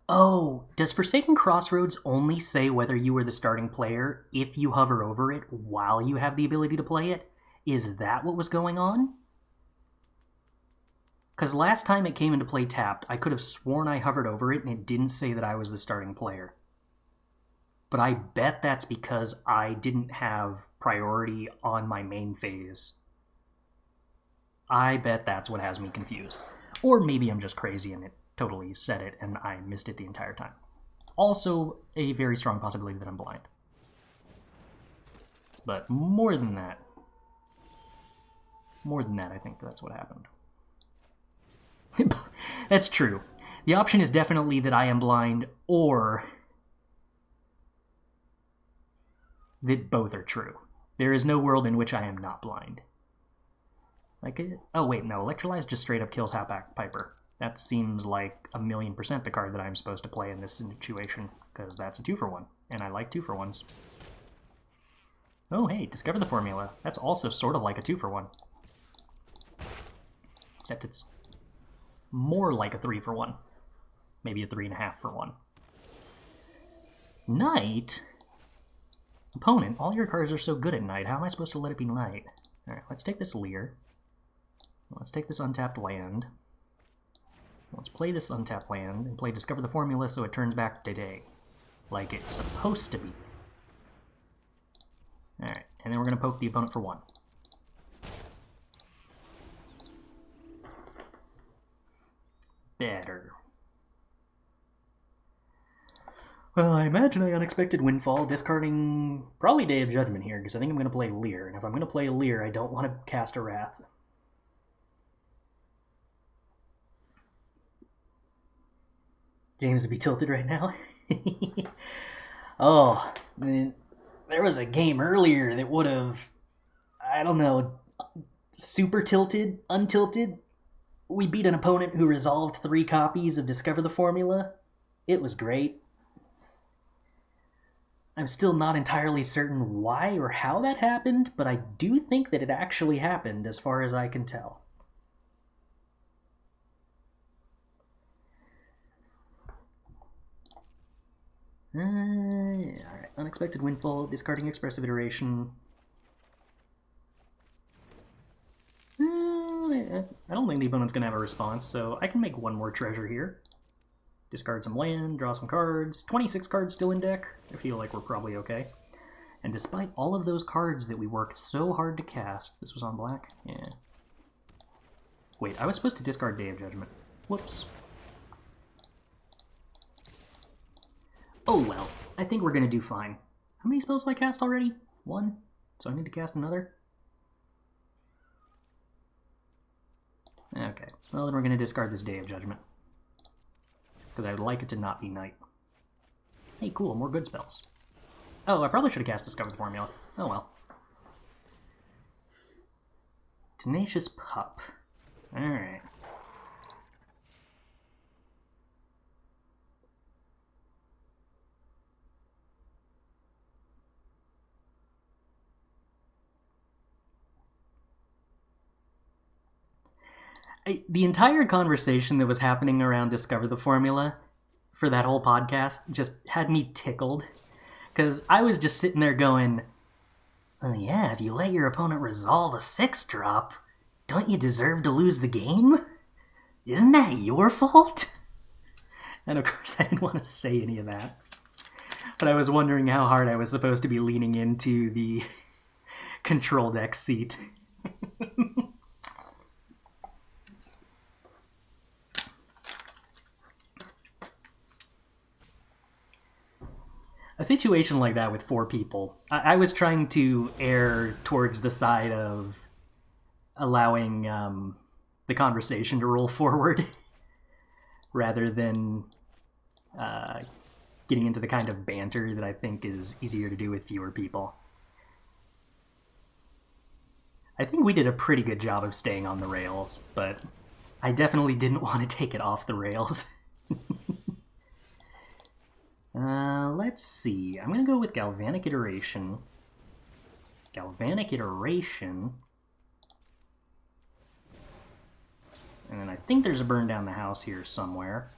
Oh, does Forsaken Crossroads only say whether you were the starting player if you hover over it while you have the ability to play it? Is that what was going on? Because last time it came into play tapped, I could have sworn I hovered over it and it didn't say that I was the starting player. But I bet that's because I didn't have priority on my main phase. I bet that's what has me confused. Or maybe I'm just crazy and it totally said it and I missed it the entire time. Also, a very strong possibility that I'm blind. But more than that, I think that's what happened. That's true. The option is definitely that I am blind or that both are true. There is no world in which I am not blind. Like, oh wait, no, Electrolyze just straight up kills Halfback Piper. That seems like 1,000,000% the card that I'm supposed to play in this situation, because that's a 2-for-1, and I like 2-for-1s. Oh hey, Discover the Formula. That's also sort of like a 2-for-1. Except it's more like a 3-for-1. Maybe a 3.5-for-1. Knight? Opponent, all your cards are so good at night. How am I supposed to let it be night? Alright, let's take this Lier. Let's take this untapped land. Let's play this untapped land and play Discover the Formula so it turns back to day. Like it's supposed to be. Alright, and then we're going to poke the opponent for 1. Better. Well, I imagine I Unexpected Windfall, discarding probably Day of Judgment here, because I think I'm going to play Lier, and if I'm going to play Lier, I don't want to cast a Wrath. James would be tilted right now. Oh, man. There was a game earlier that would have, I don't know, super tilted, untilted. We beat an opponent who resolved 3 copies of Discover the Formula. It was great. I'm still not entirely certain why or how that happened, but I do think that it actually happened as far as I can tell. Alright, Unexpected Windfall, discarding Expressive Iteration. I don't think the opponent's going to have a response, so I can make 1 more treasure here. Discard some land, draw some cards. 26 cards still in deck. I feel like we're probably okay. And despite all of those cards that we worked so hard to cast... This was on black? Yeah. Wait, I was supposed to discard Day of Judgment. Whoops. Oh well, I think we're going to do fine. How many spells have I cast already? 1? So I need to cast another? Okay, well then we're going to discard this Day of Judgment. Because I would like it to not be night. Hey, cool, more good spells. Oh, I probably should have cast Discover the Formula. Oh well. Tenacious Pup. Alright. The entire conversation that was happening around Discover the Formula for that whole podcast just had me tickled. Because I was just sitting there going, Well, yeah, if you let your opponent resolve a 6-drop, don't you deserve to lose the game? Isn't that your fault? And of course I didn't want to say any of that. But I was wondering how hard I was supposed to be leaning into the control deck seat. A situation like that with 4 people, I was trying to err towards the side of allowing the conversation to roll forward rather than getting into the kind of banter that I think is easier to do with fewer people. I think we did a pretty good job of staying on the rails, but I definitely didn't want to take it off the rails. Let's see. I'm going to go with Galvanic Iteration. Galvanic Iteration. And then I think there's a burn down the house here somewhere.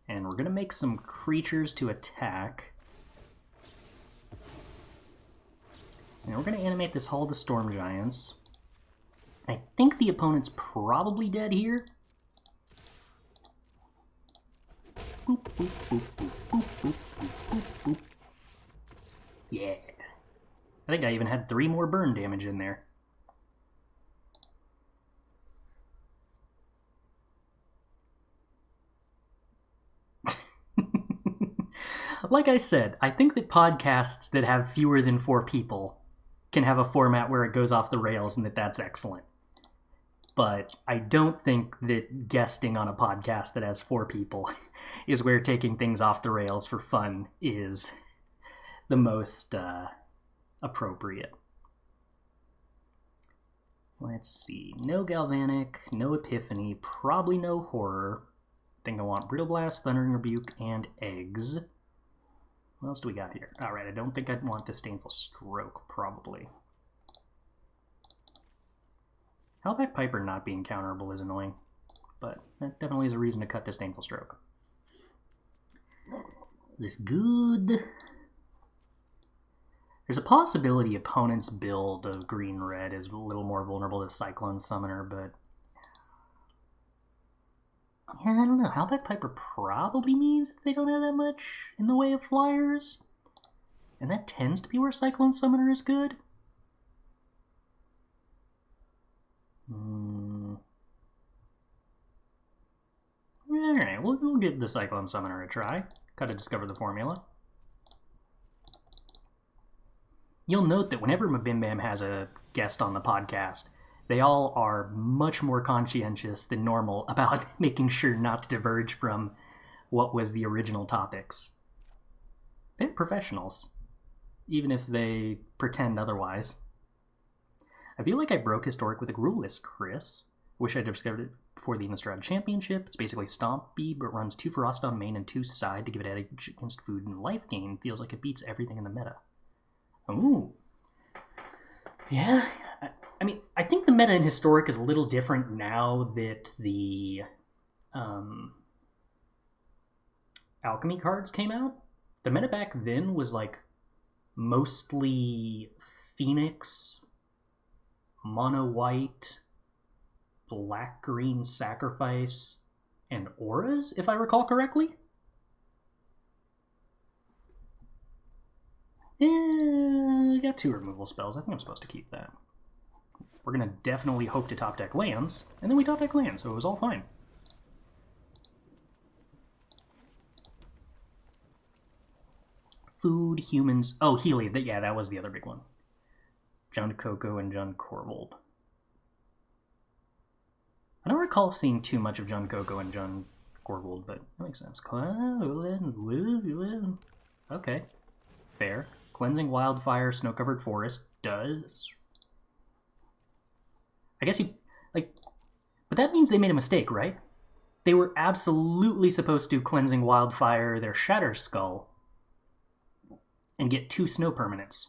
And we're going to make some creatures to attack. And we're going to animate this Hall of the Storm Giants. I think the opponent's probably dead here. Boop, boop, boop, boop, boop, boop, boop, boop. Yeah. I think I even had 3 more burn damage in there. Like I said, I think that podcasts that have fewer than 4 people can have a format where it goes off the rails and that's excellent. But I don't think that guesting on a podcast that has 4 people is where taking things off the rails for fun is the most appropriate. Let's see. No Galvanic, no Epiphany, probably no Horror. I think I want Brittle Blast, Thundering Rebuke, and Eggs. What else do we got here? Alright, I don't think I'd want Disdainful Stroke, probably. Hullbreaker Piper not being counterable is annoying, but that definitely is a reason to cut Disdainful Stroke. This good. There's a possibility opponent's build of green-red is a little more vulnerable to Cyclone Summoner, but yeah, I don't know. Hullbreaker Piper probably means that they don't have that much in the way of flyers, and that tends to be where Cyclone Summoner is good. Alright, we'll give the Cyclone Summoner a try. Gotta discover the formula. You'll note that whenever Mabim Bam has a guest on the podcast, they all are much more conscientious than normal about making sure not to diverge from what was the original topics. They're professionals, even if they pretend otherwise. I feel like I broke Historic with a ruleless, Chris. Wish I'd discovered it before the Innistrad Championship. It's basically Stompy, but runs 2 Frost on main and 2 side to give it edge against food and life gain. Feels like it beats everything in the meta. Ooh. Yeah, I mean, I think the meta in Historic is a little different now that the Alchemy cards came out. The meta back then was like mostly Phoenix, mono white, black green sacrifice, and auras, if I recall correctly. I got 2 removal spells. I think I'm supposed to keep that. We're going to definitely hope to top deck lands, and then we top deck lands, so it was all fine. Food, humans. Oh, Healy. Yeah, that was the other big one. Jund Coco and Jund Corvold. I don't recall seeing too much of Jund Coco and Jund Corvold, but that makes sense. Okay. Fair. Cleansing Wildfire, Snow-Covered Forest does. I guess you, like, but that means they made a mistake, right? They were absolutely supposed to Cleansing Wildfire their Shatter Skull and get 2 snow permanents.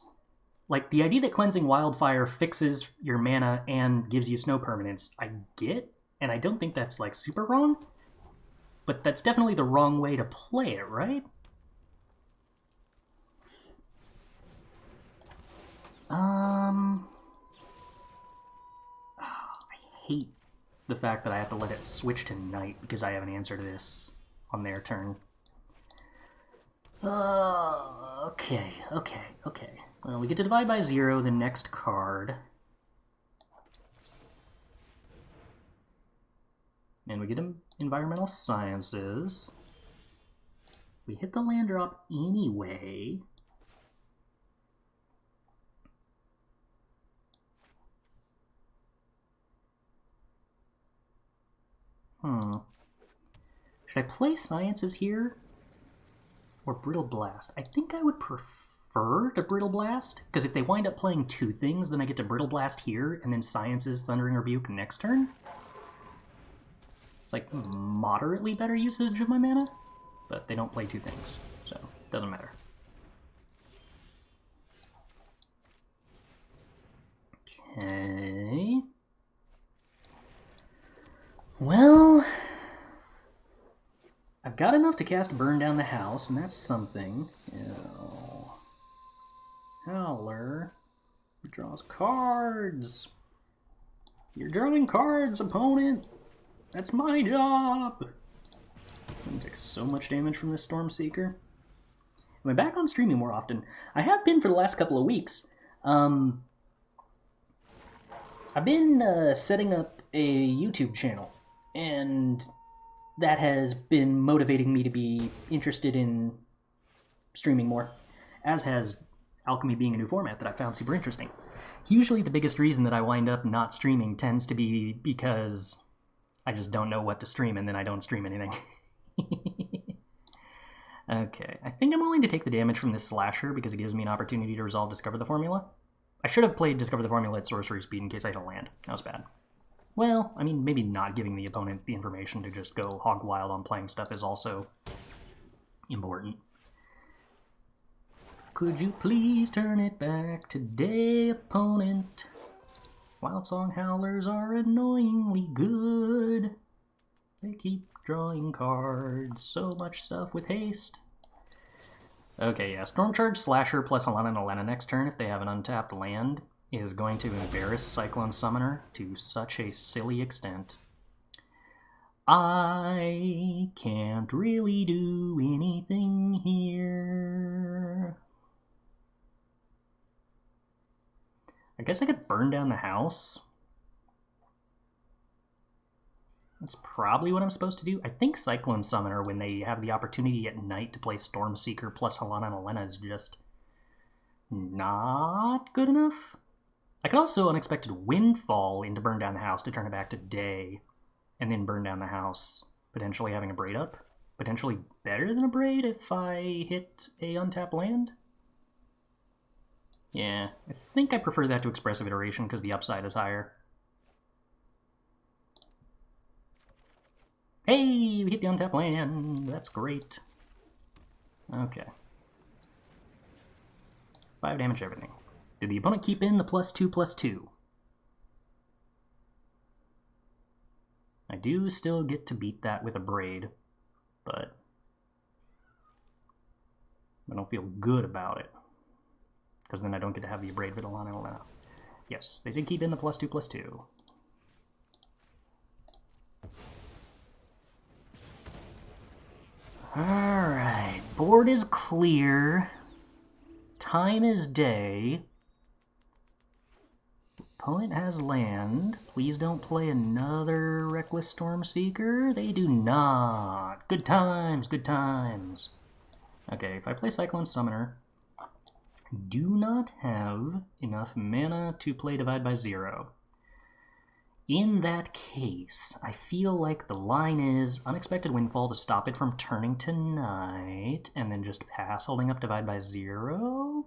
Like, the idea that Cleansing Wildfire fixes your mana and gives you snow permanents, I get, and I don't think that's, like, super wrong, but that's definitely the wrong way to play it, right? I hate the fact that I have to let it switch to night because I have an answer to this on their turn. Okay. Well, we get to divide by 0 the next card. And we get Environmental Sciences. We hit the land drop anyway. Should I play Sciences here? Or Brittle Blast? I think I would prefer to Brittle Blast, because if they wind up playing 2 things, then I get to Brittle Blast here, and then Sciences, Thundering Rebuke next turn. It's like moderately better usage of my mana, but they don't play 2 things, so it doesn't matter. Okay. Well, I've got enough to cast Burn Down the House, and that's something. Ew. Howler. He draws cards. You're drawing cards, opponent. That's my job. I'm gonna take so much damage from this Stormseeker. Am I back on streaming more often? I have been for the last couple of weeks. I've been setting up a YouTube channel, and that has been motivating me to be interested in streaming more, as has Alchemy being a new format that I found super interesting. Usually the biggest reason that I wind up not streaming tends to be because I just don't know what to stream, and then I don't stream anything. Okay, I think I'm willing to take the damage from this Slasher because it gives me an opportunity to resolve Discover the Formula. I should have played Discover the Formula at sorcery speed in case I hit a land. That was bad. Well, I mean, maybe not giving the opponent the information to just go hog wild on playing stuff is also important. Could you please turn it back today, opponent? Wildsong Howlers are annoyingly good. They keep drawing cards, so much stuff with haste. Okay, yeah, Stormcharge Slasher plus Helena and Elena next turn, if they have an untapped land, is going to embarrass Cyclone Summoner to such a silly extent. I can't really do anything here. I guess I could burn down the house. That's probably what I'm supposed to do. I think Cyclone Summoner, when they have the opportunity at night to play Stormseeker plus Helena and Elena, is just not good enough. I could also Unexpected Windfall into Burn Down the House to turn it back to day, and then Burn Down the House, potentially having Abrade up. Potentially better than Abrade if I hit a untapped land. Yeah, I think I prefer that to Expressive Iteration because the upside is higher. Hey, we hit the untapped land. That's great. Okay. 5 damage everything. Did the opponent keep in the +2/+2? I do still get to beat that with Abrade, but I don't feel good about it. Because then I don't get to have the Abrade with Helena and Elena. Yes, they did keep in the +2/+2. Alright, board is clear. Time is day. Opponent has land. Please don't play another Reckless Stormseeker. They do not. Good times, good times. Okay, if I play Cyclone Summoner, I do not have enough mana to play Divide by 0. In that case, I feel like the line is Unexpected Windfall to stop it from turning to night, and then just pass holding up Divide by 0.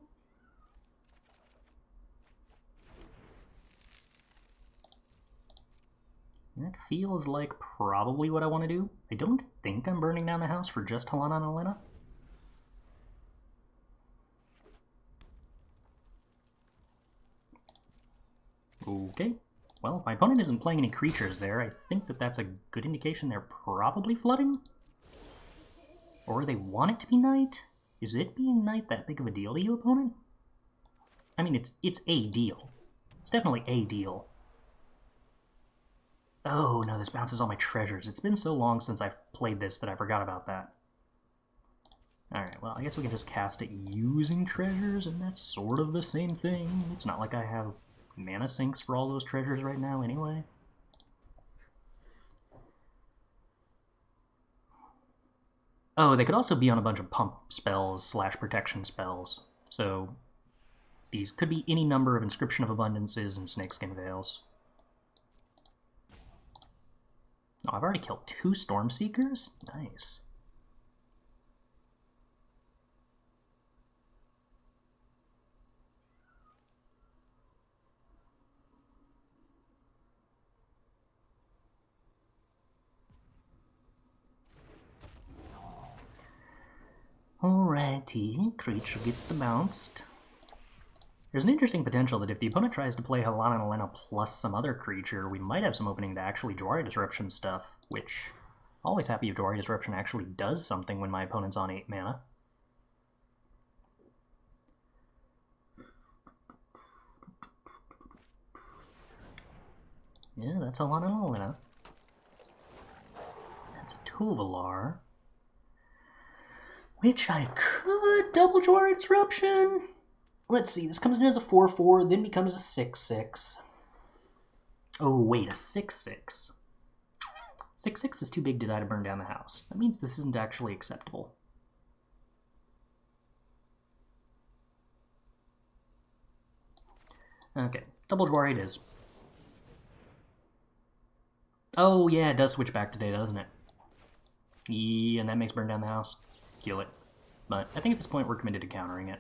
That feels like probably what I want to do. I don't think I'm burning down the house for just Helena and Elena. Okay. Well, my opponent isn't playing any creatures there. I think that that's a good indication they're probably flooding. Or they want it to be night? Is it being night that big of a deal to you, opponent? I mean, it's a deal. It's definitely a deal. Oh, no, this bounces all my treasures. It's been so long since I've played this that I forgot about that. Alright, well, I guess we can just cast it using treasures, and that's sort of the same thing. It's not like I have mana sinks for all those treasures right now anyway. Oh, they could also be on a bunch of pump spells / protection spells. So these could be any number of Inscription of Abundances and Snakeskin Veils. Oh, I've already killed 2 Stormseekers? Nice. Alrighty, creature get the bounced. There's an interesting potential that if the opponent tries to play Halana and Elena plus some other creature, we might have some opening to actually Jwari Disruption stuff, which I'm always happy if Jwari Disruption actually does something when my opponent's on 8 mana. Yeah, that's Halana and Elena. That's a Tovolar. Which I could double Jwari Disruption. Let's see, this comes in as a 4/4, then becomes a 6/6. Oh, wait, a 6/6. 6/6 is too big to die to burn down the house. That means this isn't actually acceptable. Okay, double Jwari it is. Oh, yeah, it does switch back today, doesn't it? Yeah, and that makes burn down the house. Kill it. But I think at this point we're committed to countering it.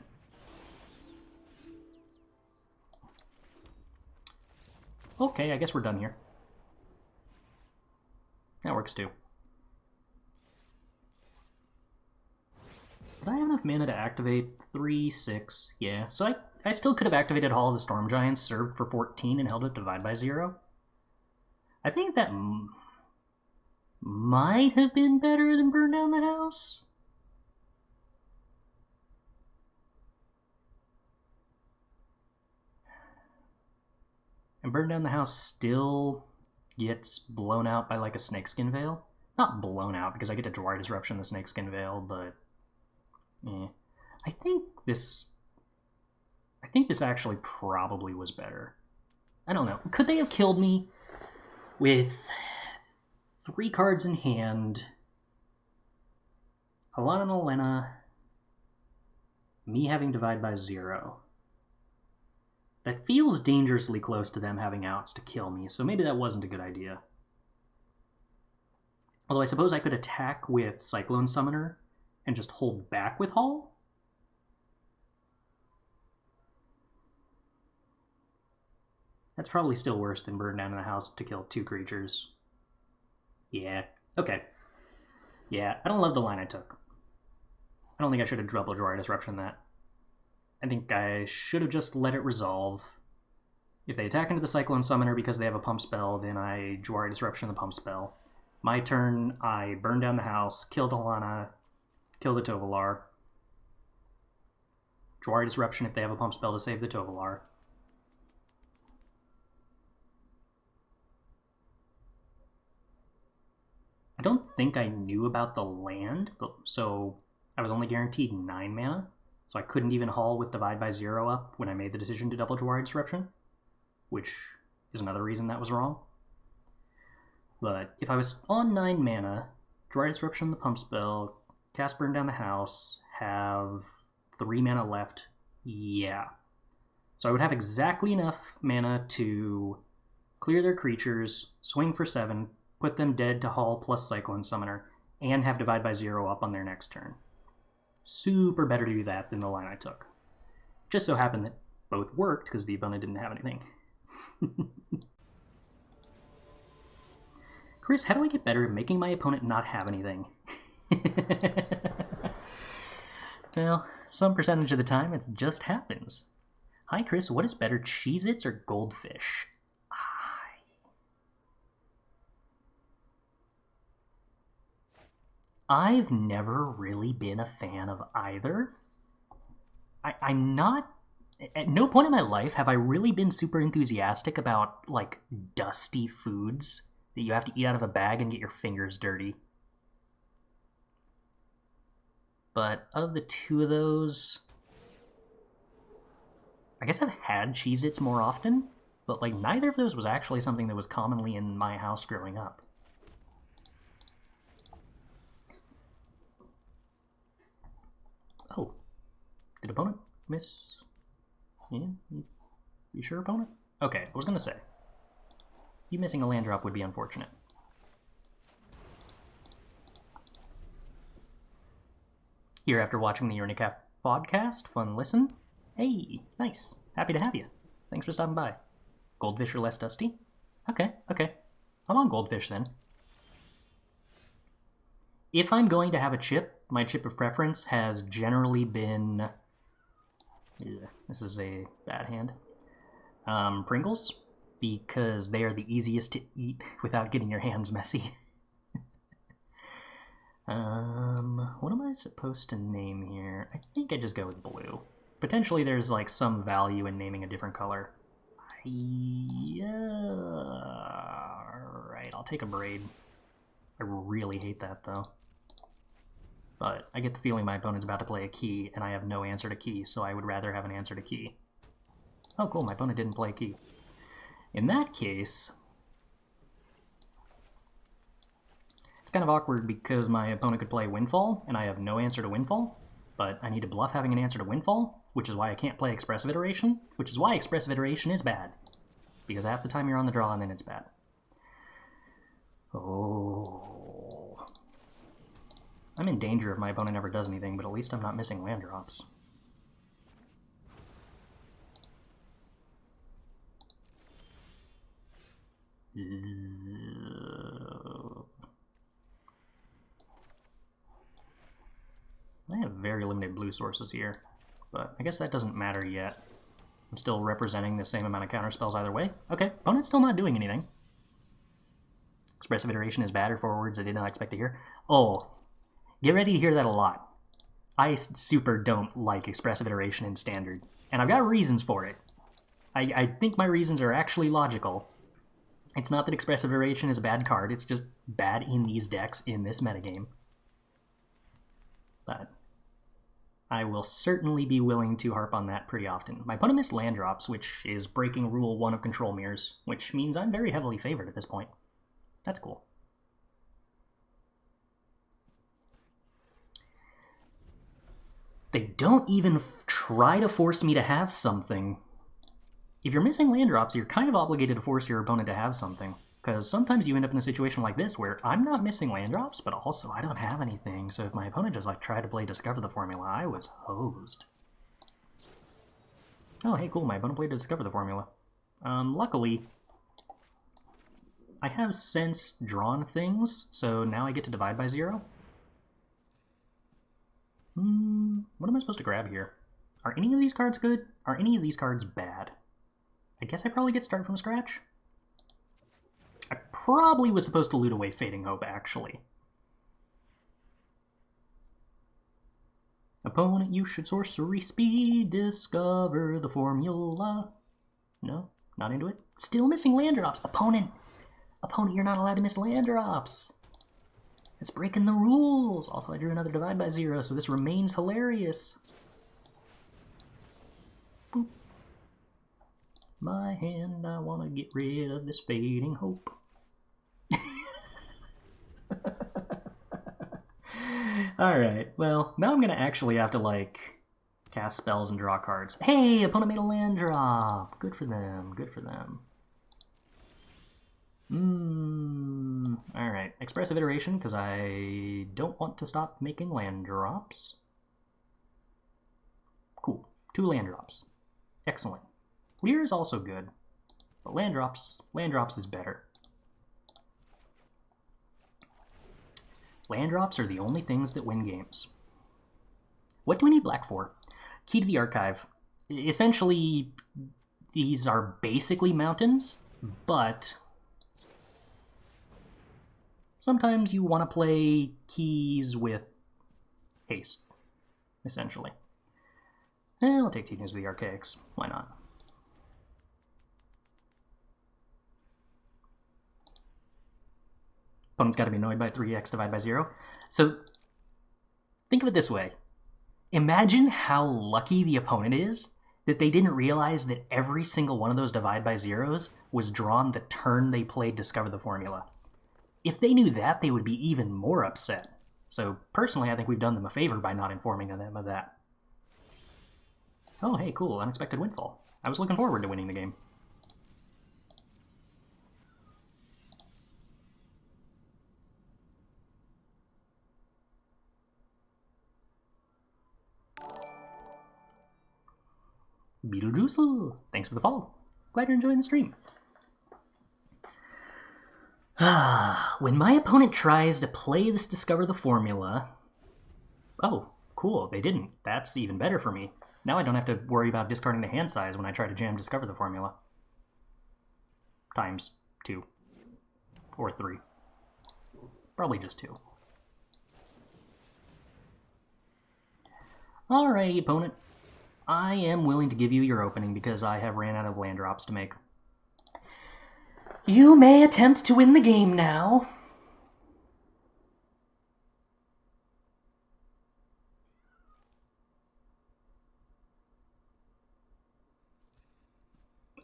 Okay, I guess we're done here. That works too. Did I have enough mana to activate 3, 6? Yeah, so I still could have activated Hall of the Storm Giants, served for 14, and held it Divide by 0. I think that might have been better than burn down the house. And burn down the house still gets blown out by like a Snakeskin Veil. Not blown out because I get to Jwari Disruption the Snakeskin Veil, but I think this actually probably was better. I don't know. Could they have killed me with 3 cards in hand, Halana and Elena, me having Divide by 0? That feels dangerously close to them having outs to kill me, so maybe that wasn't a good idea. Although I suppose I could attack with Cyclone Summoner and just hold back with Hull? That's probably still worse than burn down in the house to kill 2 creatures. Yeah, okay. Yeah, I don't love the line I took. I don't think I should have double Jwari Disruption that. I think I should have just let it resolve. If they attack into the Cyclone Summoner because they have a pump spell, then I Jwari Disruption the pump spell. My turn, I burn down the house, kill the Halana, kill the Tovolar. Jwari Disruption if they have a pump spell to save the Tovolar. I don't think I knew about the land, so I was only guaranteed 9 mana. So I couldn't even haul with Divide by 0 up when I made the decision to double Jwari Disruption, which is another reason that was wrong. But if I was on 9 mana, Jwari Disruption the pump spell, cast Burn Down the House, have 3 mana left, yeah. So I would have exactly enough mana to clear their creatures, swing for 7, put them dead to Hull plus Cyclone Summoner, and have Divide by 0 up on their next turn. Super better to do that than the line I took. Just so happened that both worked because the opponent didn't have anything. Chris, how do I get better at making my opponent not have anything? Well, some percentage of the time it just happens. Hi Chris, what is better, Cheez-Its or Goldfish? I've never really been a fan of either. I'm not At no point in my life have I really been super enthusiastic about, like, dusty foods that you have to eat out of a bag and get your fingers dirty. But of the two of those, I guess I've had Cheez-Its more often, but, like, neither of those was actually something that was commonly in my house growing up. Oh. Did opponent miss? Yeah? You sure, opponent? Okay, I was gonna say. You missing a land drop would be unfortunate. Here after watching the Unicap podcast. Fun listen. Hey, nice. Happy to have you. Thanks for stopping by. Goldfish or less dusty? Okay. I'm on goldfish then. If I'm going to have a chip, my chip of preference has generally been... this is a bad hand. Pringles, because they are the easiest to eat without getting your hands messy. What am I supposed to name here? I think I just go with blue. Potentially there's like some value in naming a different color. Alright, I'll take Abrade. I really hate that though. But I get the feeling my opponent's about to play a key, and I have no answer to key, so I would rather have an answer to key. Oh cool, my opponent didn't play key. In that case... it's kind of awkward because my opponent could play Windfall, and I have no answer to Windfall, but I need to bluff having an answer to Windfall, which is why I can't play Expressive Iteration, which is why Expressive Iteration is bad. Because half the time you're on the draw and then it's bad. Oh... I'm in danger if my opponent never does anything, but at least I'm not missing land drops. I have very limited blue sources here, but I guess that doesn't matter yet. I'm still representing the same amount of counterspells either way. Okay, opponent's still not doing anything. Expressive Iteration is bad, or 4 words I did not expect to hear. Oh, get ready to hear that a lot. I super don't like Expressive Iteration in Standard, and I've got reasons for it. I think my reasons are actually logical. It's not that Expressive Iteration is a bad card, it's just bad in these decks in this metagame. But I will certainly be willing to harp on that pretty often. My opponent missed land drops, which is breaking Rule 1 of Control Mirrors, which means I'm very heavily favored at this point. That's cool. They don't even try to force me to have something. If you're missing land drops, you're kind of obligated to force your opponent to have something. Because sometimes you end up in a situation like this where I'm not missing land drops, but also I don't have anything. So if my opponent just like tried to play Discover the Formula, I was hosed. Oh, hey, cool, my opponent played Discover the Formula. Luckily, I have since drawn things, so now I get to divide by 0. What am I supposed to grab here? Are any of these cards good? Are any of these cards bad? I guess I probably get started from scratch. I probably was supposed to loot away Fading Hope, actually. Opponent, you should sorcery speed, discover the formula. No, not into it. Still missing land drops. Opponent, you're not allowed to miss land drops. It's breaking the rules. Also, I drew another divide by 0, so this remains hilarious. Boop. My hand, I want to get rid of this Fading Hope. Alright, well, now I'm going to actually have to, like, cast spells and draw cards. Hey, opponent made a land drop. Good for them, good for them. Alright, Expressive Iteration, because I don't want to stop making land drops. Cool, 2 land drops. Excellent. Lier is also good, but land drops is better. Land drops are the only things that win games. What do we need black for? Key to the Archive. Essentially, these are basically mountains, but sometimes you want to play keys with haste, essentially. I'll take Teachings of the Archaics. Why not? Opponent's got to be annoyed by 3x divided by 0. So think of it this way. Imagine how lucky the opponent is that they didn't realize that every single one of those divide by zeros was drawn the turn they played Discover the Formula. If they knew that, they would be even more upset. So personally, I think we've done them a favor by not informing them of that. Oh, hey, cool, Unexpected Windfall. I was looking forward to winning the game. Beetlejuice, thanks for the follow. Glad you're enjoying the stream. When my opponent tries to play this Discover the Formula... Oh, cool, they didn't. That's even better for me. Now I don't have to worry about discarding the hand size when I try to jam Discover the Formula. Times 2. Or 3. Probably just 2. Alrighty, opponent. I am willing to give you your opening because I have ran out of land drops to make. You may attempt to win the game now.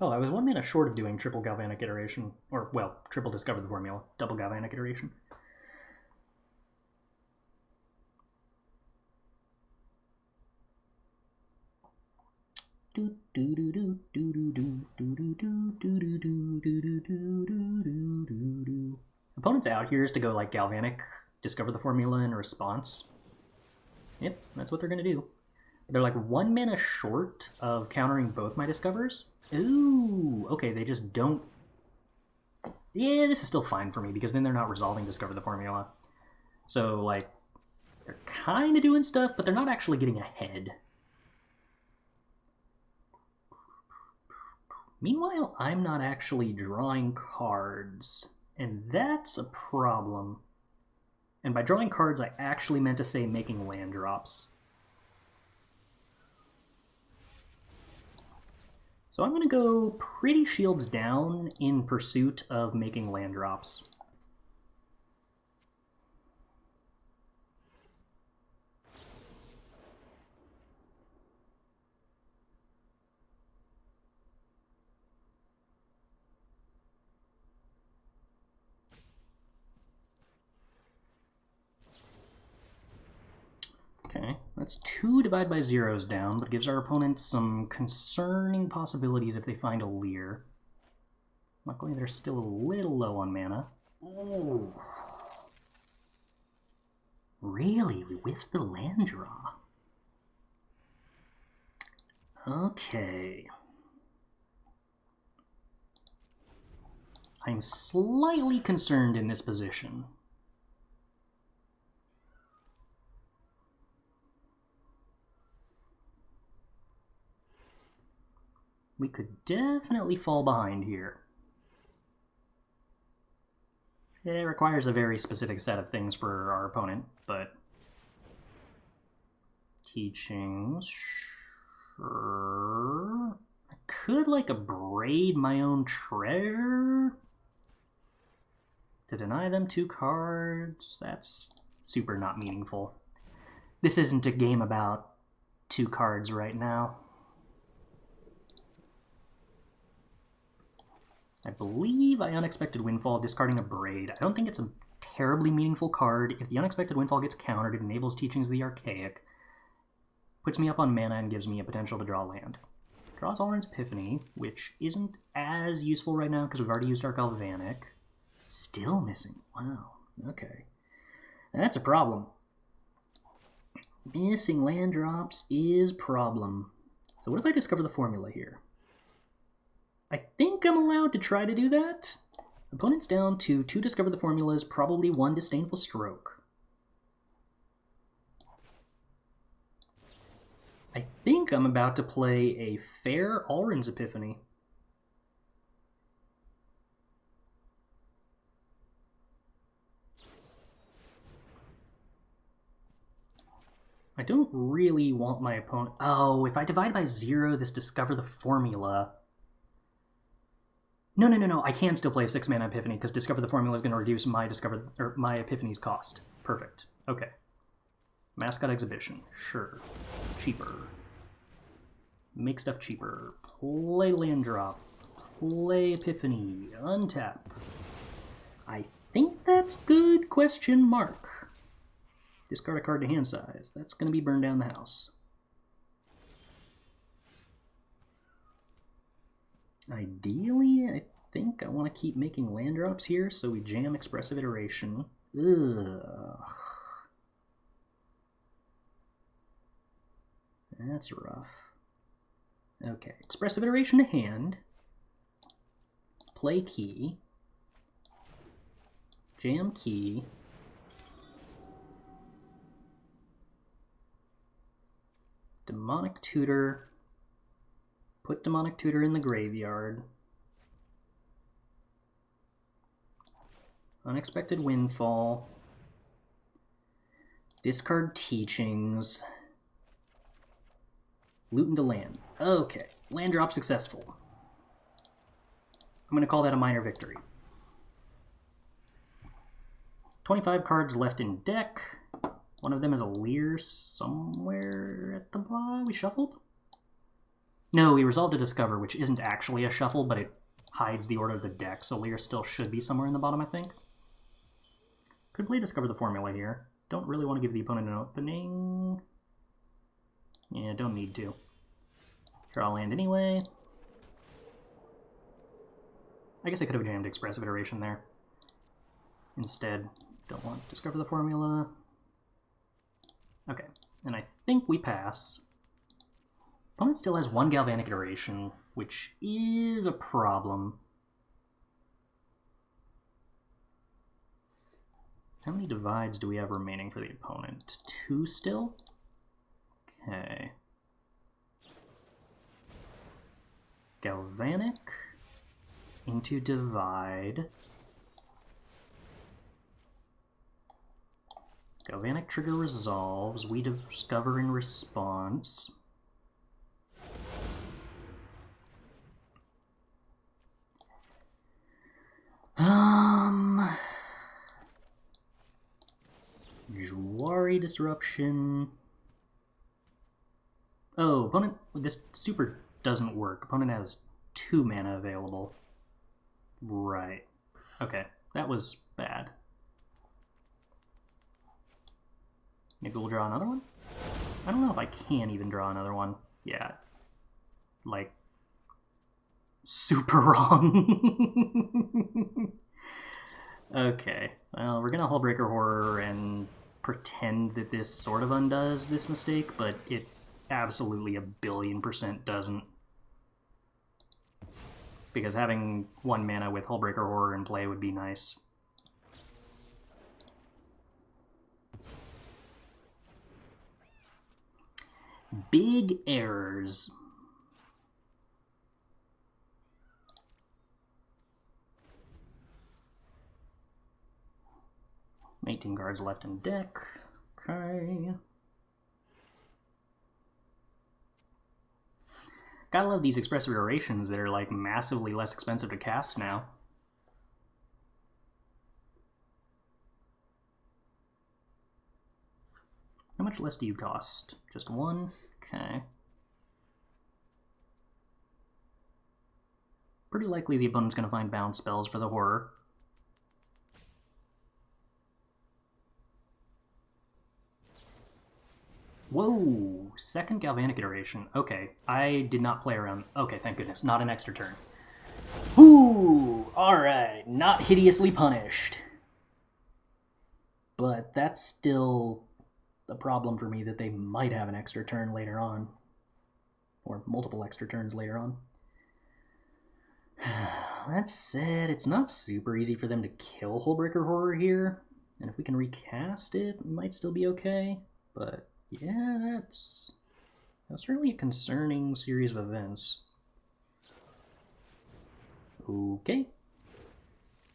Oh, I was 1 mana short of doing triple Galvanic Iteration. Or, well, triple Discover the Formula. Double Galvanic Iteration. Opponent's out here is to go like Galvanic, Discover the Formula in response. Yep, that's what they're going to do. They're like 1 mana short of countering both my Discovers. Ooh, okay, they just don't... Yeah, this is still fine for me because then they're not resolving Discover the Formula. So, like, they're kind of doing stuff, but they're not actually getting ahead. Meanwhile, I'm not actually drawing cards, and that's a problem. And by drawing cards, I actually meant to say making land drops. So I'm going to go pretty shields down in pursuit of making land drops. Okay, that's 2 divide by zeros down, but gives our opponent some concerning possibilities if they find a Lier. Luckily, they're still a little low on mana. Oh. Really? We whiffed the land draw. Okay. I'm slightly concerned in this position. We could definitely fall behind here. It requires a very specific set of things for our opponent, but... Teachings... Sure... I could, like, Abrade my own treasure? To deny them 2 cards? That's super not meaningful. This isn't a game about 2 cards right now. I believe I Unexpected Windfall, discarding Abrade. I don't think it's a terribly meaningful card. If the Unexpected Windfall gets countered, it enables Teachings of the Archaic, puts me up on mana, and gives me a potential to draw land. Draws A-Alrund's Epiphany, which isn't as useful right now because we've already used our Galvanic. Still missing. Wow. Okay. That's a problem. Missing land drops is problem. So what if I discover the formula here? I think I'm allowed to try to do that. Opponent's down to 2 discover the formulas, probably 1 Disdainful Stroke. I think I'm about to play a fair A-Alrund's Epiphany. I don't really want my opponent... Oh, if I divide by 0, this discover the formula... No. I can still play a 6-mana Epiphany because Discover the Formula is going to reduce my my Epiphany's cost. Perfect. Okay. Mascot Exhibition. Sure. Cheaper. Make stuff cheaper. Play land drop. Play Epiphany. Untap. I think that's good, question mark. Discard a card to hand size. That's going to be burn down the house. Ideally, I think I want to keep making land drops here, so we jam Expressive Iteration. Ugh. That's rough. Okay, Expressive Iteration to hand. Play key. Jam key. Demonic Tutor. Put Demonic Tutor in the graveyard. Unexpected Windfall. Discard Teachings. Loot into land. Okay, land drop successful. I'm going to call that a minor victory. 25 cards left in deck. One of them is a Lier somewhere at the bottom. We shuffled? No, we resolved to Discover, which isn't actually a shuffle, but it hides the order of the deck, so Lier still should be somewhere in the bottom, I think. Could play Discover the Formula here. Don't really want to give the opponent an opening. Yeah, don't need to. Draw land anyway. I guess I could have jammed Expressive Iteration there. Instead, don't want to Discover the Formula. Okay, and I think we pass. Opponent still has 1 Galvanic Iteration, which is a problem. How many divides do we have remaining for the opponent? 2 still? Okay. Galvanic into divide. Galvanic trigger resolves. We discover in response. Jwari Disruption. Oh, opponent, this super doesn't work. Opponent has 2 mana available. Right. Okay, that was bad. Maybe we'll draw another one? I don't know if I can even draw another one. Yeah. Like, super wrong. Okay, well, we're gonna Hullbreaker Horror and pretend that this sort of undoes this mistake, but it absolutely 1,000,000,000% doesn't. Because having 1 mana with Hullbreaker Horror in play would be nice. Big errors. Eighteen cards left in deck. Okay. Gotta love these Expressive Iterations that are like massively less expensive to cast now. How much less do you cost? Just 1? Okay. Pretty likely the opponent's gonna find bounce spells for the horror. Whoa! Second Galvanic Iteration. Okay, I did not play around. Okay, thank goodness. Not an extra turn. Ooh! Alright, not hideously punished. But that's still a problem for me that they might have an extra turn later on. Or multiple extra turns later on. That said, it's not super easy for them to kill Hullbreaker Horror here. And if we can recast it, it might still be okay. But yeah, that's certainly a concerning series of events. Okay.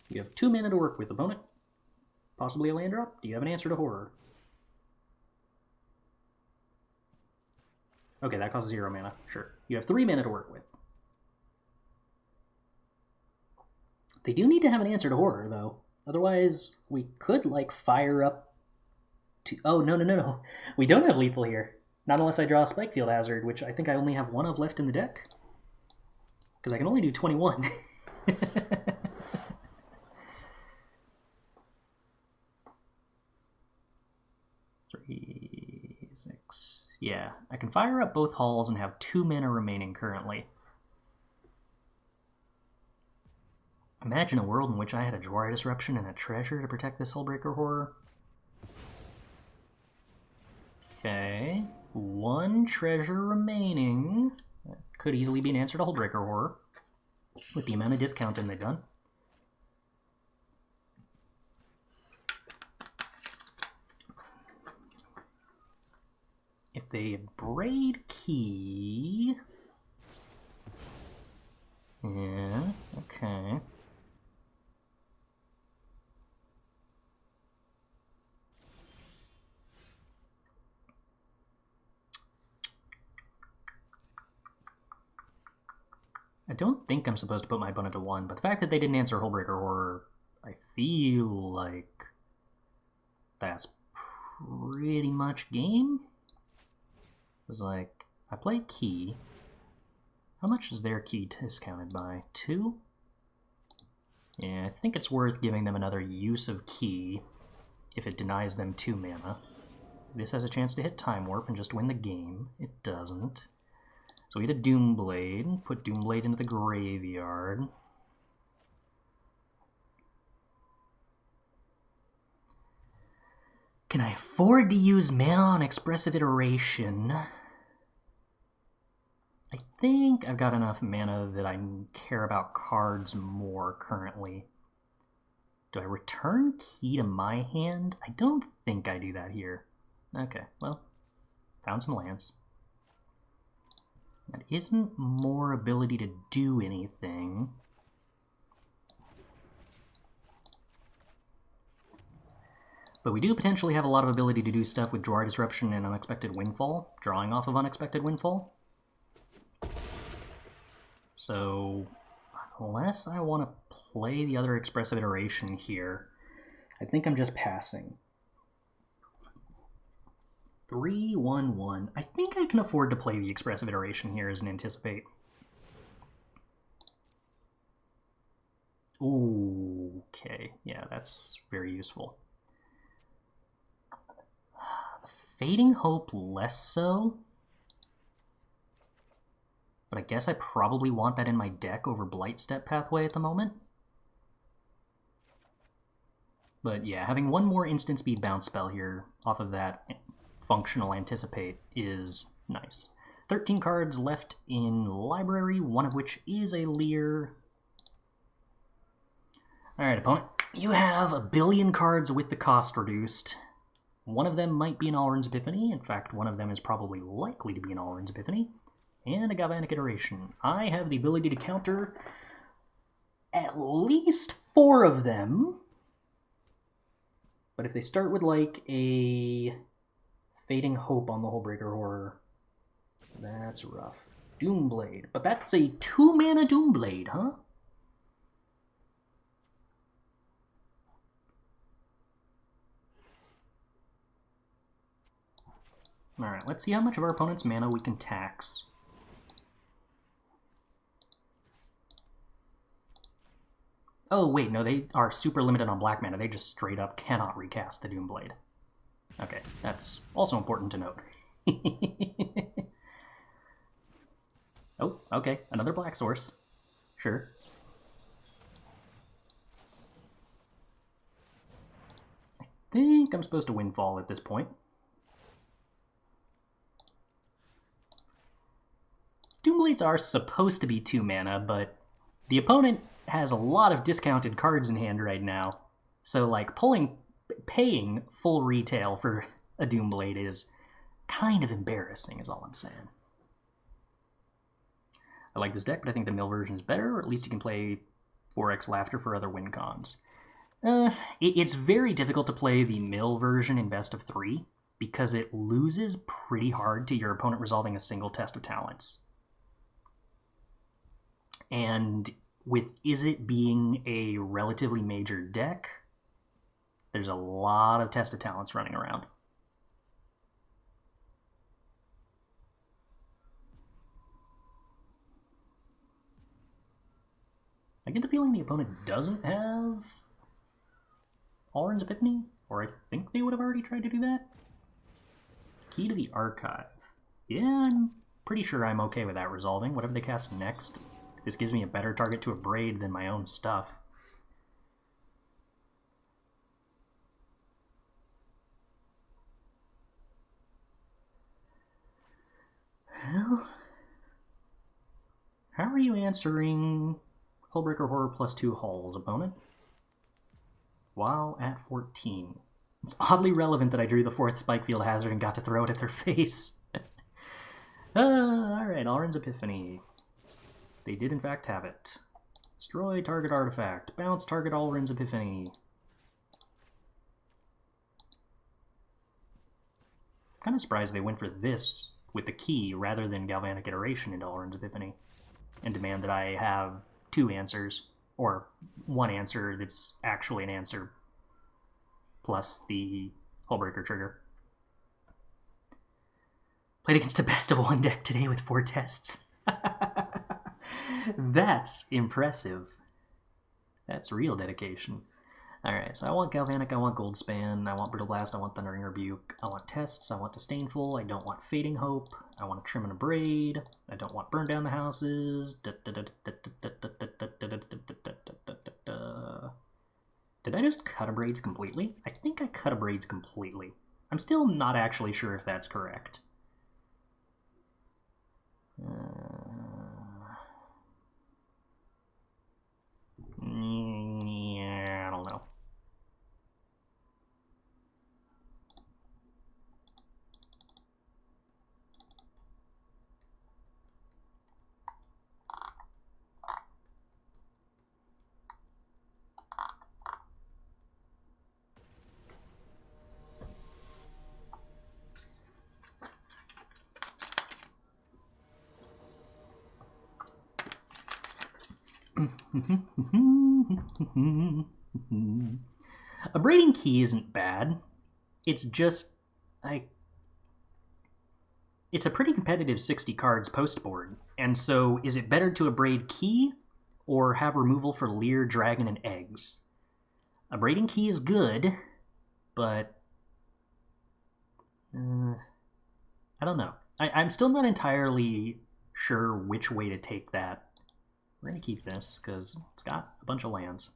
You have 2 mana to work with, opponent. Possibly a land drop? Do you have an answer to horror? Okay, that costs 0 mana. Sure. You have 3 mana to work with. They do need to have an answer to horror, though. Otherwise, we could, like, fire up to... Oh, no. We don't have lethal here. Not unless I draw a Spikefield Hazard, which I think I only have 1 of left in the deck. Because I can only do 21. 3, 6... Yeah, I can fire up both halls and have 2 mana remaining currently. Imagine a world in which I had a Jwari Disruption and a treasure to protect this Hullbreaker Horror. Okay, 1 treasure remaining. That could easily be an answer to Hullbreaker Horror, with the amount of discounting they've done. If they Abrade key... Yeah, okay. I don't think I'm supposed to put my opponent to 1, but the fact that they didn't answer Hullbreaker Horror, I feel like that's pretty much game. It's like, I play key. How much is their key discounted by? 2? Yeah, I think it's worth giving them another use of key if it denies them 2 mana. This has a chance to hit Time Warp and just win the game. It doesn't. So we get a Doomblade, put Doomblade into the graveyard. Can I afford to use mana on Expressive Iteration? I think I've got enough mana that I care about cards more currently. Do I return key to my hand? I don't think I do that here. Okay, well, found some lands. That isn't more ability to do anything. But we do potentially have a lot of ability to do stuff with Jwari Disruption and Unexpected Windfall, drawing off of Unexpected Windfall. So, unless I want to play the other Expressive Iteration here, I think I'm just passing. 3/1/1. I think I can afford to play the Expressive Iteration here as an Anticipate. Ooh, okay, yeah, that's very useful. Fading Hope less so. But I guess I probably want that in my deck over Blightstep Pathway at the moment. But yeah, having 1 more instant speed bounce spell here off of that functional Anticipate is nice. 13 cards left in library, 1 of which is a Lier. Alright, opponent. You have 1 billion cards with the cost reduced. 1 of them might be an A-Alrund's Epiphany. In fact, 1 of them is probably likely to be an A-Alrund's Epiphany. And a Galvanic Iteration. I have the ability to counter at least 4 of them. But if they start with, like, a Fading Hope on the Hullbreaker Horror, that's rough. Doomblade. But that's a 2-mana Doomblade, huh? Alright, let's see how much of our opponent's mana we can tax. Oh, wait, no, they are super limited on black mana. They just straight up cannot recast the Doomblade. Okay, that's also important to note. Oh, okay, another black source. Sure. I think I'm supposed to Windfall at this point. Doomblades are supposed to be 2 mana, but the opponent has a lot of discounted cards in hand right now. So, like, paying full retail for a Doomblade is kind of embarrassing, is all I'm saying. I like this deck, but I think the mill version is better, or at least you can play 4x Laughter for other win cons. It's very difficult to play the mill version in best of 3, because it loses pretty hard to your opponent resolving a single test of talents. And with Izzet being a relatively major deck, there's a lot of test of talents running around. I get the feeling the opponent doesn't have A-Alrund's Epiphany, or I think they would have already tried to do that. Key to the Archive. Yeah, I'm pretty sure I'm okay with that resolving. Whatever they cast next, this gives me a better target to Abrade than my own stuff. Well, how are you answering Hullbreaker Horror +2 Hulls, opponent? While at 14. It's oddly relevant that I drew the 4th Spikefield Hazard and got to throw it at their face. Alright, A-Alrund's Epiphany. They did in fact have it. Destroy target artifact. Bounce target A-Alrund's Epiphany. Kind of surprised they went for this with the key rather than Galvanic Iteration into A-Alrund's Epiphany and demand that I have 2 answers, or 1 answer that's actually an answer, plus the Hullbreaker trigger. Played against a best-of-1 deck today with 4 tests. That's impressive. That's real dedication. Alright, so I want Galvanic, I want Goldspan, I want Brittle Blast, I want Thundering Rebuke, I want Tests, I want Disdainful, I don't want Fading Hope, I want to Trim and Abrade, I don't want Burn Down the Houses. Did I just cut Abrades completely? I think I cut Abrades completely. I'm still not actually sure if that's correct. Yeah, I don't know. Abrading Key isn't bad. It's just, it's a pretty competitive 60 cards post board, and so is it better to Abrade Key or have removal for Lier, Dragon, and Eggs? Abrading Key is good, but I don't know. I'm still not entirely sure which way to take that. We're going to keep this because it's got a bunch of lands.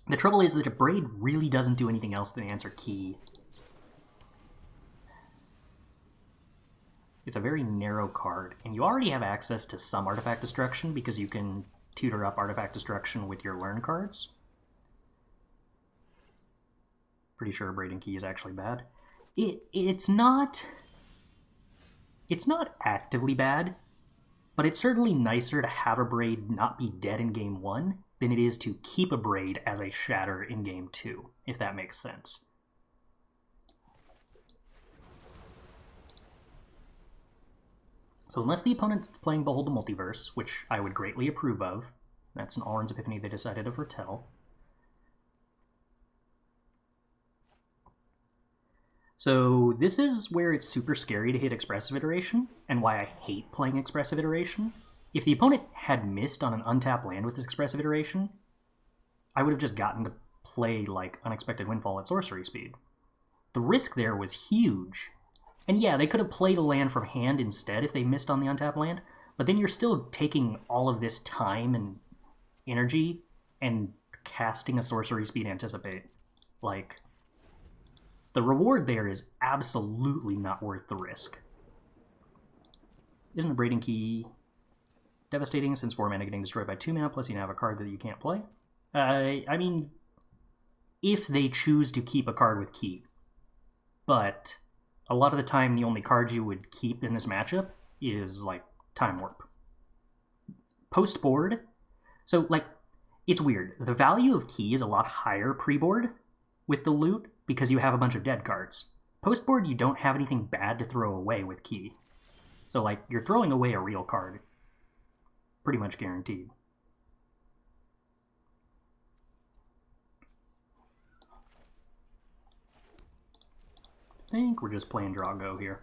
The trouble is that Abrade really doesn't do anything else than answer Key. It's a very narrow card, and you already have access to some artifact destruction because you can tutor up artifact destruction with your learn cards. Pretty sure Abrading Key is actually bad. It's not actively bad, but it's certainly nicer to have Abrade not be dead in Game 1 than it is to keep Abrade as a shatter in Game 2, if that makes sense. So unless the opponent is playing Behold the Multiverse, which I would greatly approve of, that's an A-Alrund's Epiphany they decided to foretell. So this is where it's super scary to hit Expressive Iteration, and why I hate playing Expressive Iteration. If the opponent had missed on an untapped land with this Expressive Iteration, I would have just gotten to play like Unexpected Windfall at sorcery speed. The risk there was huge. And yeah, they could have played a land from hand instead if they missed on the untapped land, but then you're still taking all of this time and energy and casting a sorcery speed Anticipate. Like, the reward there is absolutely not worth the risk. Isn't Abrading Key devastating since 4 mana getting destroyed by 2 mana, plus you now have a card that you can't play? I mean, if they choose to keep a card with Key. But a lot of the time, the only card you would keep in this matchup is, like, Time Warp. Post-board, so, like, it's weird. The value of Key is a lot higher pre-board with the loot, because you have a bunch of dead cards. Postboard, you don't have anything bad to throw away with Key. So, like, you're throwing away a real card. Pretty much guaranteed. I think we're just playing draw go here.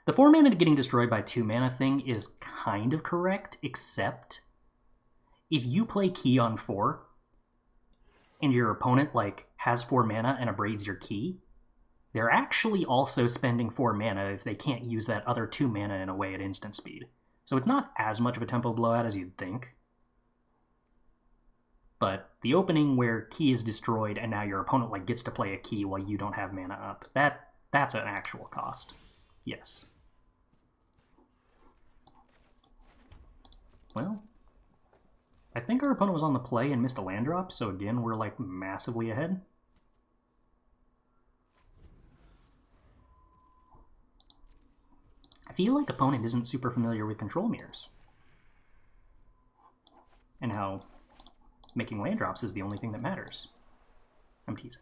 The 4 mana to getting destroyed by 2 mana thing is kind of correct, except if you play Key on 4 and your opponent like has 4 mana and abrades your Key, they're actually also spending 4 mana if they can't use that other 2 mana in a way at instant speed. So it's not as much of a tempo blowout as you'd think. But the opening where Key is destroyed and now your opponent like gets to play a Key while you don't have mana up, that's an actual cost. Yes. Well, I think our opponent was on the play and missed a land drop, so again, we're like massively ahead. I feel like opponent isn't super familiar with control mirrors. And how making land drops is the only thing that matters. I'm teasing.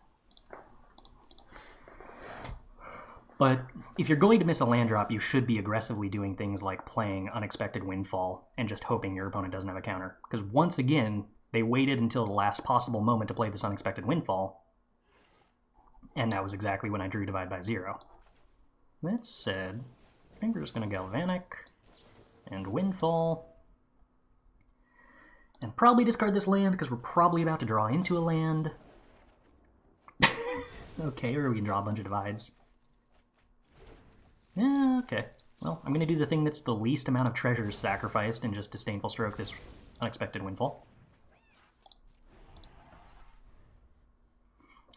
But if you're going to miss a land drop, you should be aggressively doing things like playing Unexpected Windfall and just hoping your opponent doesn't have a counter. Because once again, they waited until the last possible moment to play this Unexpected Windfall, and that was exactly when I drew Divide by 0. That said, I think we're just going to Galvanic and Windfall, and probably discard this land because we're probably about to draw into a land. Okay, or we can draw a bunch of divides. Yeah, okay. Well, I'm going to do the thing that's the least amount of treasures sacrificed and just Disdainful Stroke this Unexpected Windfall.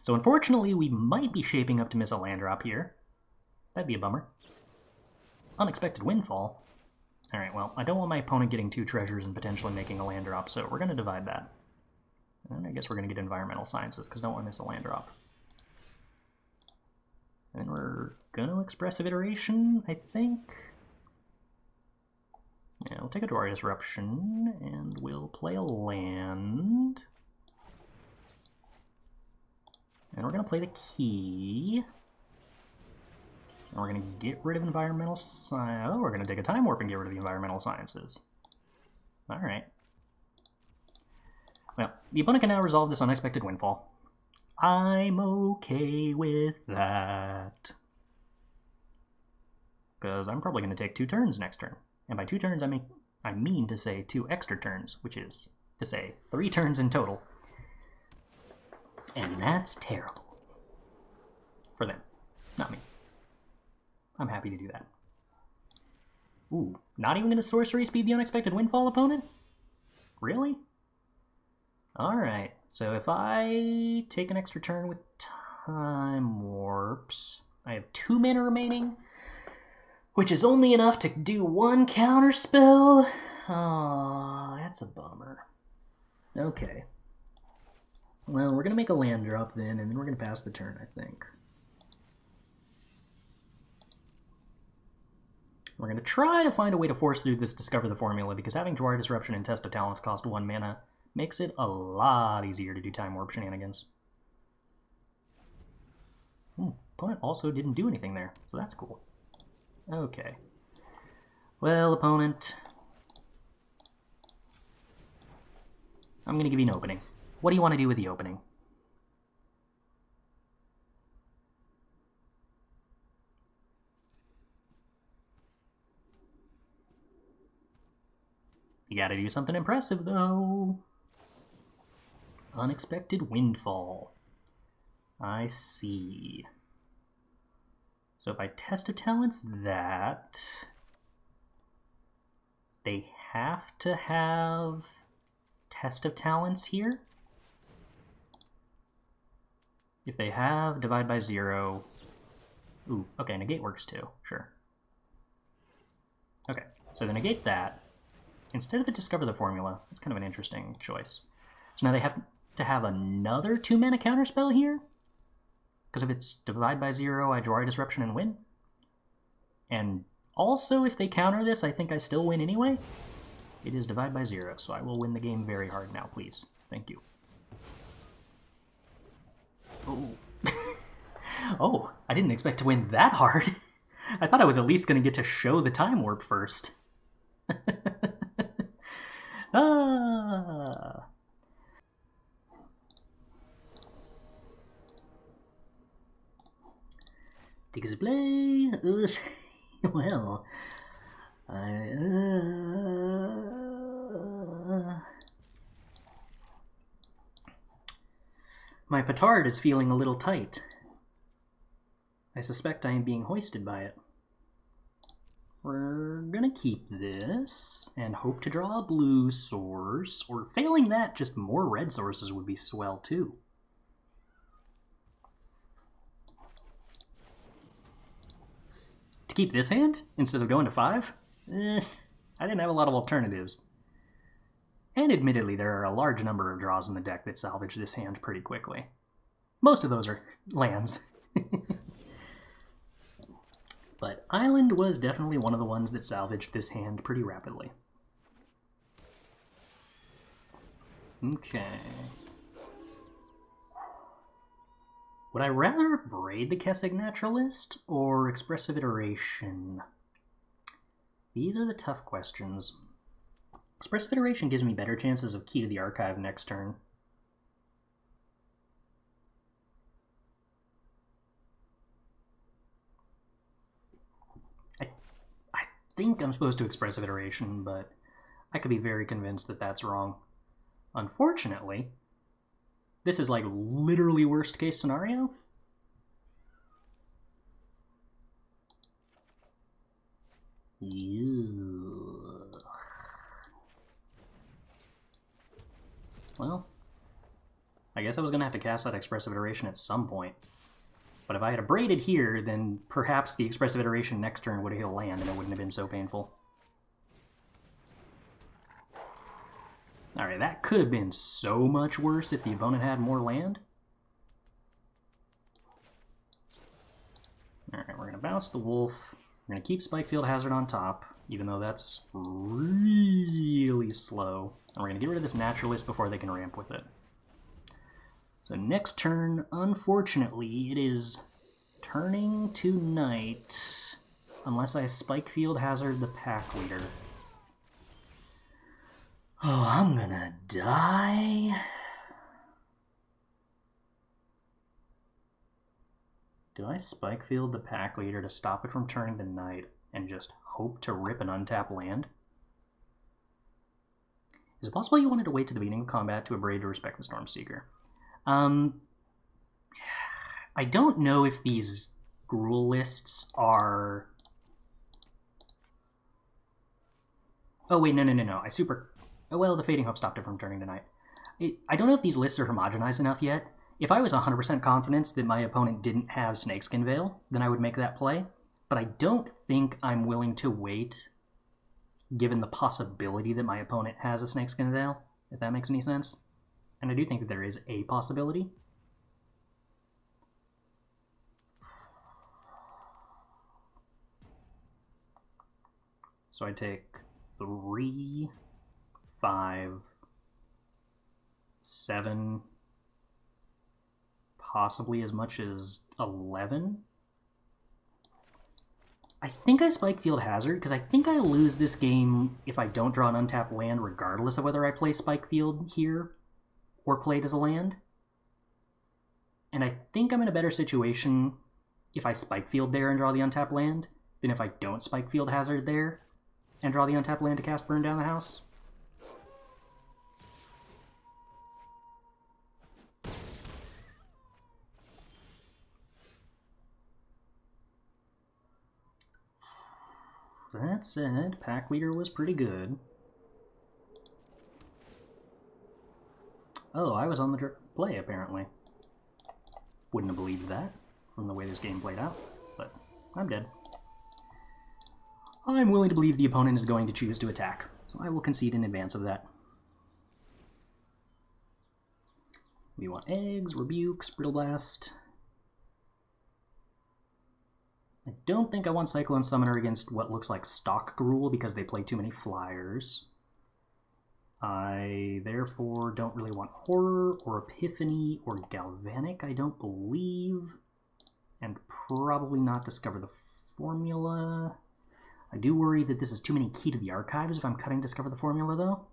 So unfortunately, we might be shaping up to miss a land drop here. That'd be a bummer. Unexpected Windfall. Alright, well, I don't want my opponent getting 2 treasures and potentially making a land drop, so we're going to divide that. And I guess we're going to get Environmental Sciences, because I don't want to miss a land drop. And we're going to Expressive Iteration, I think. Yeah, we'll take a Jwari Disruption, and we'll play a land. And we're going to play the Key. And we're going to get rid of Environmental Sciences. Oh, we're going to take a Time Warp and get rid of the Environmental Sciences. Alright. Well, the opponent can now resolve this Unexpected Windfall. I'm okay with that. Because I'm probably going to take 2 turns next turn. And by 2 turns, I mean to say 2 extra turns, which is to say 3 turns in total. And that's terrible. For them, not me. I'm happy to do that. Ooh, not even going to sorcery speed the Unexpected Windfall, opponent? Really? Alright, so if I take an extra turn with Time Warps, I have 2 mana remaining, which is only enough to do 1 counter spell. Aw, that's a bummer. Okay. Well, we're going to make a land drop then, and then we're going to pass the turn, I think. We're going to try to find a way to force through this Discover the Formula, because having Jwari Disruption and Test of Talents cost 1 mana makes it a lot easier to do Time Warp shenanigans. Opponent also didn't do anything there, so that's cool. Okay. Well, opponent, I'm going to give you an opening. What do you want to do with the opening? You gotta do something impressive, though. Unexpected Windfall. I see. So if I Test of Talents that, they have to have Test of Talents here. If they have Divide by 0... Ooh, okay, negate works too, sure. Okay, so they negate that. Instead of the Discover the Formula, that's kind of an interesting choice. So now they have to have another 2 mana counterspell here? Because if it's Divide by 0, I Jwari Disruption and win. And also, if they counter this, I think I still win anyway. It is Divide by 0, so I will win the game very hard now, please. Thank you. Oh. Oh, I didn't expect to win that hard. I thought I was at least going to get to show the time warp first. Ah. Take a play. Well, my petard is feeling a little tight. I suspect I am being hoisted by it. We're gonna keep this and hope to draw a blue source, or failing that, just more red sources would be swell too. To keep this hand instead of going to 5? I didn't have a lot of alternatives. And admittedly, there are a large number of draws in the deck that salvage this hand pretty quickly. Most of those are lands. But Island was definitely one of the ones that salvaged this hand pretty rapidly. Okay. Would I rather Abrade the Kessig Naturalist or Expressive Iteration? These are the tough questions. Expressive Iteration gives me better chances of Key to the Archive next turn. I think I'm supposed to Expressive Iteration, but I could be very convinced that that's wrong. Unfortunately, this is like literally worst case scenario. Ugh. Well, I guess I was going to have to cast that Expressive Iteration at some point. But if I had abraded here, then perhaps the Expressive Iteration next turn would have hit a land and it wouldn't have been so painful. Alright, that could have been so much worse if the opponent had more land. Alright, we're going to bounce the wolf. We're going to keep Spikefield Hazard on top, even though that's really slow. And we're going to get rid of this Naturalist before they can ramp with it. So next turn, unfortunately, it is turning to night, unless I Spikefield Hazard the pack leader. Oh, I'm gonna die. Do I Spikefield the pack leader to stop it from turning to night and just hope to rip an untapped land? Is it possible you wanted to wait to the beginning of combat to Abrade to respect the Stormseeker? I don't know if these Gruul lists are... Oh wait, no. Oh well, the Fading Hope stopped it from turning to night. I don't know if these lists are homogenized enough yet. If I was 100% confident that my opponent didn't have Snakeskin Veil, then I would make that play. But I don't think I'm willing to wait, given the possibility that my opponent has a Snakeskin Veil, if that makes any sense. And I do think that there is a possibility. So I take 3, 5, 7, possibly as much as 11. I think I Spikefield Hazard, because I think I lose this game if I don't draw an untapped land, regardless of whether I play Spikefield here or play it as a land. And I think I'm in a better situation if I Spikefield there and draw the untapped land than if I don't Spikefield Hazard there and draw the untapped land to cast Burn Down the House. That said, Pack Leader was pretty good. Oh, I was on the play, apparently. Wouldn't have believed that from the way this game played out, but I'm dead. I'm willing to believe the opponent is going to choose to attack, so I will concede in advance of that. We want Eggs, Rebukes, Brittle Blast. I don't think I want Cyclone Summoner against what looks like stock Gruul because they play too many flyers. I therefore don't really want Horror or Epiphany or Galvanic, I don't believe. And probably not Discover the Formula. I do worry that this is too many Key to the Archives if I'm cutting Discover the Formula, though.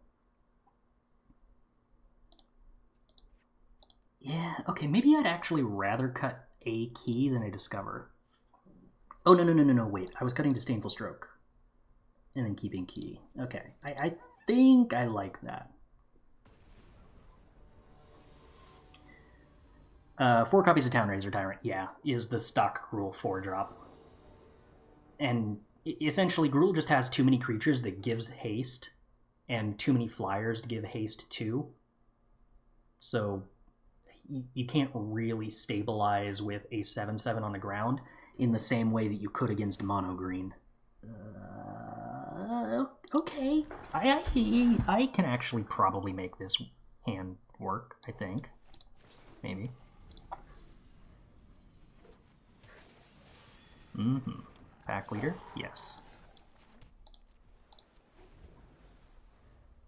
Yeah, okay, maybe I'd actually rather cut a key than a Discover. Oh, no, wait. I was cutting Disdainful Stroke. And then keeping key. Okay, I think I like that. 4 copies of Townraiser Tyrant, yeah, is the stock Gruul 4-drop. And essentially, Gruul just has too many creatures that gives haste, and too many flyers to give haste to. So you can't really stabilize with a 7/7 on the ground in the same way that you could against mono green. Okay, I can actually probably make this hand work, I think. Maybe. Pack leader, yes.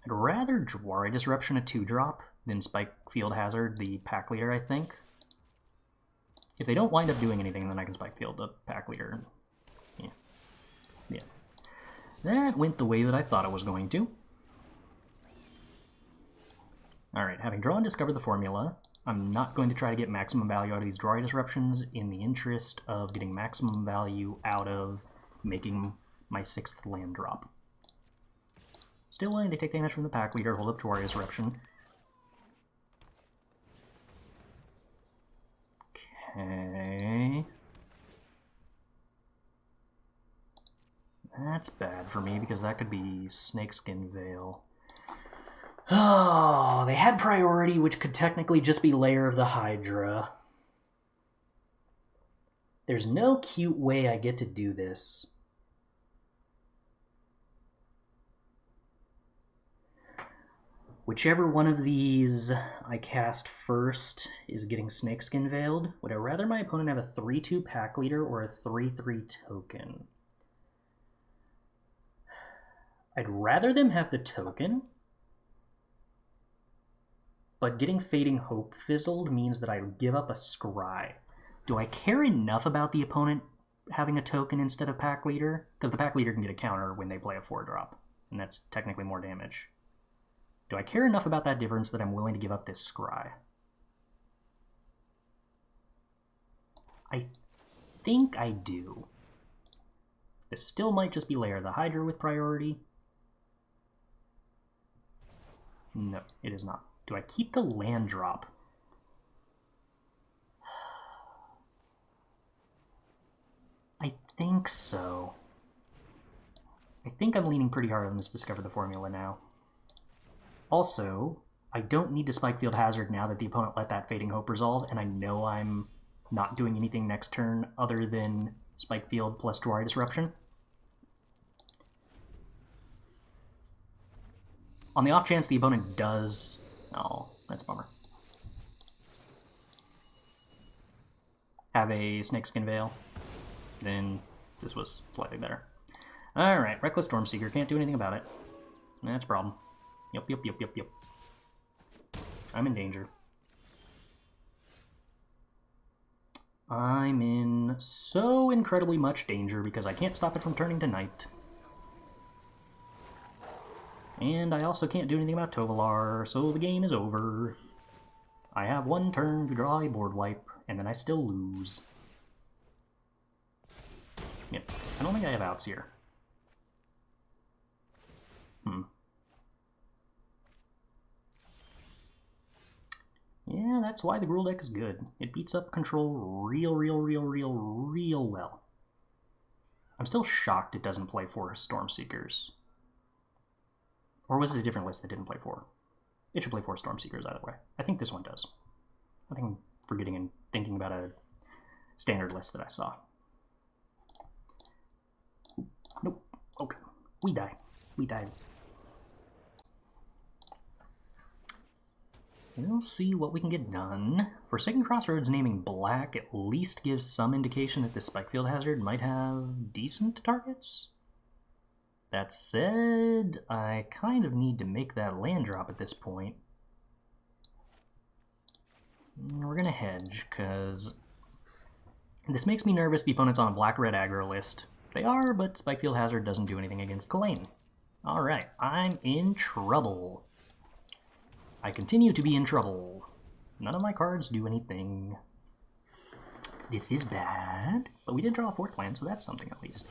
I'd rather Jwari Disruption a 2-drop than Spikefield Hazard the pack leader, I think. If they don't wind up doing anything, then I can Spikefield the pack leader. Yeah. That went the way that I thought it was going to. Alright, having drawn and discovered the formula, I'm not going to try to get maximum value out of these Jwari Disruptions in the interest of getting maximum value out of making my 6th land drop. Still willing to take damage from the pack leader, hold up Jwari Disruption. Okay. That's bad for me because that could be Snakeskin Veil. Oh, they had priority, which could technically just be Lair of the Hydra. There's no cute way I get to do this. Whichever one of these I cast first is getting Snakeskin Veiled. Would I rather my opponent have a 3/2 pack leader or a 3/3 token? I'd rather them have the token, but getting Fading Hope fizzled means that I give up a Scry. Do I care enough about the opponent having a token instead of pack leader? Because the pack leader can get a counter when they play a 4-drop, and that's technically more damage. Do I care enough about that difference that I'm willing to give up this Scry? I think I do. This still might just be Lair of the Hydra with priority. No, it is not. Do I keep the land drop? I think so. I think I'm leaning pretty hard on this Discover the Formula now. Also, I don't need to Spikefield Hazard now that the opponent let that Fading Hope resolve, and I know I'm not doing anything next turn other than Spikefield plus Jwari Disruption. On the off chance the opponent does... Oh, that's a bummer. Have a Snakeskin Veil, then this was slightly better. Alright, Reckless Stormseeker, can't do anything about it. That's a problem. Yep. I'm in danger. I'm in so incredibly much danger because I can't stop it from turning to night. And I also can't do anything about Tovolar, so the game is over. I have 1 turn to draw a board wipe, and then I still lose. Yep, I don't think I have outs here. Yeah, that's why the Gruul deck is good. It beats up control real well. I'm still shocked it doesn't play 4 Stormseekers. Or was it a different list that didn't play 4? It should play 4 Stormseekers either way. I think this one does. I think I'm forgetting and thinking about a standard list that I saw. Nope. Okay. We die. We died. We'll see what we can get done. Forsaken Crossroads naming black at least gives some indication that this Spikefield Hazard might have decent targets. That said, I kind of need to make that land drop at this point. We're going to hedge, because this makes me nervous the opponent's on a black-red aggro list. They are, but Spikefield Hazard doesn't do anything against Kalane. Alright, I'm in trouble. I continue to be in trouble. None of my cards do anything. This is bad, but we did draw a 4th land, so that's something at least.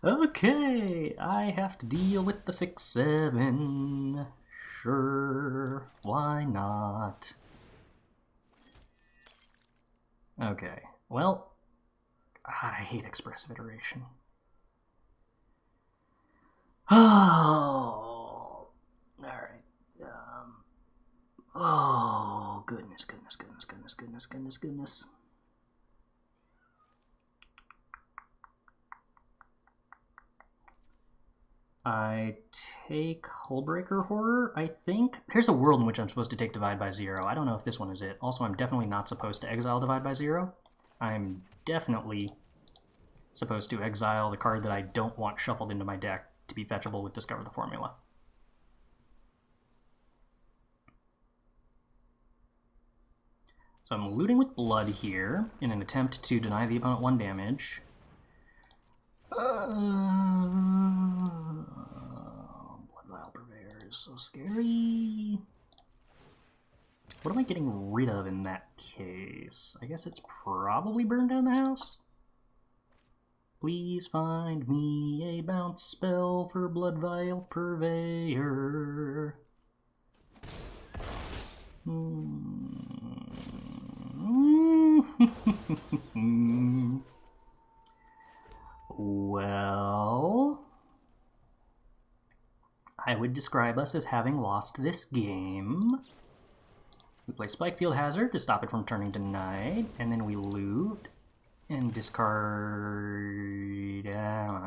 Okay, I have to deal with the 6/7. Sure, why not? Okay, well, I hate Expressive Iteration. Oh, alright. Oh, goodness. I take Hullbreaker Horror, I think. There's a world in which I'm supposed to take Divide by Zero. I don't know if this one is it. Also, I'm definitely not supposed to exile Divide by Zero. I'm definitely supposed to exile the card that I don't want shuffled into my deck to be fetchable with Discover the Formula. So I'm looting with blood here in an attempt to deny the opponent 1 damage. Blood Vial Purveyor is so scary. What am I getting rid of in that case? I guess it's probably Burn Down the House? Please find me a bounce spell for Blood Vial Purveyor. Well, I would describe us as having lost this game. We play Spikefield Hazard to stop it from turning to night, and then we loot and discard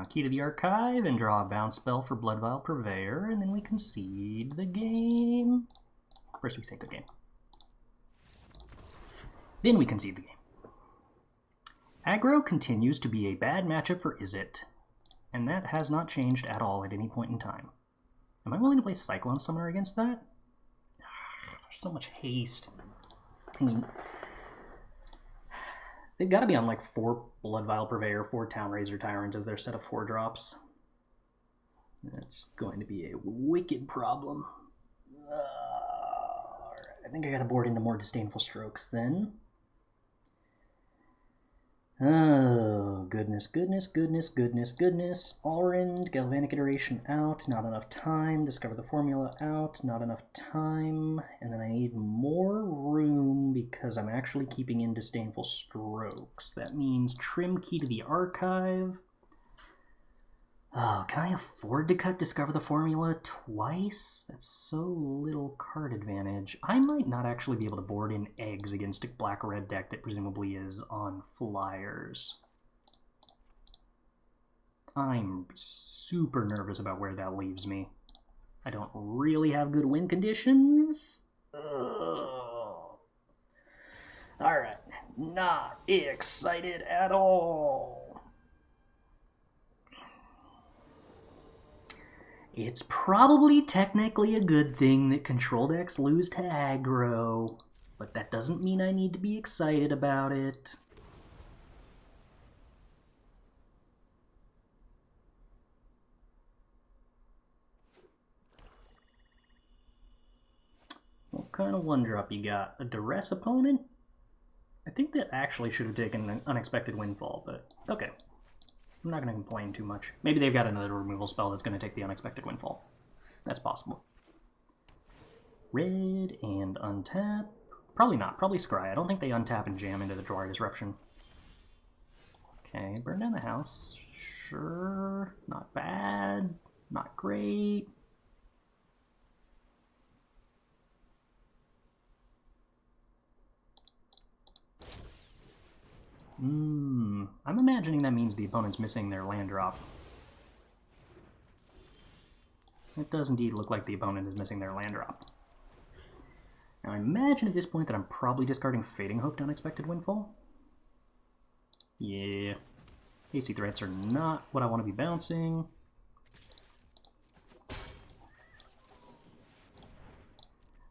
Key to the Archive and draw a bounce spell for Blood Vial Purveyor, and then we concede the game. First we say good game. Then we concede the game. Aggro continues to be a bad matchup for Izzet, and that has not changed at all at any point in time. Am I willing to play Cyclone Summoner against that? There's so much haste. I mean, they've got to be on like 4 Blood Vial Purveyor, 4 Town Razor Tyrant as their set of 4 drops. That's going to be a wicked problem. I think I got to board into more Disdainful Strokes then. Oh, goodness. A-Alrund, Galvanic Iteration out, not enough time. Discover the Formula out, not enough time. And then I need more room because I'm actually keeping in Disdainful Strokes. That means trim Key to the Archive. Oh, can I afford to cut Discover the Formula twice? That's so little card advantage. I might not actually be able to board in eggs against a black-red deck that presumably is on flyers. I'm super nervous about where that leaves me. I don't really have good win conditions. Alright, not excited at all. It's probably technically a good thing that control decks lose to aggro, but that doesn't mean I need to be excited about it. What kind of 1-drop you got? A Duress opponent? I think that actually should have taken an Unexpected Windfall, but okay. I'm not going to complain too much. Maybe they've got another removal spell that's going to take the Unexpected Windfall. That's possible. Red and untap. Probably not. Probably Scry. I don't think they untap and jam into the Jwari Disruption. Okay, burn down the house. Sure. Not bad. Not great. I'm imagining that means the opponent's missing their land drop. It does indeed look like the opponent is missing their land drop. Now I imagine at this point that I'm probably discarding Fading Hook to Unexpected Windfall. Yeah. Hasty threats are not what I want to be bouncing.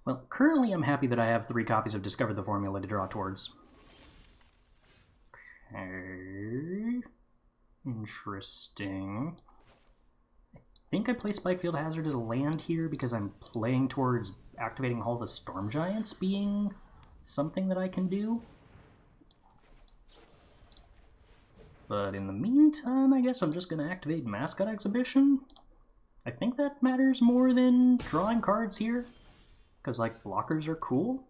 Well, currently I'm happy that I have 3 copies of Discover the Formula to draw towards. Okay. Interesting. I think I play Spikefield Hazard as a land here because I'm playing towards activating all the Storm Giants being something that I can do. But in the meantime, I guess I'm just going to activate Mascot Exhibition. I think that matters more than drawing cards here. Because, like, blockers are cool.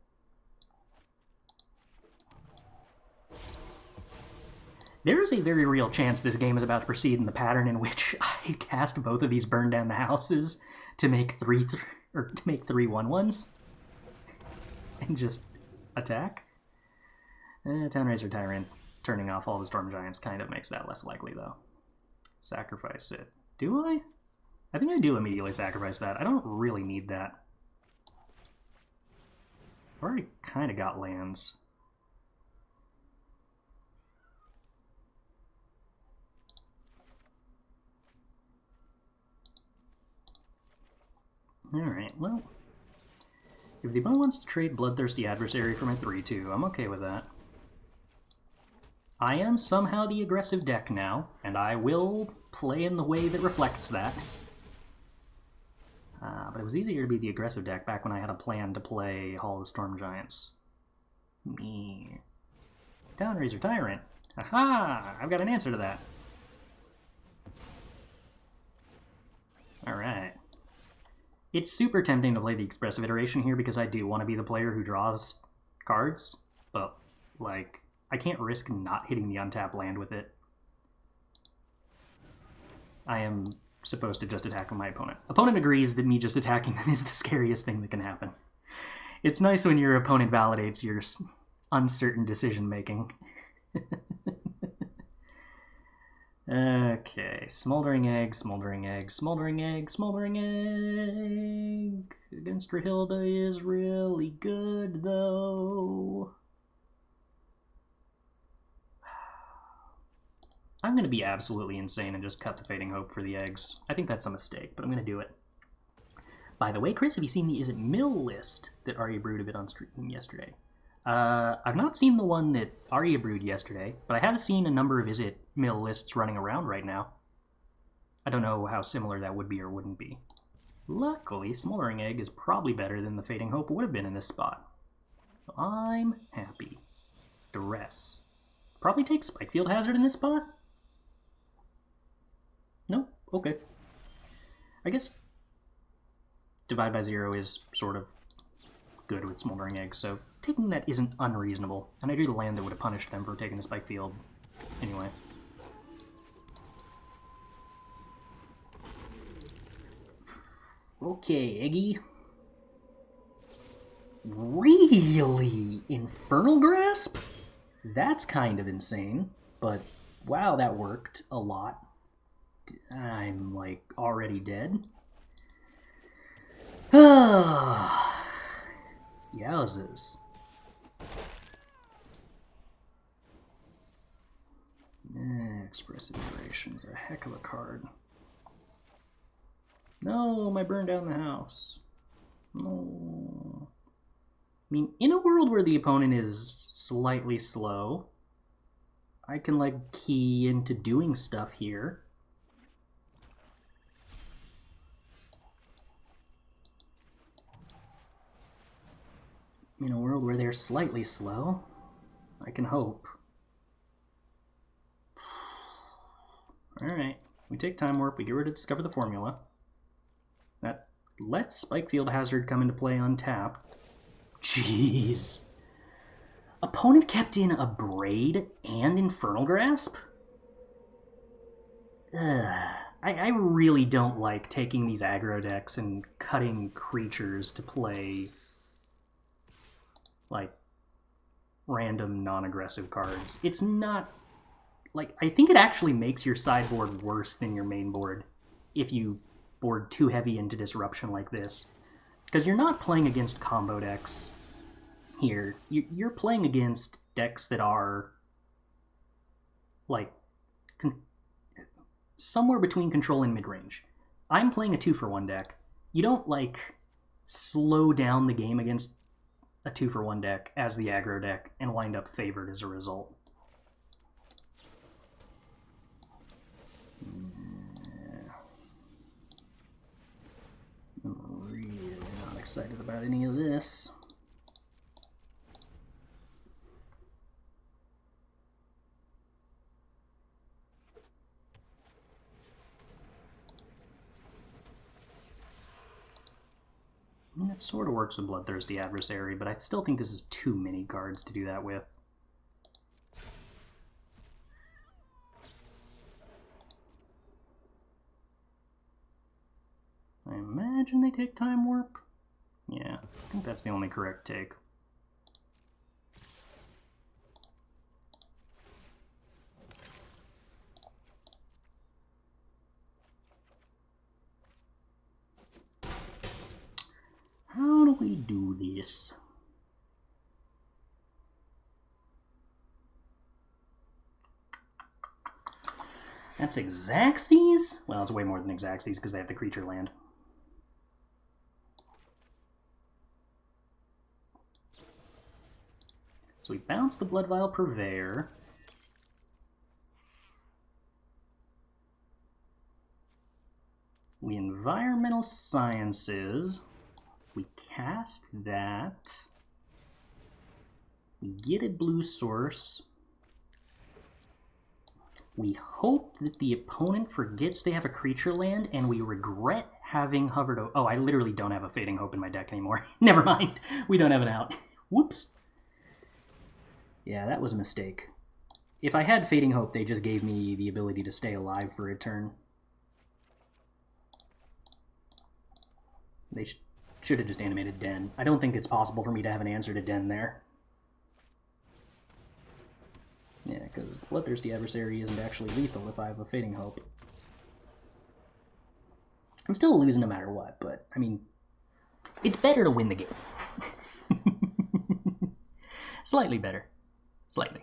There is a very real chance this game is about to proceed in the pattern in which I cast both of these burn down the houses to make 3 1/1s and just attack. Townraiser Tyrant turning off all the Storm Giants kind of makes that less likely, though. Sacrifice it. Do I? I think I do immediately sacrifice that. I don't really need that. I've already kind of got lands. Alright, well, if the opponent wants to trade Bloodthirsty Adversary for my 3/2, I'm okay with that. I am somehow the aggressive deck now, and I will play in the way that reflects that. But it was easier to be the aggressive deck back when I had a plan to play Hall of the Storm Giants. Me. Townraiser Tyrant. Aha! I've got an answer to that. Alright. It's super tempting to play the Expressive Iteration here because I do want to be the player who draws cards, but, like, I can't risk not hitting the untap land with it. I am supposed to just attack my opponent. Opponent agrees that me just attacking them is the scariest thing that can happen. It's nice when your opponent validates your uncertain decision making. Okay, Smoldering Egg, Smoldering Egg, Smoldering Egg, Smoldering Egg. Against Rahilda is really good, though. I'm going to be absolutely insane and just cut the Fading Hope for the eggs. I think that's a mistake, but I'm going to do it. By the way, Chris, have you seen the Izzet Mill list that Arya brewed a bit on stream yesterday? I've not seen the one that Arya brewed yesterday, but I have seen a number of Izzet Mill lists running around right now. I don't know how similar that would be or wouldn't be. Luckily, Smoldering Egg is probably better than the Fading Hope would have been in this spot. So I'm happy. Duress. Probably take Spikefield Hazard in this spot? No? Okay. I guess Divide by Zero is sort of good with Smoldering Egg, so taking that isn't unreasonable. And I drew the land that would have punished them for taking the Spikefield anyway. Okay, Eggy. Really? Infernal Grasp? That's kind of insane, but wow, that worked a lot. I'm, like, already dead. Yowzes. Expressive Iteration is a heck of a card. No, I burned down the house. No. I mean, in a world where the opponent is slightly slow, I can, like, key into doing stuff here. In a world where they're slightly slow, I can hope. Alright, we take Time Warp, we get rid of Discover the Formula. That lets Spikefield Hazard come into play untapped. Jeez. Opponent kept in Abrade and Infernal Grasp? I really don't like taking these aggro decks and cutting creatures to play, like, random non-aggressive cards. It's not, like, I think it actually makes your sideboard worse than your main board if you board too heavy into Disruption like this. Because you're not playing against combo decks here. You're playing against decks that are, like, somewhere between control and mid-range. I'm playing a 2-for-1 deck. You don't, like, slow down the game against a 2-for-1 deck as the aggro deck and wind up favored as a result. I'm really not excited about any of this. It sort of works with Bloodthirsty Adversary, but I still think this is too many cards to do that with. I imagine they take Time Warp. Yeah, I think that's the only correct take. How do we do this? That's Xaxes? Well, it's way more than Xaxes because they have the creature land. So we bounce the Blood Vial Purveyor. We Environmental Sciences. We cast that. We get a blue source. We hope that the opponent forgets they have a creature land, and we regret having hovered over. Oh, I literally don't have a Fading Hope in my deck anymore. Never mind. We don't have an out. Whoops. Yeah, that was a mistake. If I had Fading Hope, they just gave me the ability to stay alive for a turn. They should have just animated Den. I don't think it's possible for me to have an answer to Den there. Yeah, because Bloodthirsty Adversary isn't actually lethal if I have a Fading Hope. I'm still losing no matter what, but, I mean, it's better to win the game. Slightly better. Slightly.